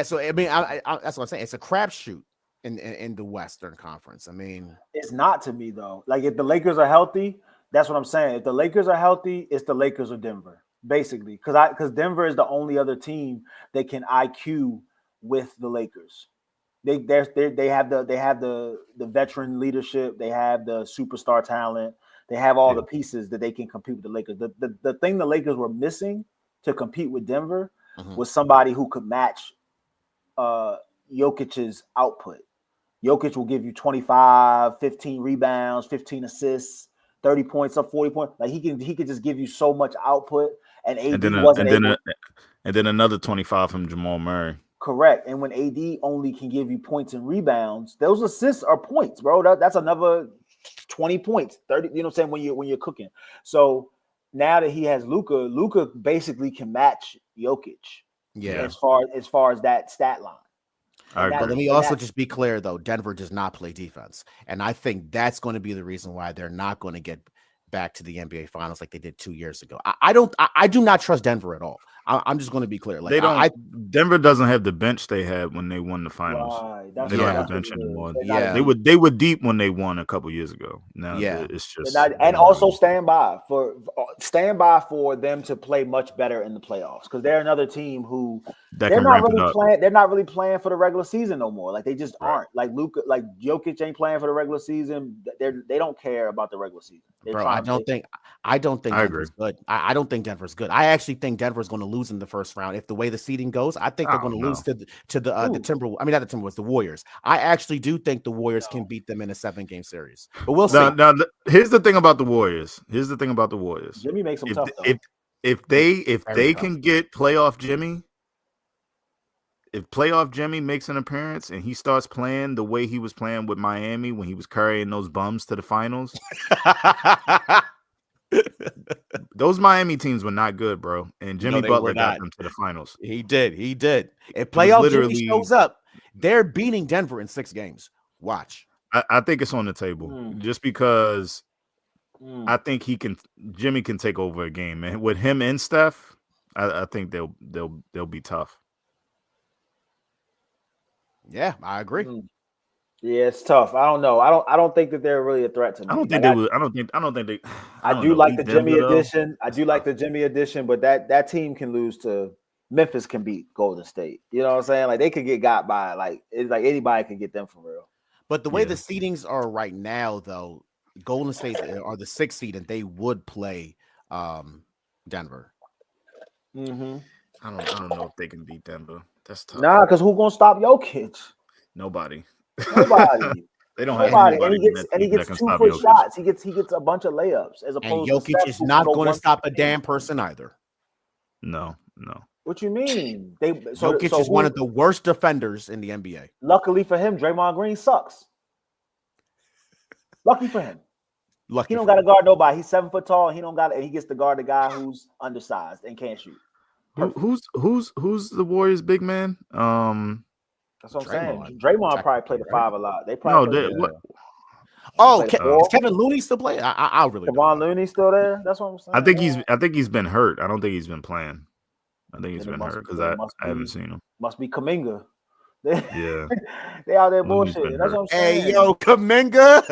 So I mean, I that's what I'm saying. It's a crapshoot in the Western Conference. I mean, It's not to me though. Like if the Lakers are healthy, that's what I'm saying. If the Lakers are healthy, it's the Lakers or Denver, basically. Because Denver is the only other team that can IQ with the Lakers. They have the veteran leadership. They have the superstar talent. They have all the pieces that they can compete with the Lakers. The thing the Lakers were missing to compete with Denver was somebody who could match Jokic's output. Jokic will give you 25, 15 rebounds, 15 assists, 30 points up, 40 points. Like he could just give you so much output. And AD and then another 25 from Jamal Murray. Correct. And when AD only can give you points and rebounds, those assists are points, bro. That's another 20 points, 30, you know what I'm saying, when you're cooking. So now that he has Luka basically can match Jokic. yeah. As far as that stat line. I agree. But let me also just be clear, though. Denver does not play defense. And I think that's going to be the reason why they're not going to get back to the NBA Finals like they did 2 years ago. I do not trust Denver at all. I'm just going to be clear. Like They don't. Denver doesn't have the bench they had when they won the finals. Right. They don't have a bench anymore. Yeah. They were deep when they won a couple years ago. Now it's just And also stand by for them to play much better in the playoffs because they're another team who they're not really playing for the regular season no more. Like they just aren't. Like Luka, like Jokic ain't playing for the regular season. They don't care about the regular season. Bro, I don't think Denver's good. I don't think Denver's good. I actually think Denver's going to lose in the first round if the way the seeding goes. I think they're going to lose to the Timberwolves. I mean, not the Timberwolves, the Warriors. I actually do think the Warriors can beat them in a 7-game series, but we'll see. Now, here's the thing about the Warriors. Jimmy makes them tough though. If they can get playoff Jimmy. If playoff Jimmy makes an appearance and he starts playing the way he was playing with Miami when he was carrying those bums to the finals, those Miami teams were not good, bro. And Jimmy Butler got them to the finals. He did. If playoff Jimmy shows up, they're beating Denver in 6 games. Watch. I think it's on the table just because I think Jimmy can take over a game, man. With him and Steph, I think they'll be tough. Yeah, I agree. Yeah, it's tough. I don't know. I don't think that they're really a threat to me. I don't think they would. I don't think they. I do like the Jimmy addition. I do like the Jimmy addition, but that team can lose to Memphis can beat Golden State. You know what I'm saying? Like they could get got by it's like anybody can get them for real. But the way the seedings are right now, though, Golden State are the 6th seed, and they would play Denver. Mm-hmm. I don't know if they can beat Denver. That's tough. Nah, because who's gonna stop Jokic? Nobody. They don't have anybody. And he gets 2-foot shots. He gets a bunch of layups as opposed. And Jokic is not going to stop a damn person either. No. What you mean? Jokic is one of the worst defenders in the NBA. Luckily for him, Draymond Green sucks. Lucky for him. He don't got to guard nobody. He's 7 foot tall. And he gets to guard the guy who's undersized and can't shoot. Who's the Warriors' big man? That's what I'm saying. Draymond probably played the 5 a lot. They probably is Kevin Looney still playing? I really Kevon Looney still there? That's what I'm saying. I think he's been hurt. I don't think he's been playing. I think he's been hurt because I haven't seen him. Must be Kuminga. Yeah. They out there Lou's been bullshitting. That's what I'm Hey, saying. yo, Kaminga.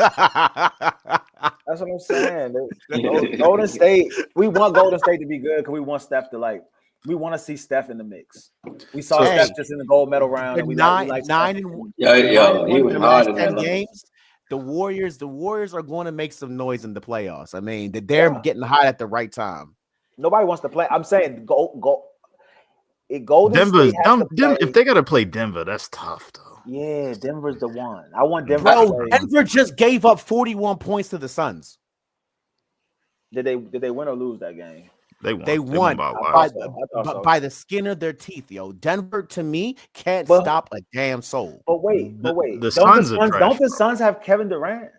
That's what I'm saying. Golden State, we want Golden State to be good because we want Steph to we want to see Steph in the mix. We saw So- Steph just in the gold medal round, and we like nine Steph. and He went the hard last in 10 that games. The Warriors are going to make some noise in the playoffs. I mean, they're getting hot at the right time. Nobody wants to play. I'm saying Golden Denver's State has to play. if they got to play Denver, that's tough though. Yeah, Denver's the one. I want Denver Bro, to play. Denver just gave up 41 points to the Suns. Did they win or lose that game? They won by a lot. I thought so. By the skin of their teeth, yo. Denver, to me, can't But- stop a damn soul. But wait. The Suns are trash, Don't the bro. Suns have Kevin Durant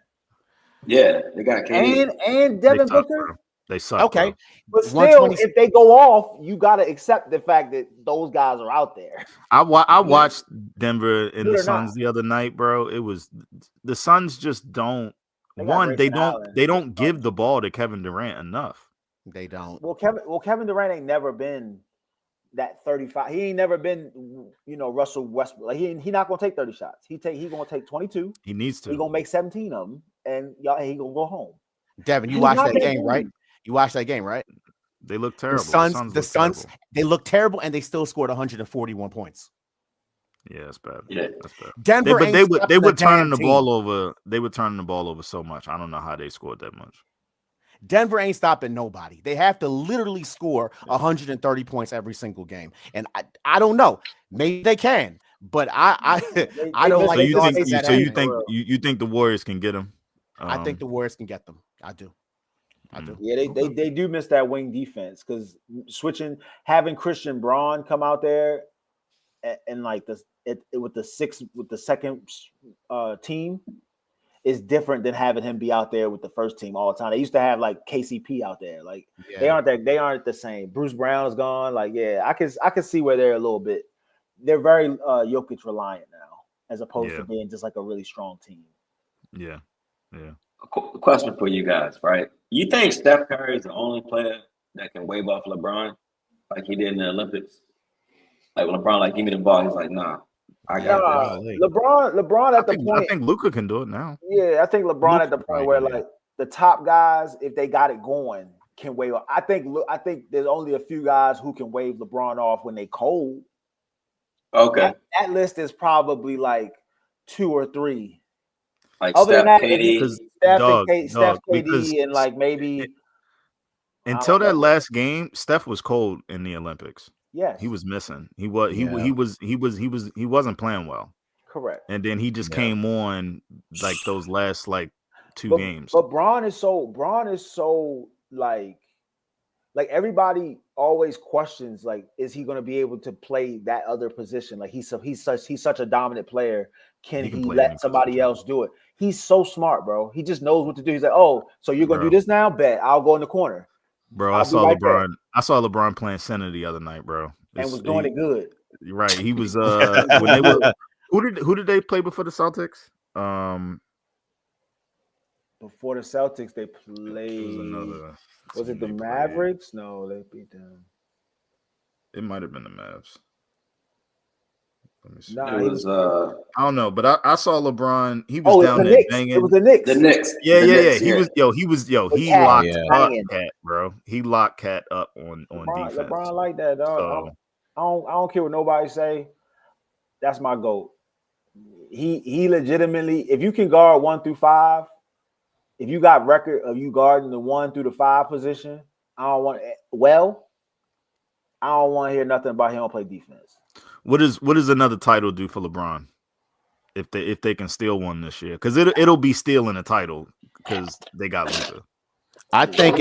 Yeah, they got KD. and They Devin suck, Booker? bro. They suck. Okay. Bro. But still, 120 if they go off, you got to accept the fact that those guys are out there. I watched Denver and Good the or Suns not. the other night, bro. It was the Suns just don't They got Grayson Allen. they don't give the ball to Kevin Durant enough. They don't. Well, Kevin Durant ain't never been that 35. He ain't never been, Russell Westbrook. Like he not gonna take 30 shots. He gonna take 22. He needs to. He gonna make 17 of them, and he gonna go home. Devin, you He's watched not that that game, good. right? You watched that game, right? They look The terrible. Suns, look terrible. they look terrible, and they still scored 141 points. Yeah, that's bad. Yeah. That's bad. Denver, They were turning the team. ball over. They were turning the ball over so much. I don't know how they scored that much. Denver ain't stopping nobody. They have to literally score 130 points every single game, and I don't know. Maybe they can, but I don't just- like. So you don't think take that you aim, think for real. you think the Warriors can get them? I think the Warriors can get them. I do. Yeah, they do miss that wing defense because having Christian Braun come out there and like with the second team is different than having him be out there with the first team all the time. They used to have like KCP out there. Like they aren't the same. Bruce Brown is gone. Like, yeah, I can see where they're a little bit. They're very Jokic reliant now, as opposed to being just like a really strong team. Yeah. A question for you guys, right? You think Steph Curry is the only player that can wave off LeBron like he did in the Olympics? Like LeBron, like, give me the ball. He's like, nah, I got this. LeBron at the point. I think Luka can do it now. Yeah, I think LeBron at the Luka point where can, yeah. like the top guys, if they got it going, can wave off. I think there's only a few guys who can wave LeBron off when they cold. Okay. That list is probably like 2 or 3. Like Other Steph, than that, KD. Steph, because KD, and like maybe until don't that know. last game, Steph was cold in the Olympics. yes, He was missing. He wasn't playing well. correct. And then he just came on like those last like 2 But, games. But Braun is so like everybody always questions like, is he going to be able to play that other position? Like he's such a dominant player. Can he play let any somebody position. else do it? He's so smart, bro. He just knows what to do. He's like, oh, so you're gonna Bro. do this now? Bet I'll go in the corner. Bro, I'll I be saw right LeBron. I saw LeBron playing center the other night, bro. And was doing it good. Right. He was when they were who did they play before the Celtics? Before the Celtics, they It played. was another Was it the team they played. Mavericks? No, they beat them. It might have been the Mavs. Let me see. Nah, It was I don't know, but I saw LeBron. He was Oh, down the there Knicks. banging. It was the Knicks. the Knicks. Yeah. The Knicks, He was he Cat, locked yeah. up banging. Cat, bro. He locked Cat up on defense. LeBron like that, dog. So, I don't care what nobody say. That's my goal. He legitimately, if you can guard 1 through 5, if you got record of you guarding the 1 through the 5 position, I don't want to hear nothing about him play defense. what does another title do for LeBron if they can steal one this year? Because it'll be stealing a title because they got Luka. I think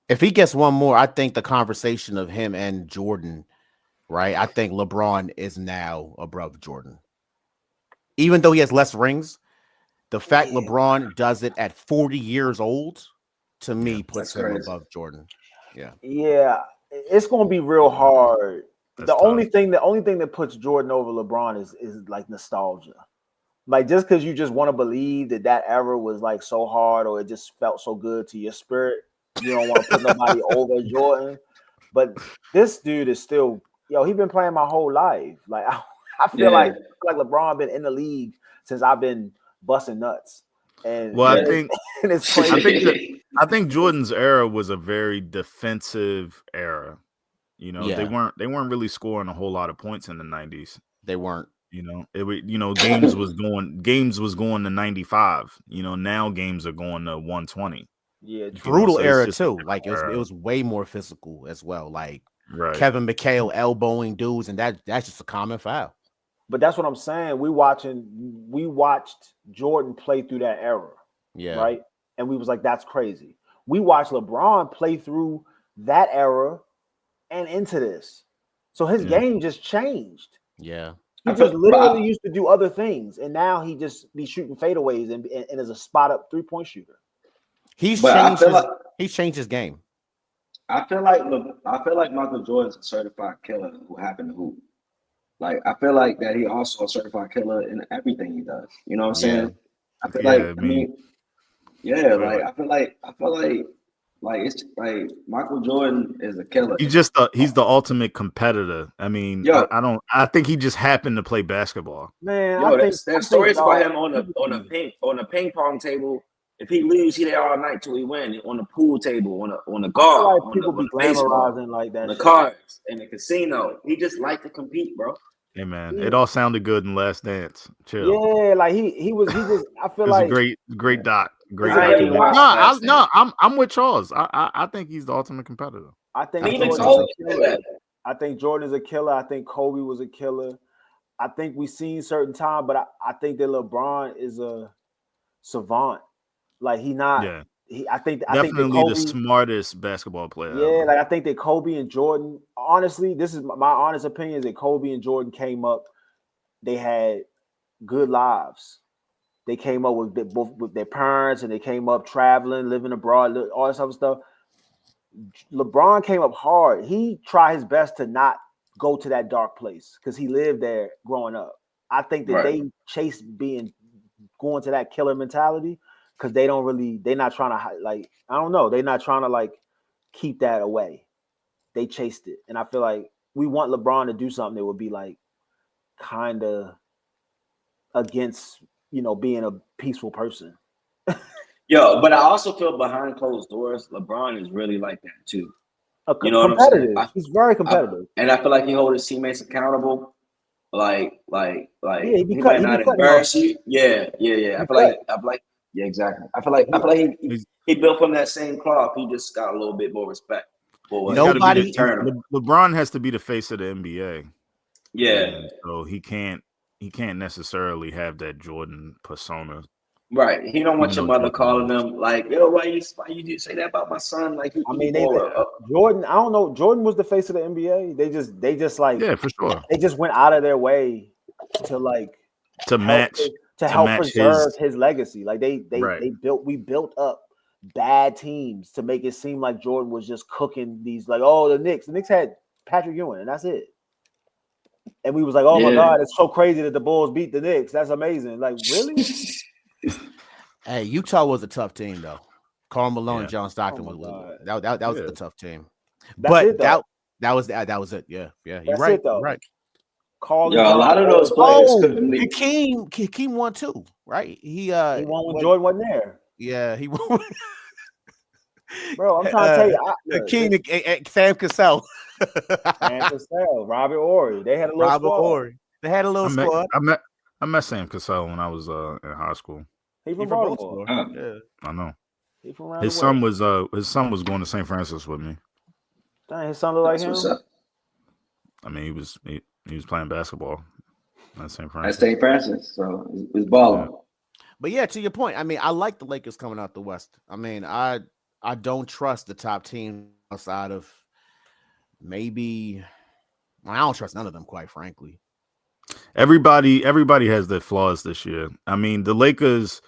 if he gets one more, I think the conversation of him and Jordan, right? I think LeBron is now above Jordan. Even though he has less rings, the fact LeBron does it at 40 years old, to me, puts him above Jordan. Yeah, it's gonna be real hard. That's The tough. only thing that puts Jordan over LeBron is like nostalgia. Like just because you just want to believe that era was like so hard or it just felt so good to your spirit, you don't want to put nobody over Jordan. But this dude is still, he's been playing my whole life. Like I feel like LeBron been in the league since I've been busting nuts. And well, Yeah. I think and it's crazy. I think Jordan's era was a very defensive era. You know, they Yeah. weren't really scoring a whole lot of points in the 90s. They weren't. You know, games was going to 95. You know, now games are going to 120. Yeah, Brutal so it's era just too. a Like it era. was way more physical as well. Like Right. Kevin McHale elbowing dudes, and that's just a common foul. but that's what I'm saying. We watched Jordan play through that era, Yeah. right? And we was like, that's crazy. We watched LeBron play through that era and into this. So his game just changed. Yeah. He just literally used to do other things, and now he just be shooting fadeaways and is a spot up 3-point shooter. He's But changed his game. I feel like Michael Jordan's a certified killer who happened to hoop. Like I feel like that he also a certified killer in everything he does. You know what I'm saying? I feel like I feel like it's like Michael Jordan is a killer. He's the ultimate competitor. I mean, I think he just happened to play basketball. Man, there's stories about him on the ping pong table. If he lose, he there all night till he win. On the pool table, on the golf, like people be glamorizing like that. On the cards, in the casino. He just like to compete, bro. Hey man, it all sounded good in Last Dance. Chill. Yeah, like he was. I feel like a great doc. Great documentary. I'm with Charles. I think he's the ultimate competitor. I think Jordan is a killer. I think Kobe was a killer. I think we've seen certain time, but I think that LeBron is a savant. Like he not. Yeah. I think definitely the smartest basketball player. Yeah, like I think that Kobe and Jordan. Honestly, this is my honest opinion: is that Kobe and Jordan came up. They had good lives. They came up with their parents, and they came up traveling, living abroad, all this other stuff. LeBron came up hard. He tried his best to not go to that dark place because he lived there growing up. I think that they chase going to that killer mentality because they're not trying to I don't know. They're not trying to keep that away. They chased it. And I feel like we want LeBron to do something that would be kind of against, being a peaceful person. Yo, but I also feel behind closed doors, LeBron is really like that too. Competitive. He's very competitive. And I feel like he holds his teammates accountable. He might not embarrass you. Yeah. I feel like exactly. I feel like he built from that same cloth. He just got a little bit more respect. LeBron has to be the face of the NBA. Yeah. And so he can't necessarily have that Jordan persona. Right. He don't want your mother calling him like, yo, why you do say that about my son? Like Jordan, I don't know. Jordan was the face of the NBA. They just yeah, for sure. They just went out of their way to help preserve his legacy. Like we built up bad teams to make it seem like Jordan was just cooking these the Knicks. The Knicks had Patrick Ewing, and that's it. And we was like, oh my God, it's so crazy that the Bulls beat the Knicks. That's amazing. Like, really? Hey, Utah was a tough team though. Karl Malone and John Stockton was that was a tough team. That was it. Yeah. You're right. It, though. Right. A lot of those players Hakeem won too, right? He won when Jordan wasn't there. Yeah, he won. Bro, I'm trying to tell you, Hakeem and Sam Cassell. Robert Horry. They had a little squad. They had a little squad. I met Sam Cassell when I was in high school. He from Baltimore. Yeah, I know. He from around his son was going to St. Francis with me. Dang, his son look like him. I mean, he was playing basketball at St. Francis. At St. Francis, so it's balling. Yeah. But yeah, to your point, I mean, I like the Lakers coming out the West. I mean, I don't trust the top team outside of maybe. I don't trust none of them, quite frankly. Everybody has their flaws this year. I mean, the Lakers,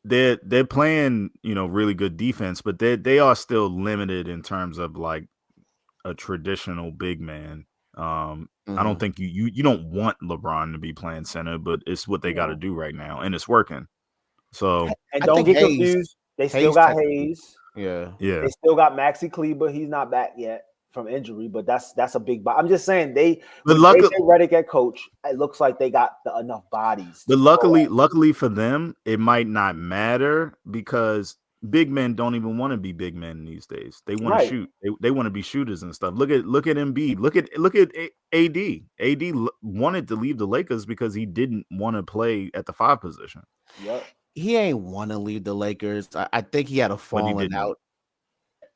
they're playing, really good defense, but they are still limited in terms of a traditional big man. I don't think you don't want LeBron to be playing center, but it's what they got to do right now, and it's working. So and don't get confused. They still got Hayes. Yeah. They still got Maxi Kleber. He's not back yet. from injury, but that's a big. I'm just saying they. But With JJ Redick at coach, it looks like they got enough bodies. But luckily for them, it might not matter because big men don't even want to be big men these days. They want to shoot. They want to be shooters and stuff. Look at Embiid. Look at AD. AD wanted to leave the Lakers because he didn't want to play at the 5 position. Yep. He ain't want to leave the Lakers. I think he had a falling out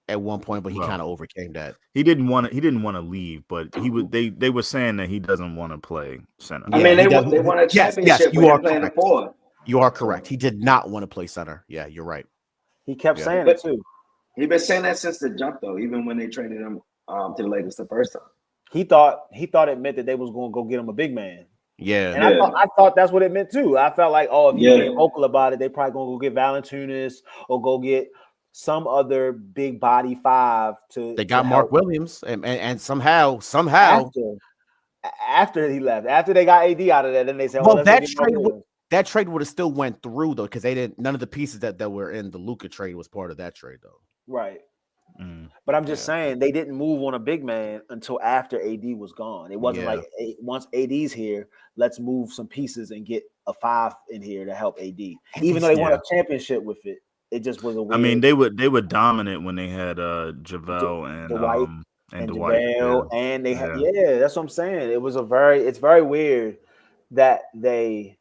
at one point, but he kind of overcame that. He didn't want to leave, but he would. They were saying that he doesn't want to play center. I mean, they won a championship. Yes, you are playing correct. the 4. You are correct. He did not want to play center. Yeah, you're right. He kept saying it too. He's been saying that since the jump, though. Even when they traded him to the Lakers the first time. He thought it meant that they was going to go get him a big man. Yeah, and I thought that's what it meant too. I felt like, if you ain't vocal about it, they probably gonna go get Valanciunas or go get some other big body 5 to. They got Mark Williams, and somehow after he left, after they got AD out of there, then they said, "Well, that trade would have still went through though, because they didn't. None of the pieces that were in the Luka trade was part of that trade though." Right. But I'm just saying they didn't move on a big man until after AD was gone. It wasn't like once AD's here, let's move some pieces and get a 5 in here to help AD. Even though they won a championship with it, it just was a weird. I mean, they were dominant when they had JaVale and Dwight, and they had that's what I'm saying. It's very weird that they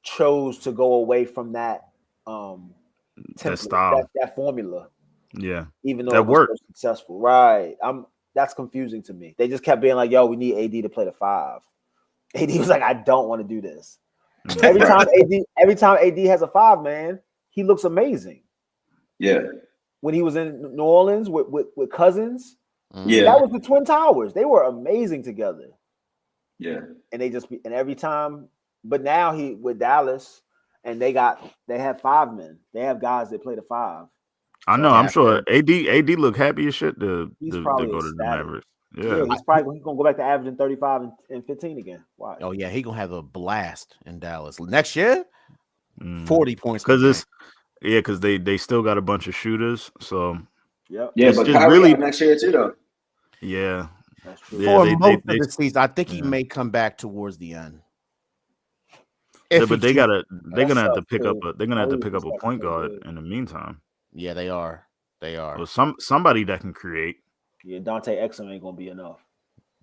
chose to go away from that template, style, that formula. Yeah, even though that it was so successful, right? That's confusing to me. They just kept being like, "Yo, we need AD to play the 5." AD was like, "I don't want to do this." every time AD has a 5, man, he looks amazing. Yeah. When he was in New Orleans with Cousins, that was the Twin Towers. They were amazing together. Yeah, and every time, but now he with Dallas, and they have 5 men. They have guys that play the 5. I know. I'm sure AD look happy as shit to go to the Mavericks. Yeah, he's probably gonna go back to averaging 35 and 15 again. Why? Oh yeah, he gonna have a blast in Dallas next year. 40 points because they still got a bunch of shooters. So but Kyrie really next year too, though. Yeah, that's true. For most of the season, I think he may come back towards the end. But they're gonna have to pick up a point guard in the meantime. Yeah, they are. Well, somebody that can create. Yeah, Dante Exum ain't gonna be enough.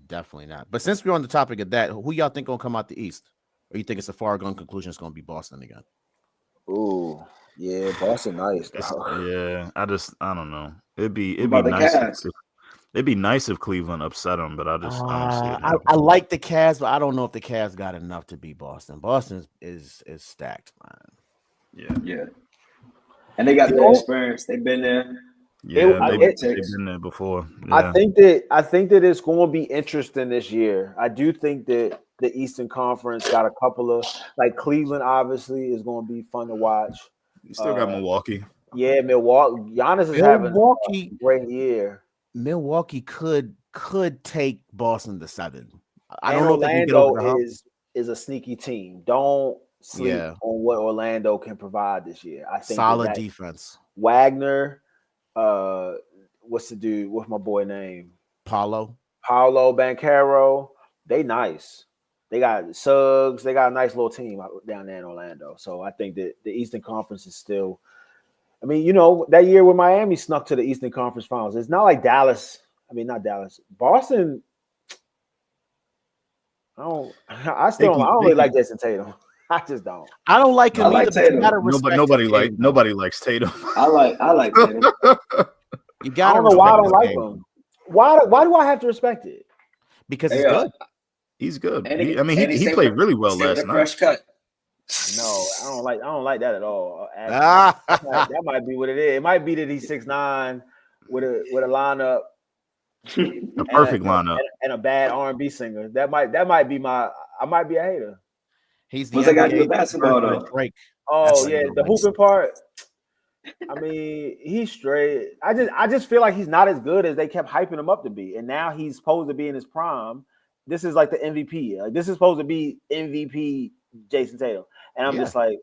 Definitely not. But since we're on the topic of that, who y'all think gonna come out the East? Or you think it's a foregone conclusion it's gonna be Boston again? Ooh, yeah, Boston nice. Yeah, I don't know. It'd be nice. It'd be nice if Cleveland upset them, but I don't see it. I like the Cavs, but I don't know if the Cavs got enough to beat Boston. Boston is stacked, man. Yeah. And they got the experience. They've been there. Yeah, they've been there before. Yeah. I think that it's going to be interesting this year. I do think that the Eastern Conference got a couple of Cleveland. Obviously, is going to be fun to watch. You still got Milwaukee. Yeah, Milwaukee. Giannis is having a great year. Milwaukee could take Boston to 7. I don't know if they can get over the hump. Is a sneaky team. Don't sleep on what Orlando can provide this year. I think solid defense. Wagner, what's the dude? What's my boy name? Paolo Banchero. They nice. They got Suggs. They got a nice little team down there in Orlando. So I think that the Eastern Conference is still. I mean, that year when Miami snuck to the Eastern Conference Finals, it's not like Dallas. I mean, not Dallas. Boston. I don't really like Jason Tatum. I just don't. I don't like him. I like Tatum. Nobody likes Tatum. I like Tatum. You got. I don't know why I don't like him. Why do I have to respect it? Because he's good. He's good. He played really well last night. Fresh cut. No, I don't like that at all. That might be what it is. It might be that he's 6'9" with a lineup, a perfect lineup, and a bad R&B singer. That might be I might be a hater. He's the what's that got to do with basketball though? Break. Oh yeah, the hooping part. I mean, he's straight. I just feel like he's not as good as they kept hyping him up to be, and now he's supposed to be in his prime. This is like the MVP. Like this is supposed to be MVP Jason Tatum. And I'm just like,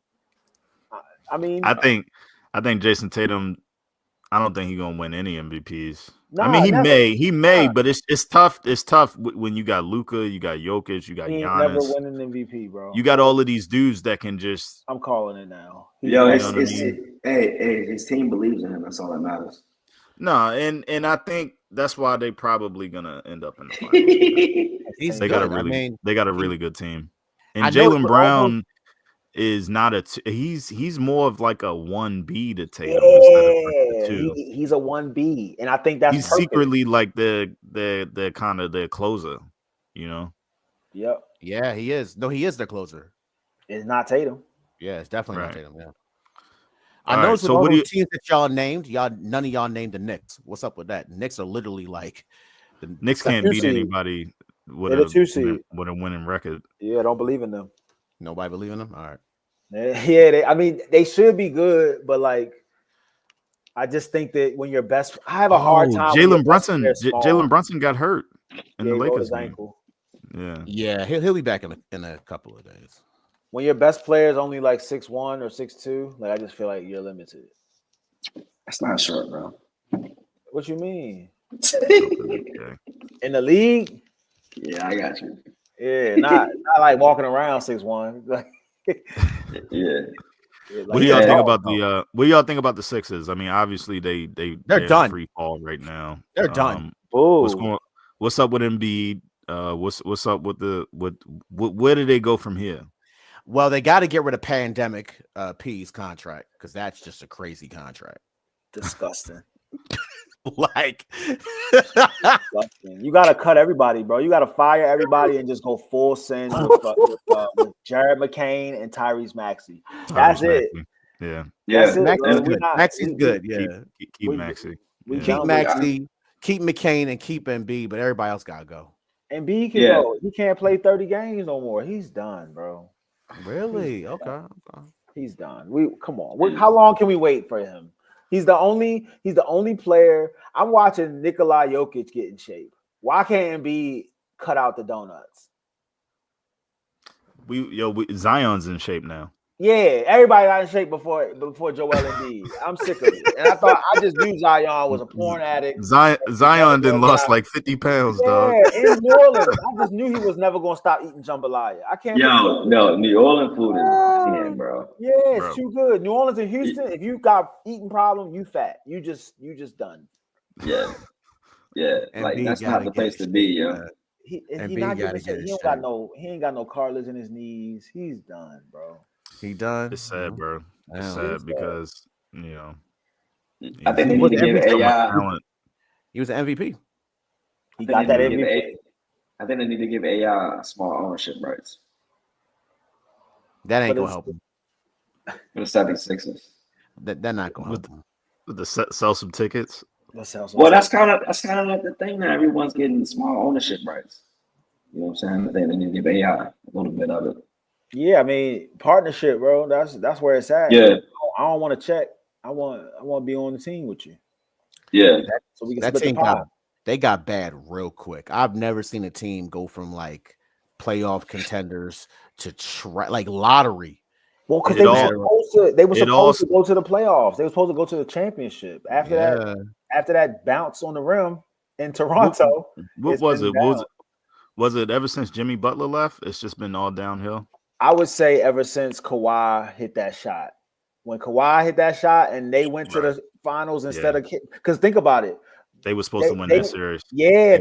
I mean, I think Jason Tatum. I don't think he's gonna win any MVPs. Nah, I mean, never. he may, but it's tough. It's tough when you got Luka, you got Jokic, you got He ain't never Giannis. win an MVP, bro. You got all of these dudes that can just. I'm calling it now. Yo, You know what I mean? hey, his team believes in him. That's all that matters. No, and I think that's why they probably gonna end up in the finals. He's They good. got a really good team, and I know Jalen it's Brown is not he's more of like a 1B to Tatum Yeah, instead of like a 2. he's a 1B, and I think that's He's perfect. secretly like the kind of the closer, you know. Yep, Yeah, he is. No, he is the closer. it's not Tatum. Yeah, it's definitely Right. not Tatum. Yeah. All I right, noticed so with all what do those teams that y'all named, none of y'all named the Knicks. What's up with that? Knicks are literally like the Knicks can't beat anybody with They're the 2 seed. with a winning record. Yeah, I don't believe in them. Nobody believe in them. All right. Yeah, I mean, they should be good, but like, I just think that when you're best, I have a hard time. Jalen Brunson got hurt in the he rolled Lakers his game. ankle. Yeah, he'll be back in a couple of days. When your best player is only like 6'1" or 6'2", like I just feel like you're limited. That's not short, bro. What you mean? Okay. In the league? Yeah, I got you. Yeah, not like walking around 6'1". Like, Yeah. What do y'all think about the what do y'all think about the Sixers? I mean, obviously they're done. Free fall right now. They're done. What's up with Embiid? What's up with where do they go from here? Well, they got to get rid of Pandemic P's contract because that's just a crazy contract. Disgusting. Like, you got to cut everybody, bro. You got to fire everybody and just go full send with Jared McCain and Tyrese Maxey. That's it. Yeah. That's it, Maxey's good. Yeah. Keep Maxey. Keep Maxey, keep McCain, and keep Embiid, but everybody else got to go. Embiid can go. He can't play 30 games no more. He's done, bro. Really? Okay. He's done. Come on. How long can we wait for him? He's the only player. I'm watching Nikola Jokic get in shape. Why can't Embiid cut out the donuts? Zion's in shape now. Yeah, everybody got in shape before Joel Embiid. I'm sick of it. And I just knew Zion was a porn addict. Zion then lost like 50 pounds, dog. In New Orleans. I just knew he was never gonna stop eating jambalaya. I can't. No, New Orleans food is 10, bro. Yeah, it's too good. New Orleans and Houston. If you got eating problem, you fat. You just done. Yeah. Like that's not the place to be, yo. He ain't got no cartilage in his knees. He's done, bro. He done. It's sad, bro. It's sad because I think they need to give AI. He was an MVP. He got that MVP. I think they need to give AI small ownership rights. That ain't gonna help him. For the 76ers. They're not gonna help him. To sell some tickets. Well, that's kind of like the thing now. Everyone's getting small ownership rights. You know what I'm saying? I think they need to give AI a little bit of it. Yeah, I mean partnership, bro. That's where it's at. Yeah, I don't want to check. I want to be on the team with you. Yeah, so we can that team got bad real quick. I've never seen a team go from like playoff contenders to like lottery. Well, because they were supposed to go to the playoffs. They were supposed to go to the championship. After that bounce on the rim in Toronto. What was it? Was it ever since Jimmy Butler left? It's just been all downhill. I would say ever since Kawhi hit that shot. When Kawhi hit that shot and they went to the finals instead of because think about it. They were supposed to win that series. Yeah,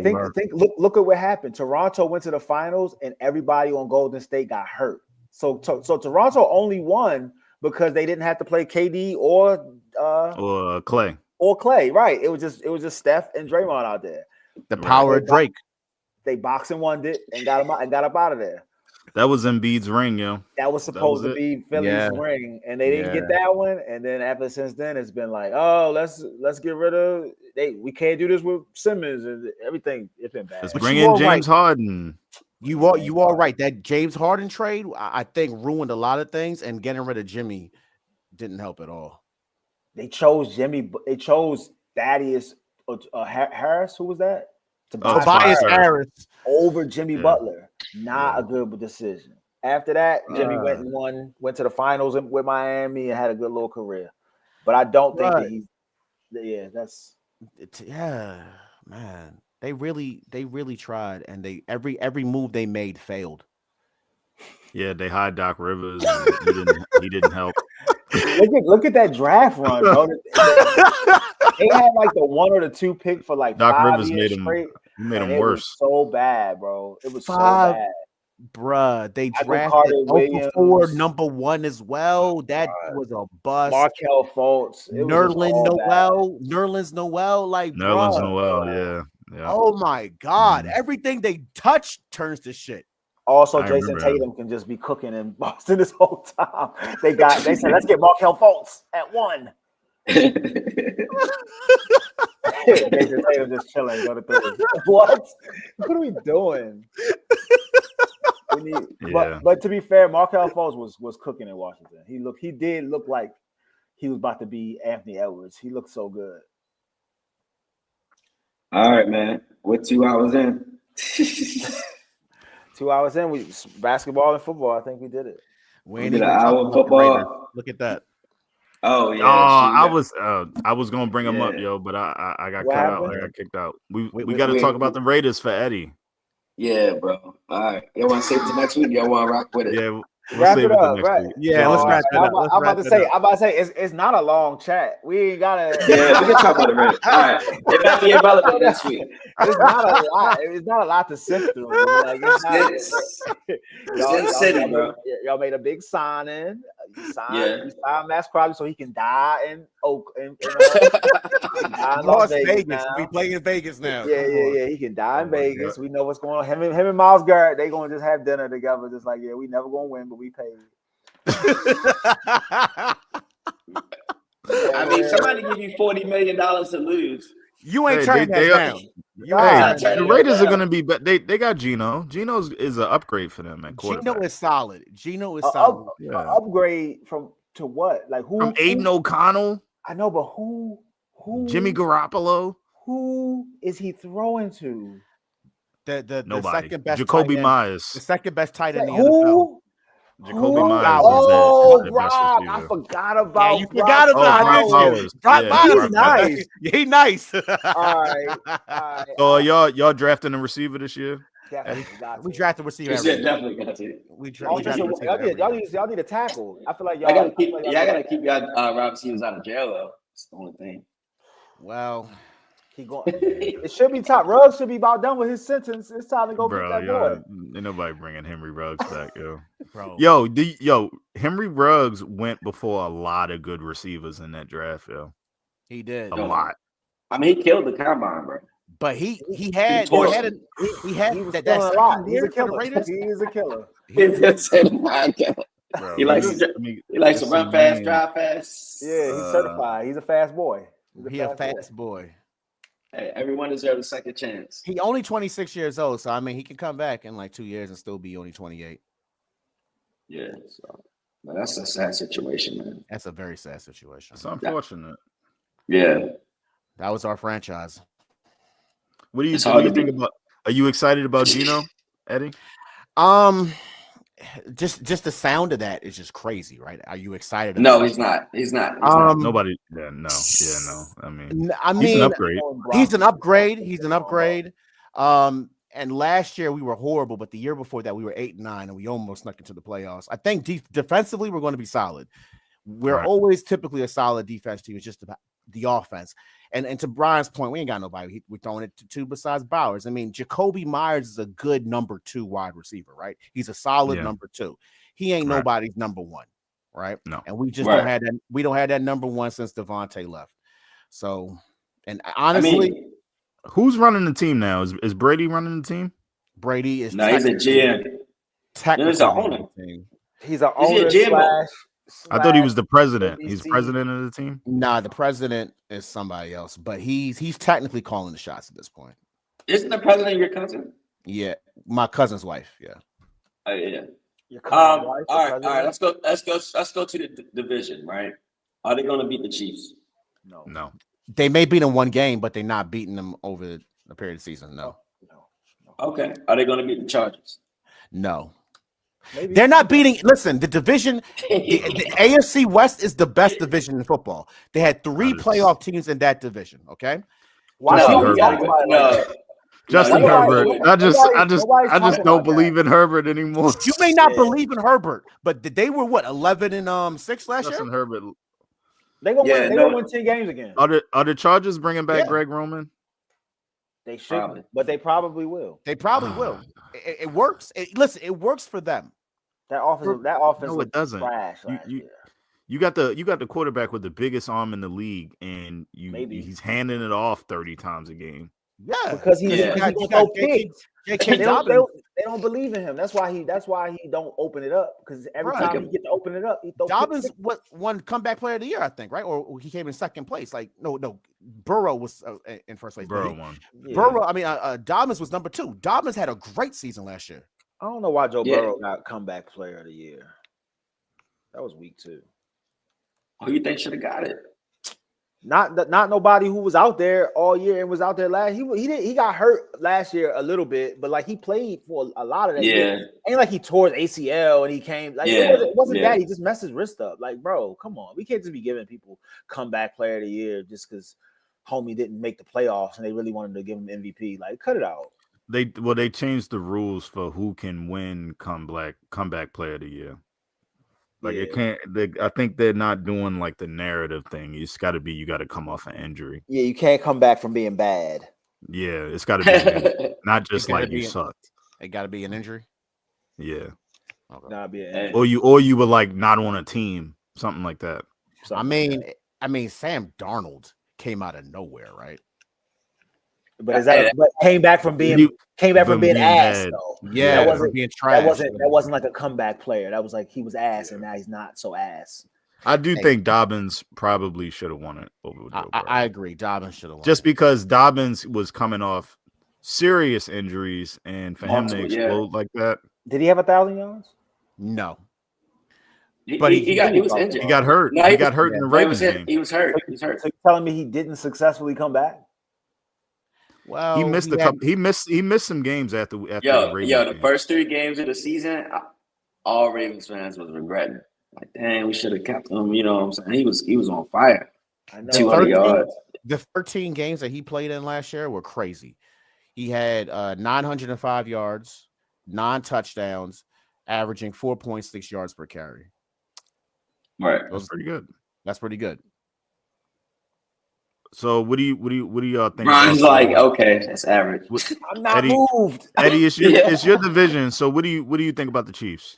look at what happened. Toronto went to the finals and everybody on Golden State got hurt. So Toronto only won because they didn't have to play KD or Clay. Or Clay, right? It was just Steph and Draymond out there. The power of Drake. They boxed and won it and got up out of there. That was Embiid's ring, yo. That was supposed to be Philly's ring, and they didn't get that one. And then since then, it's been like, oh, let's get rid of. We can't do this with Simmons and everything. It's been bad. Let's bring in James Harden. You are right. That James Harden trade, I think, ruined a lot of things, and getting rid of Jimmy didn't help at all. They chose Jimmy. They chose Thaddeus Harris. Who was that? Tobias Harris over Jimmy Butler. Not a good decision. After that, Jimmy went to the finals with Miami and had a good little career. But I don't think that that's Yeah, man. They really tried, and every move they made failed. Yeah, they hired Doc Rivers, and he didn't help. look at that draft run, bro. They had like the 1 or the 2 pick for like Doc 5 Rivers years made him straight. worse. It was so bad, bro. It was so 5 bad. Bruh, they Michael drafted Carter Okafor Williams. number 1 as well. That was a bust. Markel Fultz. Nerlens Noel, like Nerlens bruh. Noel, yeah. Oh my God. Everything they touch turns to shit. Also, I Jason remember Tatum can just be cooking in Boston this whole time. They said, let's get Markel Fultz at 1. Jason Tatum just chilling, go to 3. What are we doing? But to be fair, Markel Fultz was cooking in Washington. He did look like he was about to be Anthony Edwards. He looked so good. All right, man. We're 2 hours in. 2 hours in, we basketball and football. I think we did it. We did an hour of football. Look at that. Oh yeah. I was gonna bring him up, yo, but I got cut out. I got kicked out. We got to talk about the Raiders for Eddie. Yeah, bro. All right. Y'all want to save it to next week? Y'all want to rock with it? Yeah, we'll wrap save it up, next right? week. Yeah, let's wrap it up. I'm about to say it's not a long chat. We ain't gotta. Yeah, we can talk about the Raiders. All right, it might be irrelevant next week. It's not a lot. It's not a lot to sift through. Like, City, bro. Y'all made a big signing. You signed Max Crosby so he can die in Las Vegas. We play in Vegas now. Yeah. He can die in Vegas. We know what's going on. Him and Myles Garrett, they gonna just have dinner together. Just like, we never gonna win, but we paid. I mean, somebody give you $40 million to lose. You ain't turning that down. The Raiders are gonna be, but they got Geno. Geno is an upgrade for them at quarterback. Geno is solid. Solid. Upgrade to what? Like who? From Aiden O'Connell. I know, but who? Jimmy Garoppolo. Who is he throwing to? The second best. Jacoby Myers. The second best tight end in the NFL. Jacoby Myers. Rob, I forgot about. You forgot about him. He's nice. He nice. All right. So y'all drafting a receiver this year? We drafted a receiver. Definitely got to. Y'all need a tackle. I feel like y'all. Gotta keep y'all Rob Stevens out of jail though. That's the only thing. Well. He going. It should be top. Ruggs should be about done with his sentence. It's time to go get that boy. Ain't nobody bringing Henry Ruggs back, yo. Bro. Henry Ruggs went before a lot of good receivers in that draft, yo. He did a lot. I mean, he killed the combine, bro. But he had that second year for the Raiders. He's a killer. He likes to run fast, drive fast. Yeah, he's certified. He's a fast boy. He's a fast boy. Hey, everyone deserves a second chance. He only 26 years old, so I mean he can come back in like 2 years and still be only 28. Yeah, so that's a sad situation, man. That's a very sad situation. It's unfortunate. Yeah. That was our franchise. What do you think about? Are you excited about Geno, Eddie? Just the sound of that is just crazy, right? Are you excited? No, he's not. He's not. Nobody. Yeah, no. I mean, he's an upgrade. He's an upgrade. And last year we were horrible, but the year before that we were 8-9, and we almost snuck into the playoffs. I think defensively we're going to be solid. We're always typically a solid defense team. It's just about the offense. And to Brian's point, we ain't got nobody we're throwing it to besides Bowers. I mean, Jacoby Myers is a good number 2 wide receiver, right? He's a solid number 2. He ain't nobody's number 1, right? No. And we just don't have that. We don't have that number 1 since Devontae left. So, and honestly, who's running the team now? Is Brady running the team? Brady is. No, he's a GM. He's an owner. He's an owner. I thought he was the president. He's president of the team. Nah, the president is somebody else, but he's technically calling the shots at this point. Isn't the president your cousin? Yeah, my cousin's wife. Yeah. Oh yeah. Your cousin's wife, all right. Let's go to the division. Right? Are they going to beat the Chiefs? No. They may beat them one game, but they're not beating them over the period of the season. No. Okay. Are they going to beat the Chargers? No. Maybe They're not beating. Listen, the division, the AFC West is the best division in football. They had 3 playoff teams in that division. Okay, Why Justin nobody Herbert. talking about it like that? Justin No, Herbert. nobody- I just nobody's talking don't about believe in Herbert anymore. you may not believe in Herbert, but they were what 11-6 last Justin year. Herbert. They gonna Yeah, win. They no. gonna win 10 games again. Are the Chargers bringing back Yeah. Greg Roman? They should, Probably. but they probably will. They probably will. It works. Listen, it works for them. That offense No, it doesn't. trash You- last you- year. You got the quarterback with the biggest arm in the league, and he's handing it off 30 times a game. Yeah, Because he's Yeah. gonna You throw got picks. J.K. They Dobbins. don't believe in him. That's why he don't open it up. Because every Right. time he get to open it up, he throw Dobbins picks. won comeback player of the year, I think, right? Or he came in second place. Like no, Burrow was in first place. Burrow won. Yeah. Burrow, I mean, Dobbins was number 2. Dobbins had a great season last year. I don't know why Joe Yeah. Burrow got comeback player of the year. That was week 2. Who you think should have got it? Not nobody who was out there all year and was out there last. He got hurt last year a little bit, but like he played for a lot of that. Yeah. year. Ain't like he tore his ACL and he came. Like Yeah, it wasn't yeah. that he just messed his wrist up. Like, bro, come on, we can't just be giving people comeback player of the year just because homie didn't make the playoffs and they really wanted to give him MVP. Like, cut it out. They changed the rules for who can win comeback player of the year. Like it can't. I think they're not doing like the narrative thing. It's got to be you got to come off an injury. Yeah, you can't come back from being bad. Yeah, it's got to be not just gotta like you be- sucked. It got to be an injury. Yeah, Okay. Not be an Hey. or you were like not on a team, something like that. I mean, Sam Darnold came out of nowhere, right? But but came back from being ass bad. though. Yeah, That wasn't- being trash. That wasn't like a comeback player. That was like he was ass and now he's not so ass. I do Hey. think Dobbins probably should have won it over Joe Burrow. I agree. Dobbins should have won. Just because Dobbins was coming off serious injuries, and for him to Multiple, yeah. explode like that, Did he have 1,000 yards? no. He But was he injured. he got hurt. No, he got hurt in the No, he Ravens was game. He was hurt. He was hurt. So you're telling me he didn't successfully come back? Well, He missed a had- couple. He missed some games after the Yo, Ravens the game. first 3 games of the season, all Ravens fans was regretting. Like, dang, we should have kept him. You know what I'm saying? He was on fire. I know. 200 yards. The 13 games that he played in last year were crazy. He had 905 yards, 9 touchdowns, averaging 4.6 yards per carry. Right. That's pretty good. That's pretty good. So what do y'all think? Brian's about, like, okay, that's average. I'm not Eddie- moved. Eddie, it's Yeah. your division. So what do you think about the Chiefs?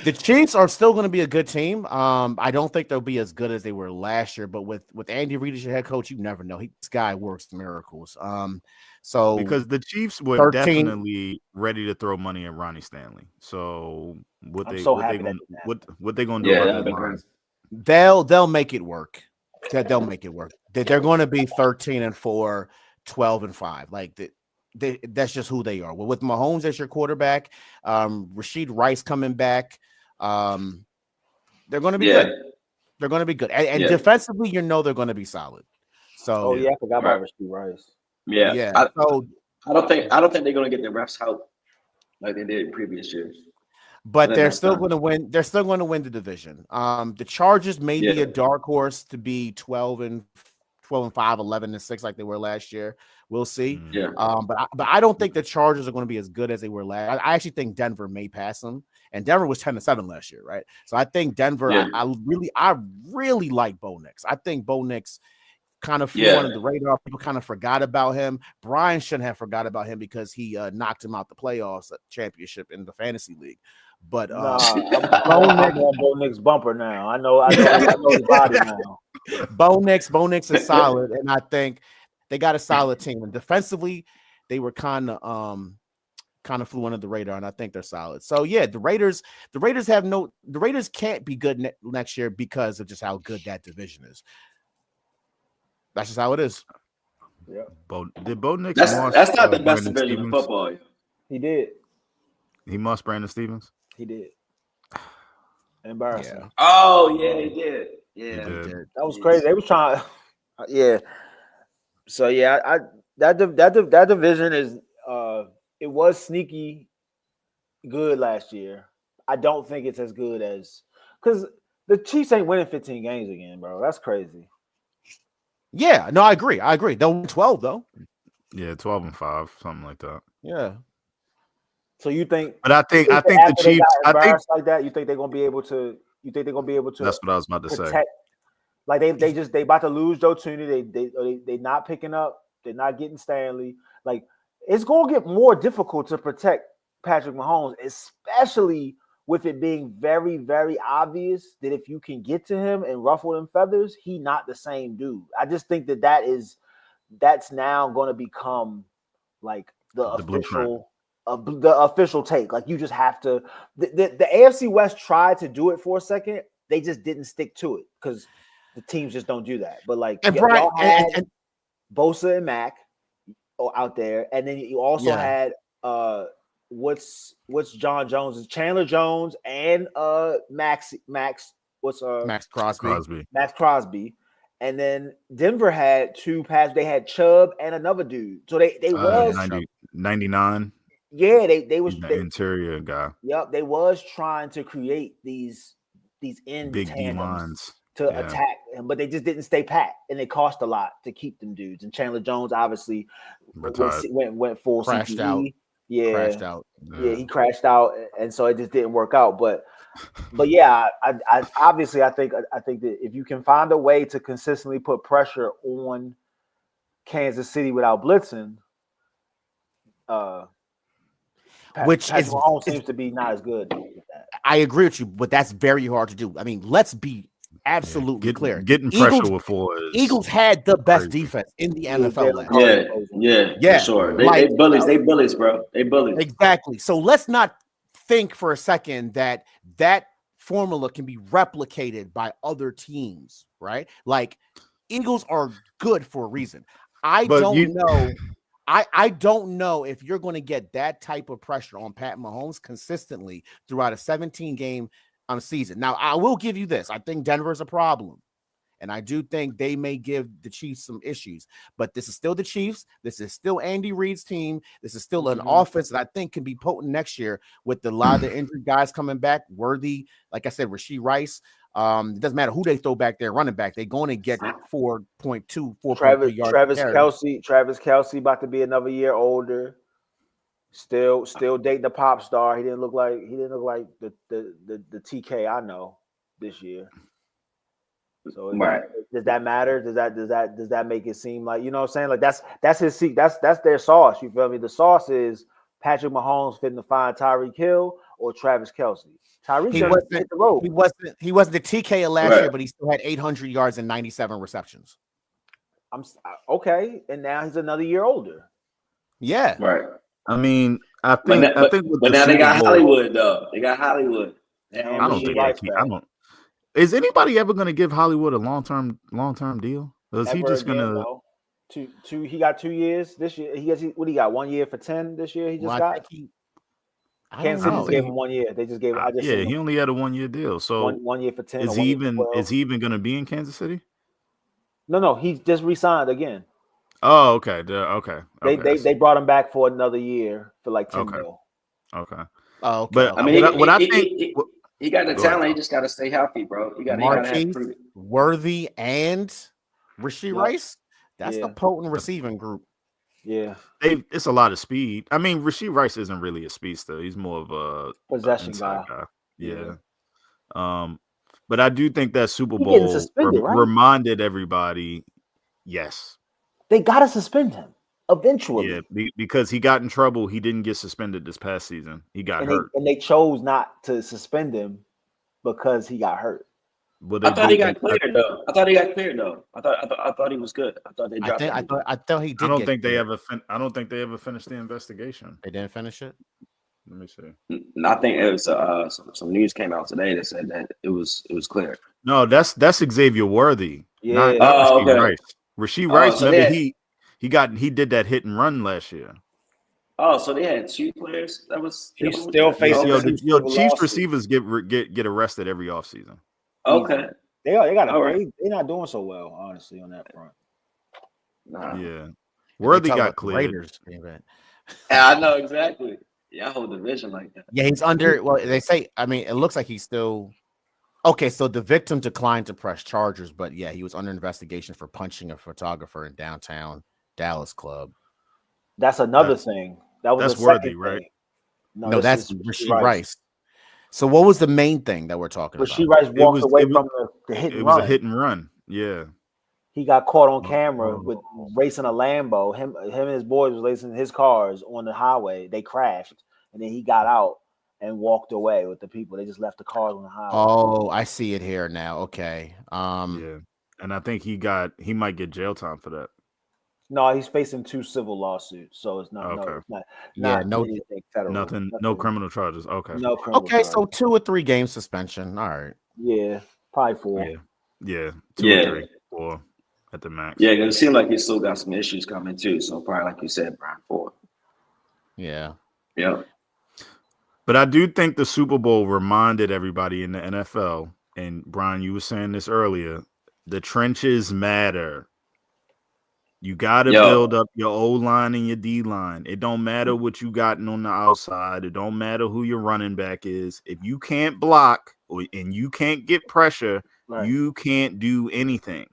The Chiefs are still going to be a good team. I don't think they'll be as good as they were last year, but with Andy Reid as your head coach, you never know. This guy works miracles. So Because the Chiefs were 13 definitely ready to throw money at Ronnie Stanley. So what I'm they so what they happy gonna that didn't what they gonna do Yeah, about that'd that be line? crazy. they'll make it work. They'll make it work. They're going to be 13-4, 12-5. Like that's just who they are. Well, with Mahomes as your quarterback, Rashid Rice coming back, they're going to be Yeah. good. They're going to be good, and Yeah. defensively, they're going to be solid. So Oh yeah, I forgot Right. about Rashid Rice. Yeah. So, I don't think they're gonna get the refs help like they did in previous years. but Then they're that's still done. going to win. They're still going to win the division. The Chargers may be Yeah. a dark horse to be 12-5, 11-6 like they were last year. We'll see. Mm. Yeah. But I don't think the Chargers are going to be as good as they were last. I actually think Denver may pass them, and Denver was 10-7 last year, right? So I think Denver. Yeah. I really like Bo Nix. I think Bo Nix kind of flew Yeah. under the radar. People kind of forgot about him. Brian shouldn't have forgot about him because he knocked him out the playoffs championship in the fantasy league. But Nah, I'm on Bo Nix bumper now. I know his body now. Bo Nix is solid, and I think they got a solid team. And defensively, they were kind of flew under the radar, and I think they're solid. So yeah, the Raiders can't be good next year because of just how good that division is. That's just how it is. Yeah, Did Bo Nix? That's not the best Brandon division of Stevens? football. he did. He must Brandon Stevens. He did. Embarrassing. Yeah. Oh yeah, he did. He Yeah. did. That was crazy. They was trying. Yeah. So yeah, that division is it was sneaky good last year. I don't think it's as good as because the Chiefs ain't winning 15 games again, bro. That's crazy. Yeah, no, I agree. They'll win 12 though. Yeah, 12-5, something like that. Yeah. So you think? But I think the after they Chiefs. got I think embarrassed like that, you think they're gonna be able to? You think they're gonna be able to? that's what I was about to say. Protect, like they about to lose Joe Tooney. They not picking up. They're not getting Stanley. Like it's gonna get more difficult to protect Patrick Mahomes, especially with it being very, very obvious that if you can get to him and ruffle them feathers, he not the same dude. I just think that's now going to become like the official take. Like you just have to. The AFC West tried to do it for a second. They just didn't stick to it because the teams just don't do that. But like y'all had Bosa and Mac out there, and then you also had what's John Jones, Chandler Jones, and Max Crosby. And then Denver had two pass. They had Chubb and another dude. So they was 99. Yeah, they was the interior guy. Yep, they was trying to create these end big tandems lines to attack him, but they just didn't stay pat, and it cost a lot to keep them dudes. And Chandler Jones obviously went full crashed CTE. out. Crashed out. Yeah, he crashed out, and so it just didn't work out. But yeah, I obviously I think that if you can find a way to consistently put pressure on Kansas City without blitzing, Patrick Mahomes seems to be not as good with that. I agree with you, but that's very hard to do. I mean, let's be absolutely clear. Getting pressure with four. Eagles had the best defense in the NFL. For sure. They bullies. They bullies, bro. They bullies. Exactly. So let's not think for a second that formula can be replicated by other teams, right? Like Eagles are good for a reason. I don't know if you're going to get that type of pressure on Pat Mahomes consistently throughout a 17-game season. Now, I will give you this. I think Denver's a problem, and I do think they may give the Chiefs some issues. But this is still the Chiefs. This is still Andy Reid's team. This is still an offense that I think can be potent next year with a lot of the injured guys coming back. Worthy, like I said, Rashee Rice. It doesn't matter who they throw back there, running back. They're going to get 4.3 yards. Travis Kelce about to be another year older. Still dating the pop star. He didn't look like the TK I know this year. So does that matter? Does that make it seem like, you know what I'm saying? Like that's his seat. That's their sauce. You feel me? The sauce is Patrick Mahomes fitting to find Tyreek Hill or Travis Kelce. Tyreek hit the road. He wasn't the TK of last year, but he still had 800 yards and 97 receptions. Okay, and now he's another year older. Yeah, right. I mean, I think. But now they got Hollywood though. They got Hollywood. I don't. Is anybody ever going to give Hollywood a long term deal? Or is he just going to? He got 2 years this year. He got 1 year for 10 this year. He just got. Kansas City gave him 1 year. They just gave. He only had a 1 year deal. So 1 year for 10. Is he even going to be in Kansas City? No. He just re-signed again. Oh, okay. Okay. They brought him back for another year for like 10 mil. Okay. Oh, okay. But I mean, I think he got the talent. He just got to stay healthy, bro. He got to Worthy and Rashee Rice. That's the potent receiving group. Yeah, it's a lot of speed. I mean, Rashee Rice isn't really a speedster. He's more of a possession guy. Yeah. But I do think that Super Bowl reminded everybody, yes, they gotta suspend him eventually. Yeah, because he got in trouble. He didn't get suspended this past season. He got hurt, and they chose not to suspend him because he got hurt. I thought he got cleared though. I thought he he was good. I thought they dropped him. I thought he did. I don't think they ever finished the investigation. They didn't finish it. Let me see. I think it was some news came out today that said that it was clear. No, that's Xavier Worthy. Yeah. Not Rashee Rice. Rashee Rice. So remember he did that hit and run last year. Oh, so they had two players that was still facing. Chiefs receivers get arrested every offseason. Okay. They got they're not doing so well, honestly, on that front. Nah. Yeah. Worthy got cleared. Yeah, I know exactly. Yeah, whole division like that. Yeah, he's under. Well, they say. I mean, it looks like he's still. Okay, so the victim declined to press charges, but yeah, he was under investigation for punching a photographer in downtown Dallas club. That's another thing. That was that's the second Worthy, right? thing. No, this that's is Rasheed Rice. So what was the main thing that we're talking about? Rasheed Rice walked away from the hit and It was run. a hit and run. Yeah. He got caught on camera with racing a Lambo. Him and his boys was racing his cars on the highway. They crashed, and then he got out and walked away with the people. They just left the cars on the highway. Oh, I see it here now. Okay. Yeah. And I think he might get jail time for that. No, he's facing 2 civil lawsuits, so it's not. Okay. No, it's not. Yeah, not anything federal. Nothing. No criminal charges. Okay. No criminal. Okay, charges. so 2 or 3 game suspension. All right. Yeah, probably 4. Yeah. 2 or 3, 4 at the max. Yeah, because it seemed like he still got some issues coming too. So probably, like you said, Brian, 4. Yeah. Yeah. But I do think the Super Bowl reminded everybody in the NFL, and Brian, you were saying this earlier, the trenches matter. You got to build up your O-line and your D-line. It don't matter what you got on the outside. It don't matter who your running back is. If you can't block and you can't get pressure, you can't do anything.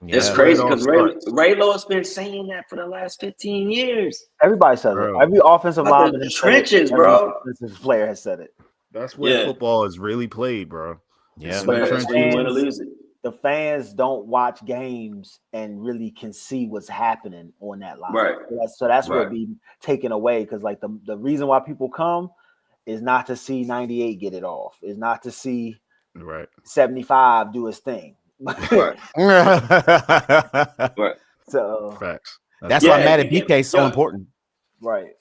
Yeah. It's crazy because Ray Lowe's been saying that for the last 15 years. Everybody says it. Every offensive lineman in the trenches, bro. Every player has said it. That's where football is really played, bro. Yeah. The fans don't watch games and really can see what's happening on that line. Right. So that's what be taken away, because like the reason why people come is not to see 98 get it off. Is not to see 75 do his thing. Right. So facts. That's why Matt BK is so important. Right.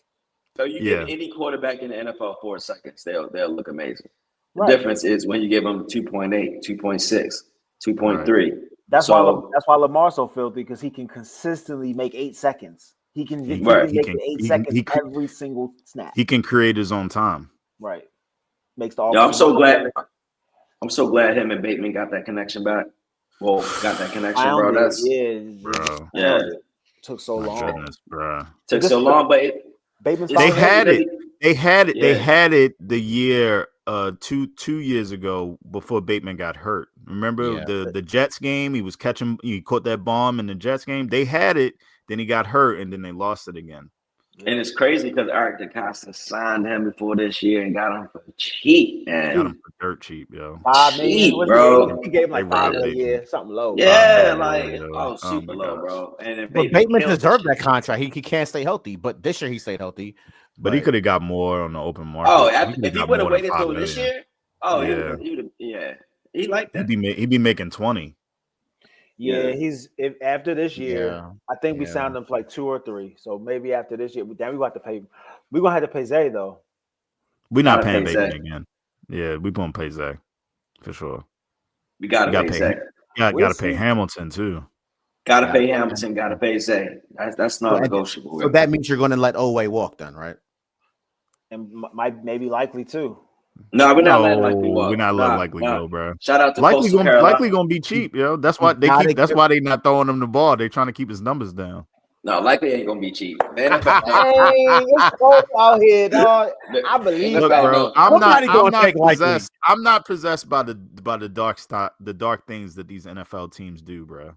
So you give any quarterback in the NFL 4 seconds, they'll look amazing. The Right. difference is when you give them 2.8, 2.6, 2.3. That's why Lamar's so filthy, because he can consistently make 8 seconds. He can make 8 seconds every single snap. He can create his own time. Right. Makes the I'm so glad him and Bateman got that connection back. Well, got that connection, bro. Bro. Yeah. Took so long. Goodness, bro. Took so long, but they had it. They had it the year 2 years ago before Bateman got hurt. Remember the Jets game? He caught that bomb in the Jets game. They had it, then he got hurt, and then they lost it again. And it's crazy because Eric DeCosta signed him before this year and got him for cheap, man. Got him for dirt cheap, yo. $5 million, bro. He gave him like $5 million a year, something low. Yeah, super low, bro. And but Bateman deserved that contract. He can't stay healthy, but this year he stayed healthy. But he could have got more on the open market. Oh, if he would have waited till this year, he liked that. He'd be making 20. Yeah, after this year, I think we signed him for like 2 or 3. So maybe after this year, then we're gonna have to pay Zay though. We're not paying Bateman again. Yeah, we're gonna pay Zay for sure. We gotta pay Zay. Gotta pay Hamilton too. Gotta pay Hamilton. Gotta pay Zay. That's not negotiable. So that means you're going to let Oweh walk then, right? And maybe likely too. No, we're not letting likely walk. We're not letting likely go, bro. Shout out to likely gonna be cheap, yo. That's why that's why they not throwing him the ball. They trying to keep his numbers down. No, likely ain't gonna be cheap. Hey, it's cold out here, dog. I believe. Look, bro, I'm not possessed by the dark things that these NFL teams do, bro.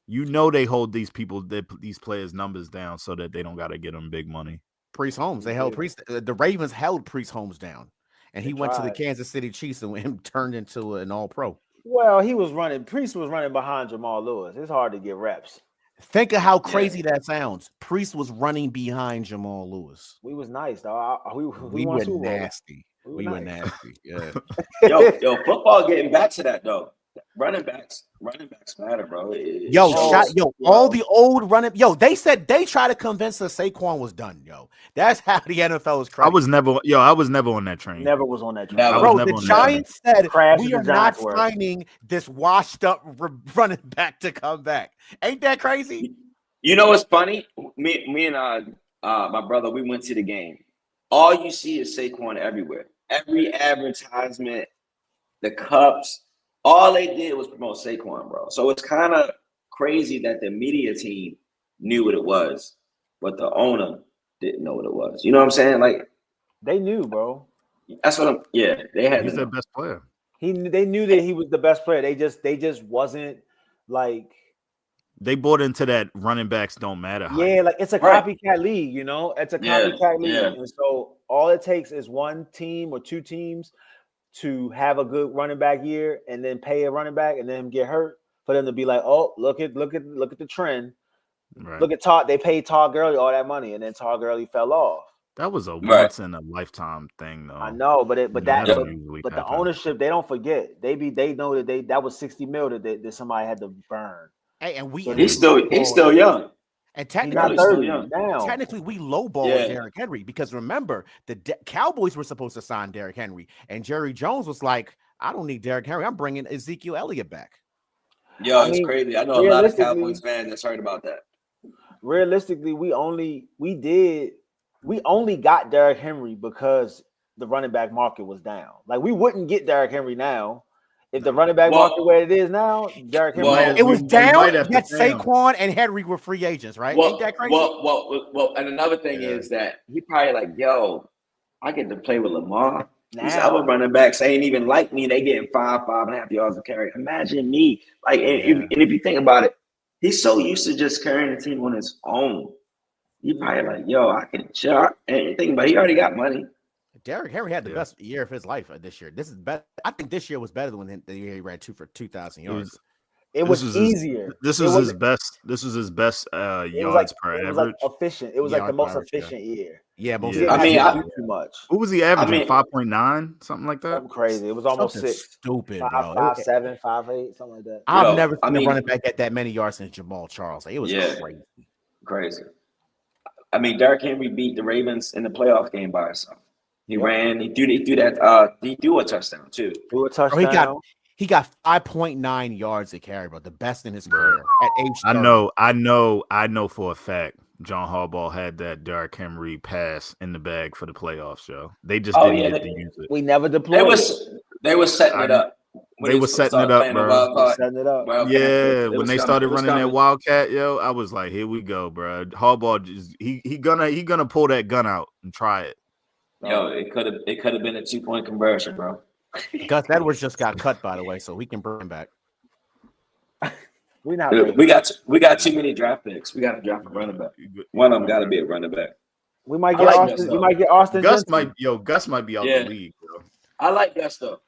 You know they hold these players' numbers down so that they don't got to get them big money. Priest Holmes, the Ravens held Priest Holmes down, and he went to the Kansas City Chiefs and turned into an All-Pro. Well, Priest was running behind Jamal Lewis. It's hard to get reps. Think of how crazy that sounds. Priest was running behind Jamal Lewis. We was nice, dog. We were nasty. We were nasty. Yeah. Yo, football getting back to that though. Running backs matter, bro. All the old they said they tried to convince us Saquon was done, yo. That's how the NFL is crazy. I was never on that train. Never was on that train. Bro, the Giants said we are not signing this washed up running back to come back. Ain't that crazy? You know what's funny? Me and my brother, we went to the game. All you see is Saquon everywhere. Every advertisement, the cups. All they did was promote Saquon, bro. So it's kind of crazy that the media team knew what it was, but the owner didn't know what it was. You know what I'm saying? Like, They knew, bro. That's what I'm. Yeah, they had. He's to their know. best player. They knew that he was the best player. They just wasn't like. They bought into that running backs don't matter. Hype. Yeah, like it's a Right. copycat league, you know. It's a Yeah, copycat league, yeah. and so all it takes is one team or two teams to have a good running back year, and then pay a running back, and then him get hurt for them to be like, oh, look at the trend. Right. Look at Todd. They paid Todd Gurley all that money, and then Todd Gurley fell off. That was a Right. once in a lifetime thing, though. I know, but That the doesn't usually the happen. ownership, they don't forget. They know that was $60 million that somebody had to burn. Hey, and we So He's still young. and He's not He's still 30 young. now. technically we lowballed Yeah. Derrick Henry because remember the Cowboys were supposed to sign Derrick Henry, and Jerry Jones was like, "I don't need Derrick Henry. I'm bringing Ezekiel Elliott back." Yo, I it's mean, crazy. I know a lot of realistically- Cowboys fans that's heard about that. Realistically, we only got Derrick Henry because the running back market was down. Like we wouldn't get Derrick Henry now if the running back Well- market where it is now. Derrick Henry. Well, It was we down. might have to Yet pay him. Saquon and Henry were free agents, right? Ain't that crazy? Well, and another thing Yeah. is that he probably like, yo, I get to play with Lamar. These Now. other running backs ain't even like me. They getting 5.5 yards a carry. Imagine me. Like, and if you think about it, he's so used to just carrying the team on his own. He probably like, yo, I can chill. And think about it, he already got money. Derrick Henry had the Yeah. best year of his life this year. This is better. I think this year was better than the year he ran for 2,000 yards. It was This was his- easier. This It was his wasn't- best. This was his best It was yards per it was like average. efficient. It was like the Yards most per average, yeah. efficient year. Yeah, most Yeah. He didn't I mean, have to I- do too much. What was he averaging? mean- 5.9, something like that. Something crazy. It was almost something 6. stupid, 5, bro. 5.7, 5.8, something like that. I've Yo, never I seen mean- a running back get that many yards since Jamal Charles. Like, it was Yeah. crazy. Crazy. I mean, Derrick Henry beat the Ravens in the playoff game by himself. He ran. He threw that. He threw a touchdown too. Threw a Bro, touchdown. he got 5.9 yards to carry, bro. The best in his career at age 30. I know for a fact John Harbaugh had that Derrick Henry pass in the bag for the playoffs, yo. They just Oh, didn't yeah, get they- to use it. We never deployed. They were setting it up. When They were setting it up, bro. Setting it up. Yeah, when they started running that Wildcat, yo, I was like, "Here we go, bro." Harbaugh just he gonna pull that gun out and try it. Yo, it could have been a 2-point conversion, bro. Gus Edwards just got cut, by the way, so we can bring him back. We not. We got too many draft picks. We got to draft a running back. One of them got to be a running back. We might I get like Austin. Gus, You though. might get Austin. Gus Jensen. Gus might be out Yeah. the league, bro. I like Gus though.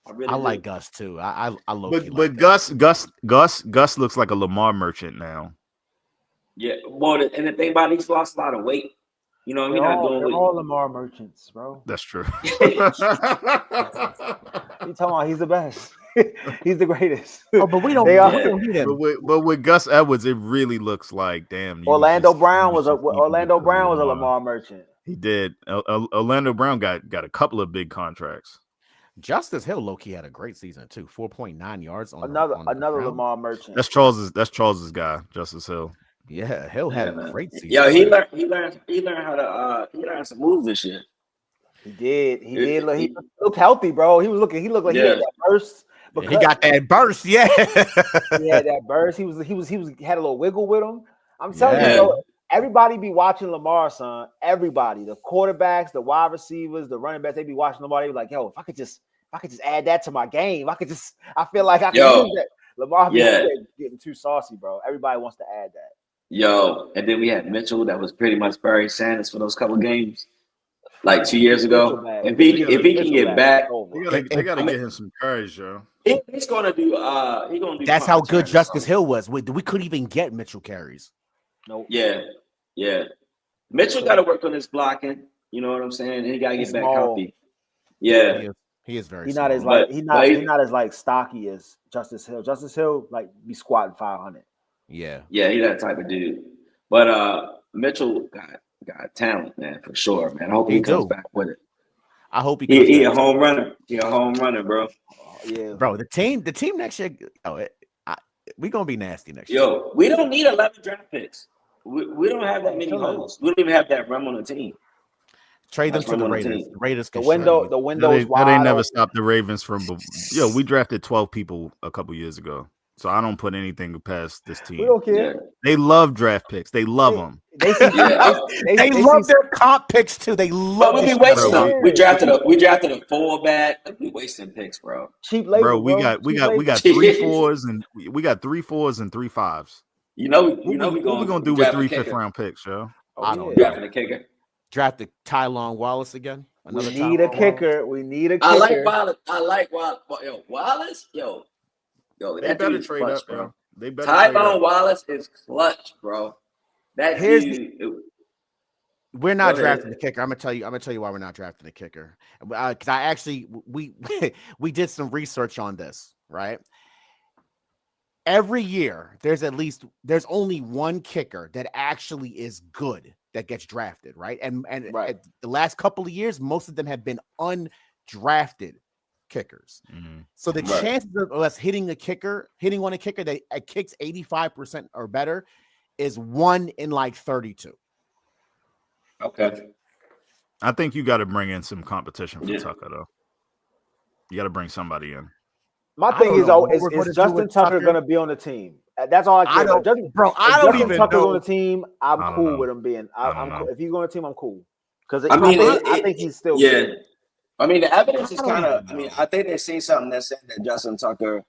I really I do. like Gus too. I low But key but like that. Gus looks like a Lamar merchant now. Yeah, well, and the thing about it, he's lost a lot of weight. You know what I mean? They're all Lamar merchants, bro. That's true. You talking about he's the best? He's the greatest. Oh, but we don't. They are- we don't need him. but with Gus Edwards, it really looks like damn. you Orlando just- Brown you was just keep Orlando it to Brown was a Lamar merchant. He did. Orlando Brown got a couple of big contracts. Justice Hill low key had a great season too. 4.9 yards on Another on the another ground. Lamar merchant. That's Charles's guy, Justice Hill. Yeah, Hill had Yeah, a man. great season. Yo, he learned how to he learned some moves this year. He did. He looked healthy, bro. He looked like he had that burst. Yeah, he got that burst. Yeah, He had that burst. He had a little wiggle with him. I'm telling Yeah. you, bro, everybody be watching Lamar, son. Everybody, the quarterbacks, the wide receivers, the running backs, they be watching Lamar. They be like, yo, if I could just add that to my game, I feel like I can Yo. use that. Lamar be Yeah. getting too saucy, bro. Everybody wants to add that. Yo, and then we had Mitchell that was pretty much Barry Sanders for those couple games, like 2 years ago. If he can get back, They gotta get him some courage, yo. he's gonna do. He's gonna do. that's punt how good returns, Justice bro. Hill was. We couldn't even get Mitchell carries. Nope. Yeah. Mitchell got to work on his blocking. You know what I'm saying? And he got to He's get back small. healthy. Yeah. He is very. He's not as small. like But- he's but not as like stocky as Justice Hill. Justice Hill like be squatting 500. Yeah. Yeah, he's that type of dude. But Mitchell got talent, man, for sure, man. I hope he He comes do. back with it. I hope he. Comes He a back. home runner. He a home runner, bro. Yeah, Bro, the team next year. We gonna be nasty next year. Yo, we don't need 11 draft picks. We don't have that many holes. We don't even have that room on the team. Trade them That's to the what I'm Raiders. saying. The Raiders. the can window shred is That wide. ain't never open. stopped the Ravens from. Yo, we drafted 12 people a couple years ago. So I don't put anything past this We team. don't care. They love draft picks. They love them. They see, They love their comp picks too. They But love we be this wasting bro, them. We drafted a fullback. We wasting picks, bro. cheap labor, Bro, we got 3 4s and we got 3 4s and 3 5s. What we gonna do with 3 5th-round picks, yo? I don't know. Drafting a kicker. Drafted Tylon Wallace again. We need a kicker. We need a kicker. I like Wallace. Yo, Wallace. Yo, They that better dude is trade clutch, up, bro. They better trade Tyron up. Wallace is clutch, bro. That dude. We're not drafting the kicker. I'm gonna tell you why we're not drafting the kicker. Because I actually we did some research on this, right? Every year, there's only one kicker that actually is good that gets drafted, right? And Right. The last couple of years, most of them have been undrafted kickers. Mm-hmm. So the chances of us hitting on a kicker that kicks 85% or better is 1 in like 32. Okay. I think you got to bring in some competition for Tucker, though. You got to bring somebody in. My thing is Justin Tucker going to be on the team? That's all I care about. Justin Tucker's on the team. I'm cool with him being. I'm cool. If he's on the team, I'm cool. Because I think he's still good. I mean, the evidence is kind of. I mean, I think they've seen something that said that Justin Tucker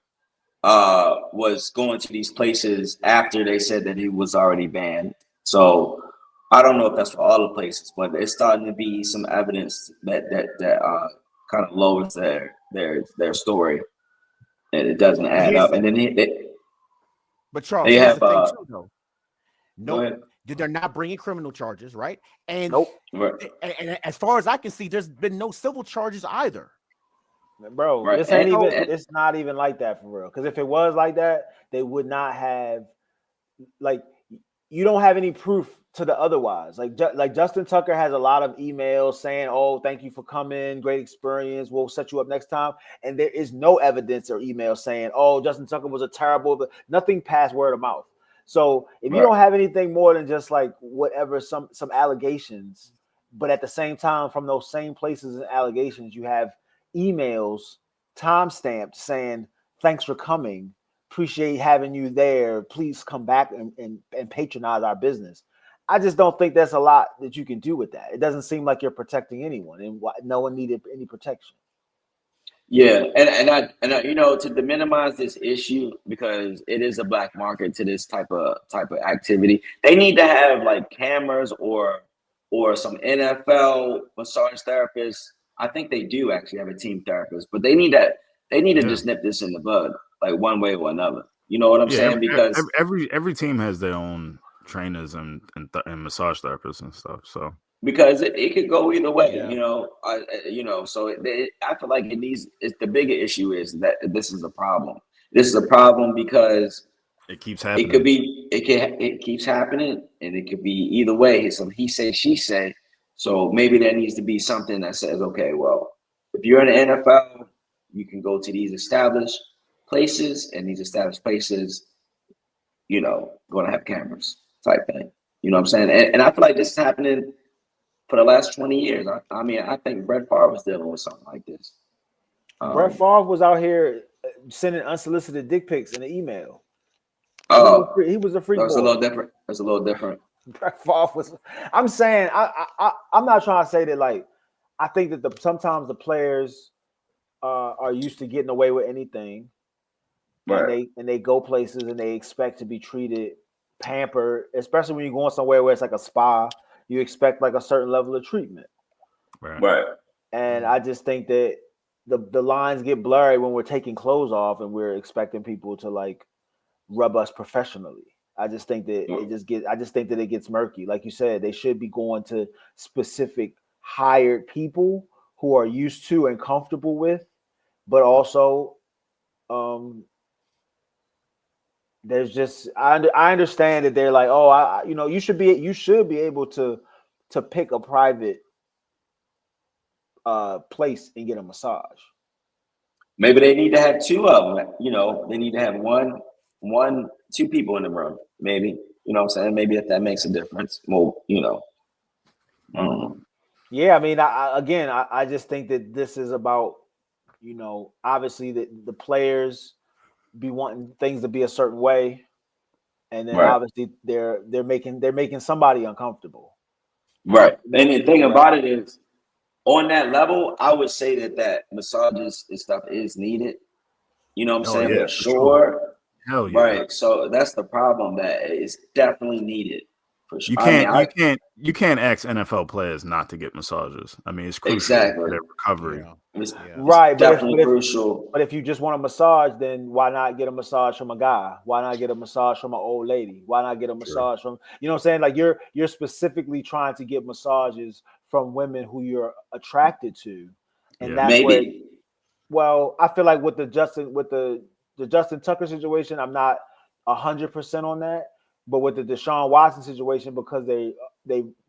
was going to these places after they said that he was already banned. So I don't know if that's for all the places, but it's starting to be some evidence that kind of lowers their story, and it doesn't add up. And then but Charles, they have the thing too, though. No, they're not bringing criminal charges, right? And and as far as I can see, there's been no civil charges either. Bro, this ain't even. It's not even like that for real. Because if it was like that, they would not have. Like, you don't have any proof to the otherwise. Like Justin Tucker has a lot of emails saying, "Oh, thank you for coming, great experience. We'll set you up next time." And there is no evidence or email saying, "Oh, Justin Tucker was a terrible." Nothing past word of mouth. So if you don't have anything more than just like whatever, some allegations, but at the same time from those same places and allegations, you have emails time-stamped saying, "Thanks for coming. Appreciate having you there. Please come back and patronize our business." I just don't think there's a lot that you can do with that. It doesn't seem like you're protecting anyone, and no one needed any protection. Yeah, and I to minimize this issue, because it is a black market to this type of activity, they need to have like cameras or some NFL massage therapists. I think they do actually have a team therapist, but they need to just nip this in the bud, like one way or another. You know what I'm saying? Because every team has their own trainers and massage therapists and stuff. So because it could go either way, So I feel like the bigger issue is that this is a problem. This is a problem because it keeps happening. It keeps happening, and it could be either way. So he say, she say. So maybe there needs to be something that says, okay, well, if you're in the NFL, you can go to these established places, and these established places, going to have cameras type thing. You know what I'm saying? And I feel like this is happening for the last 20 years. I mean, I think Brett Favre was dealing with something like this. Brett Favre was out here sending unsolicited dick pics in an email. He was a freak. That's a little different. That's a little different. Brett Favre was. I'm saying I'm not trying to say that. Like, I think that sometimes the players are used to getting away with anything, right? And they go places and they expect to be treated, pampered, especially when you're going somewhere where it's like a spa. You expect like a certain level of treatment, right? And I just think that the lines get blurry when we're taking clothes off and we're expecting people to like rub us professionally. I just think that it gets murky. Like you said, they should be going to specific hired people who are used to and comfortable with, but also, there's just I understand that they're like, oh, you should be able to pick a private place and get a massage. Maybe they need to have two of them. They need to have two people in the room. Maybe, you know what I'm saying? Maybe if that makes a difference. Well, I don't know. Yeah, I mean, I just think that this is about, obviously the players be wanting things to be a certain way, and then Right. obviously they're making somebody uncomfortable. Right. And the thing about it is, on that level, I would say that massages and stuff is needed. You know what I'm saying? Yeah, For sure. Hell yeah. Right. So that's the problem, that it's definitely needed. For sure. You can't ask NFL players not to get massages. I mean, it's crucial Exactly. for their recovery. It's Right, definitely crucial. But if you just want a massage, then why not get a massage from a guy? Why not get a massage from an old lady? Why not get a massage from, you know what I'm saying? Like you're specifically trying to get massages from women who you're attracted to. And that's where, well, I feel like with the Justin Tucker situation, I'm not 100% on that. But with the Deshaun Watson situation, because they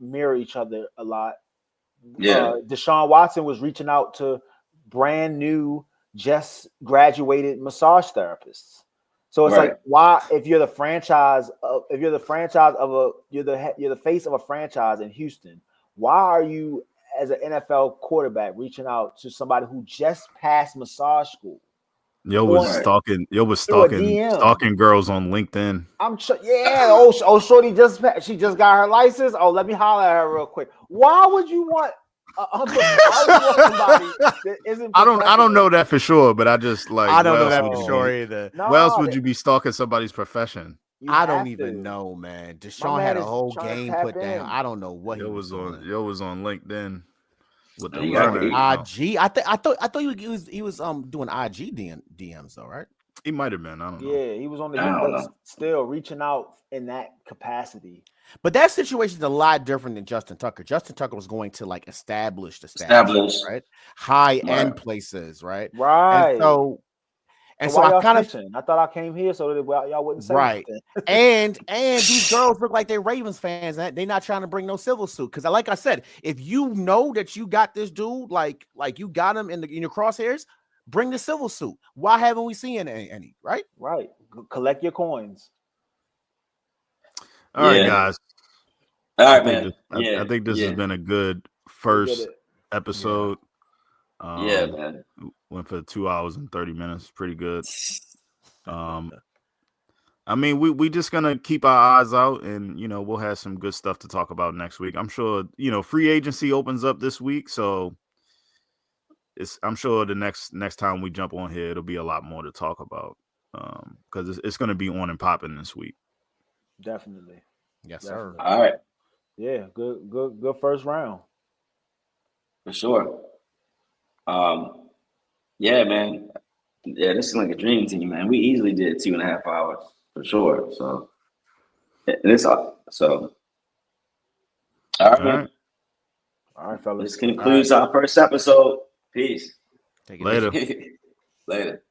mirror each other a lot. Yeah. Deshaun Watson was reaching out to brand new, just graduated massage therapists. So it's like, why, if you're the face of a franchise in Houston, why are you as an NFL quarterback reaching out to somebody who just passed massage school? Yo was stalking girls on LinkedIn. Shorty she just got her license. Oh, let me holler at her real quick. Why would you want somebody that isn't? I don't know that for sure, but I just like. I don't know that for sure either. Why else would you be stalking somebody's profession? I don't even know, man. Deshaun had a whole game put down. I don't know what he was on. Yo was on LinkedIn. With the IG. I thought he was doing IG DMs though, right? He might have been. I don't know. Yeah, he was on the still reaching out in that capacity. But that situation is a lot different than Justin Tucker. Justin Tucker was going to like establish, right? High end places, right? Right. And so I kind of I thought I came here so that y'all wouldn't say right. and these girls look like they're Ravens fans. They're not trying to bring no civil suit because, like I said, if you know that you got this dude, like you got him in your crosshairs, bring the civil suit. Why haven't we seen any? Right. Right. Collect your coins. All right, guys. All right, man. I think this has been a good first episode. Man. Went for 2 hours and 30 minutes. Pretty good. I mean, we just gonna keep our eyes out, and we'll have some good stuff to talk about next week. I'm sure free agency opens up this week, so I'm sure the next time we jump on here, it'll be a lot more to talk about because it's gonna be on and popping this week. Definitely. Yes, sir. All right. Yeah, good first round. For sure. Yeah, man. Yeah, this is like a dream team, man. We easily did 2.5 hours for sure. So it's all right, man. All right, fellas. This concludes our first episode. Peace. Later. Later.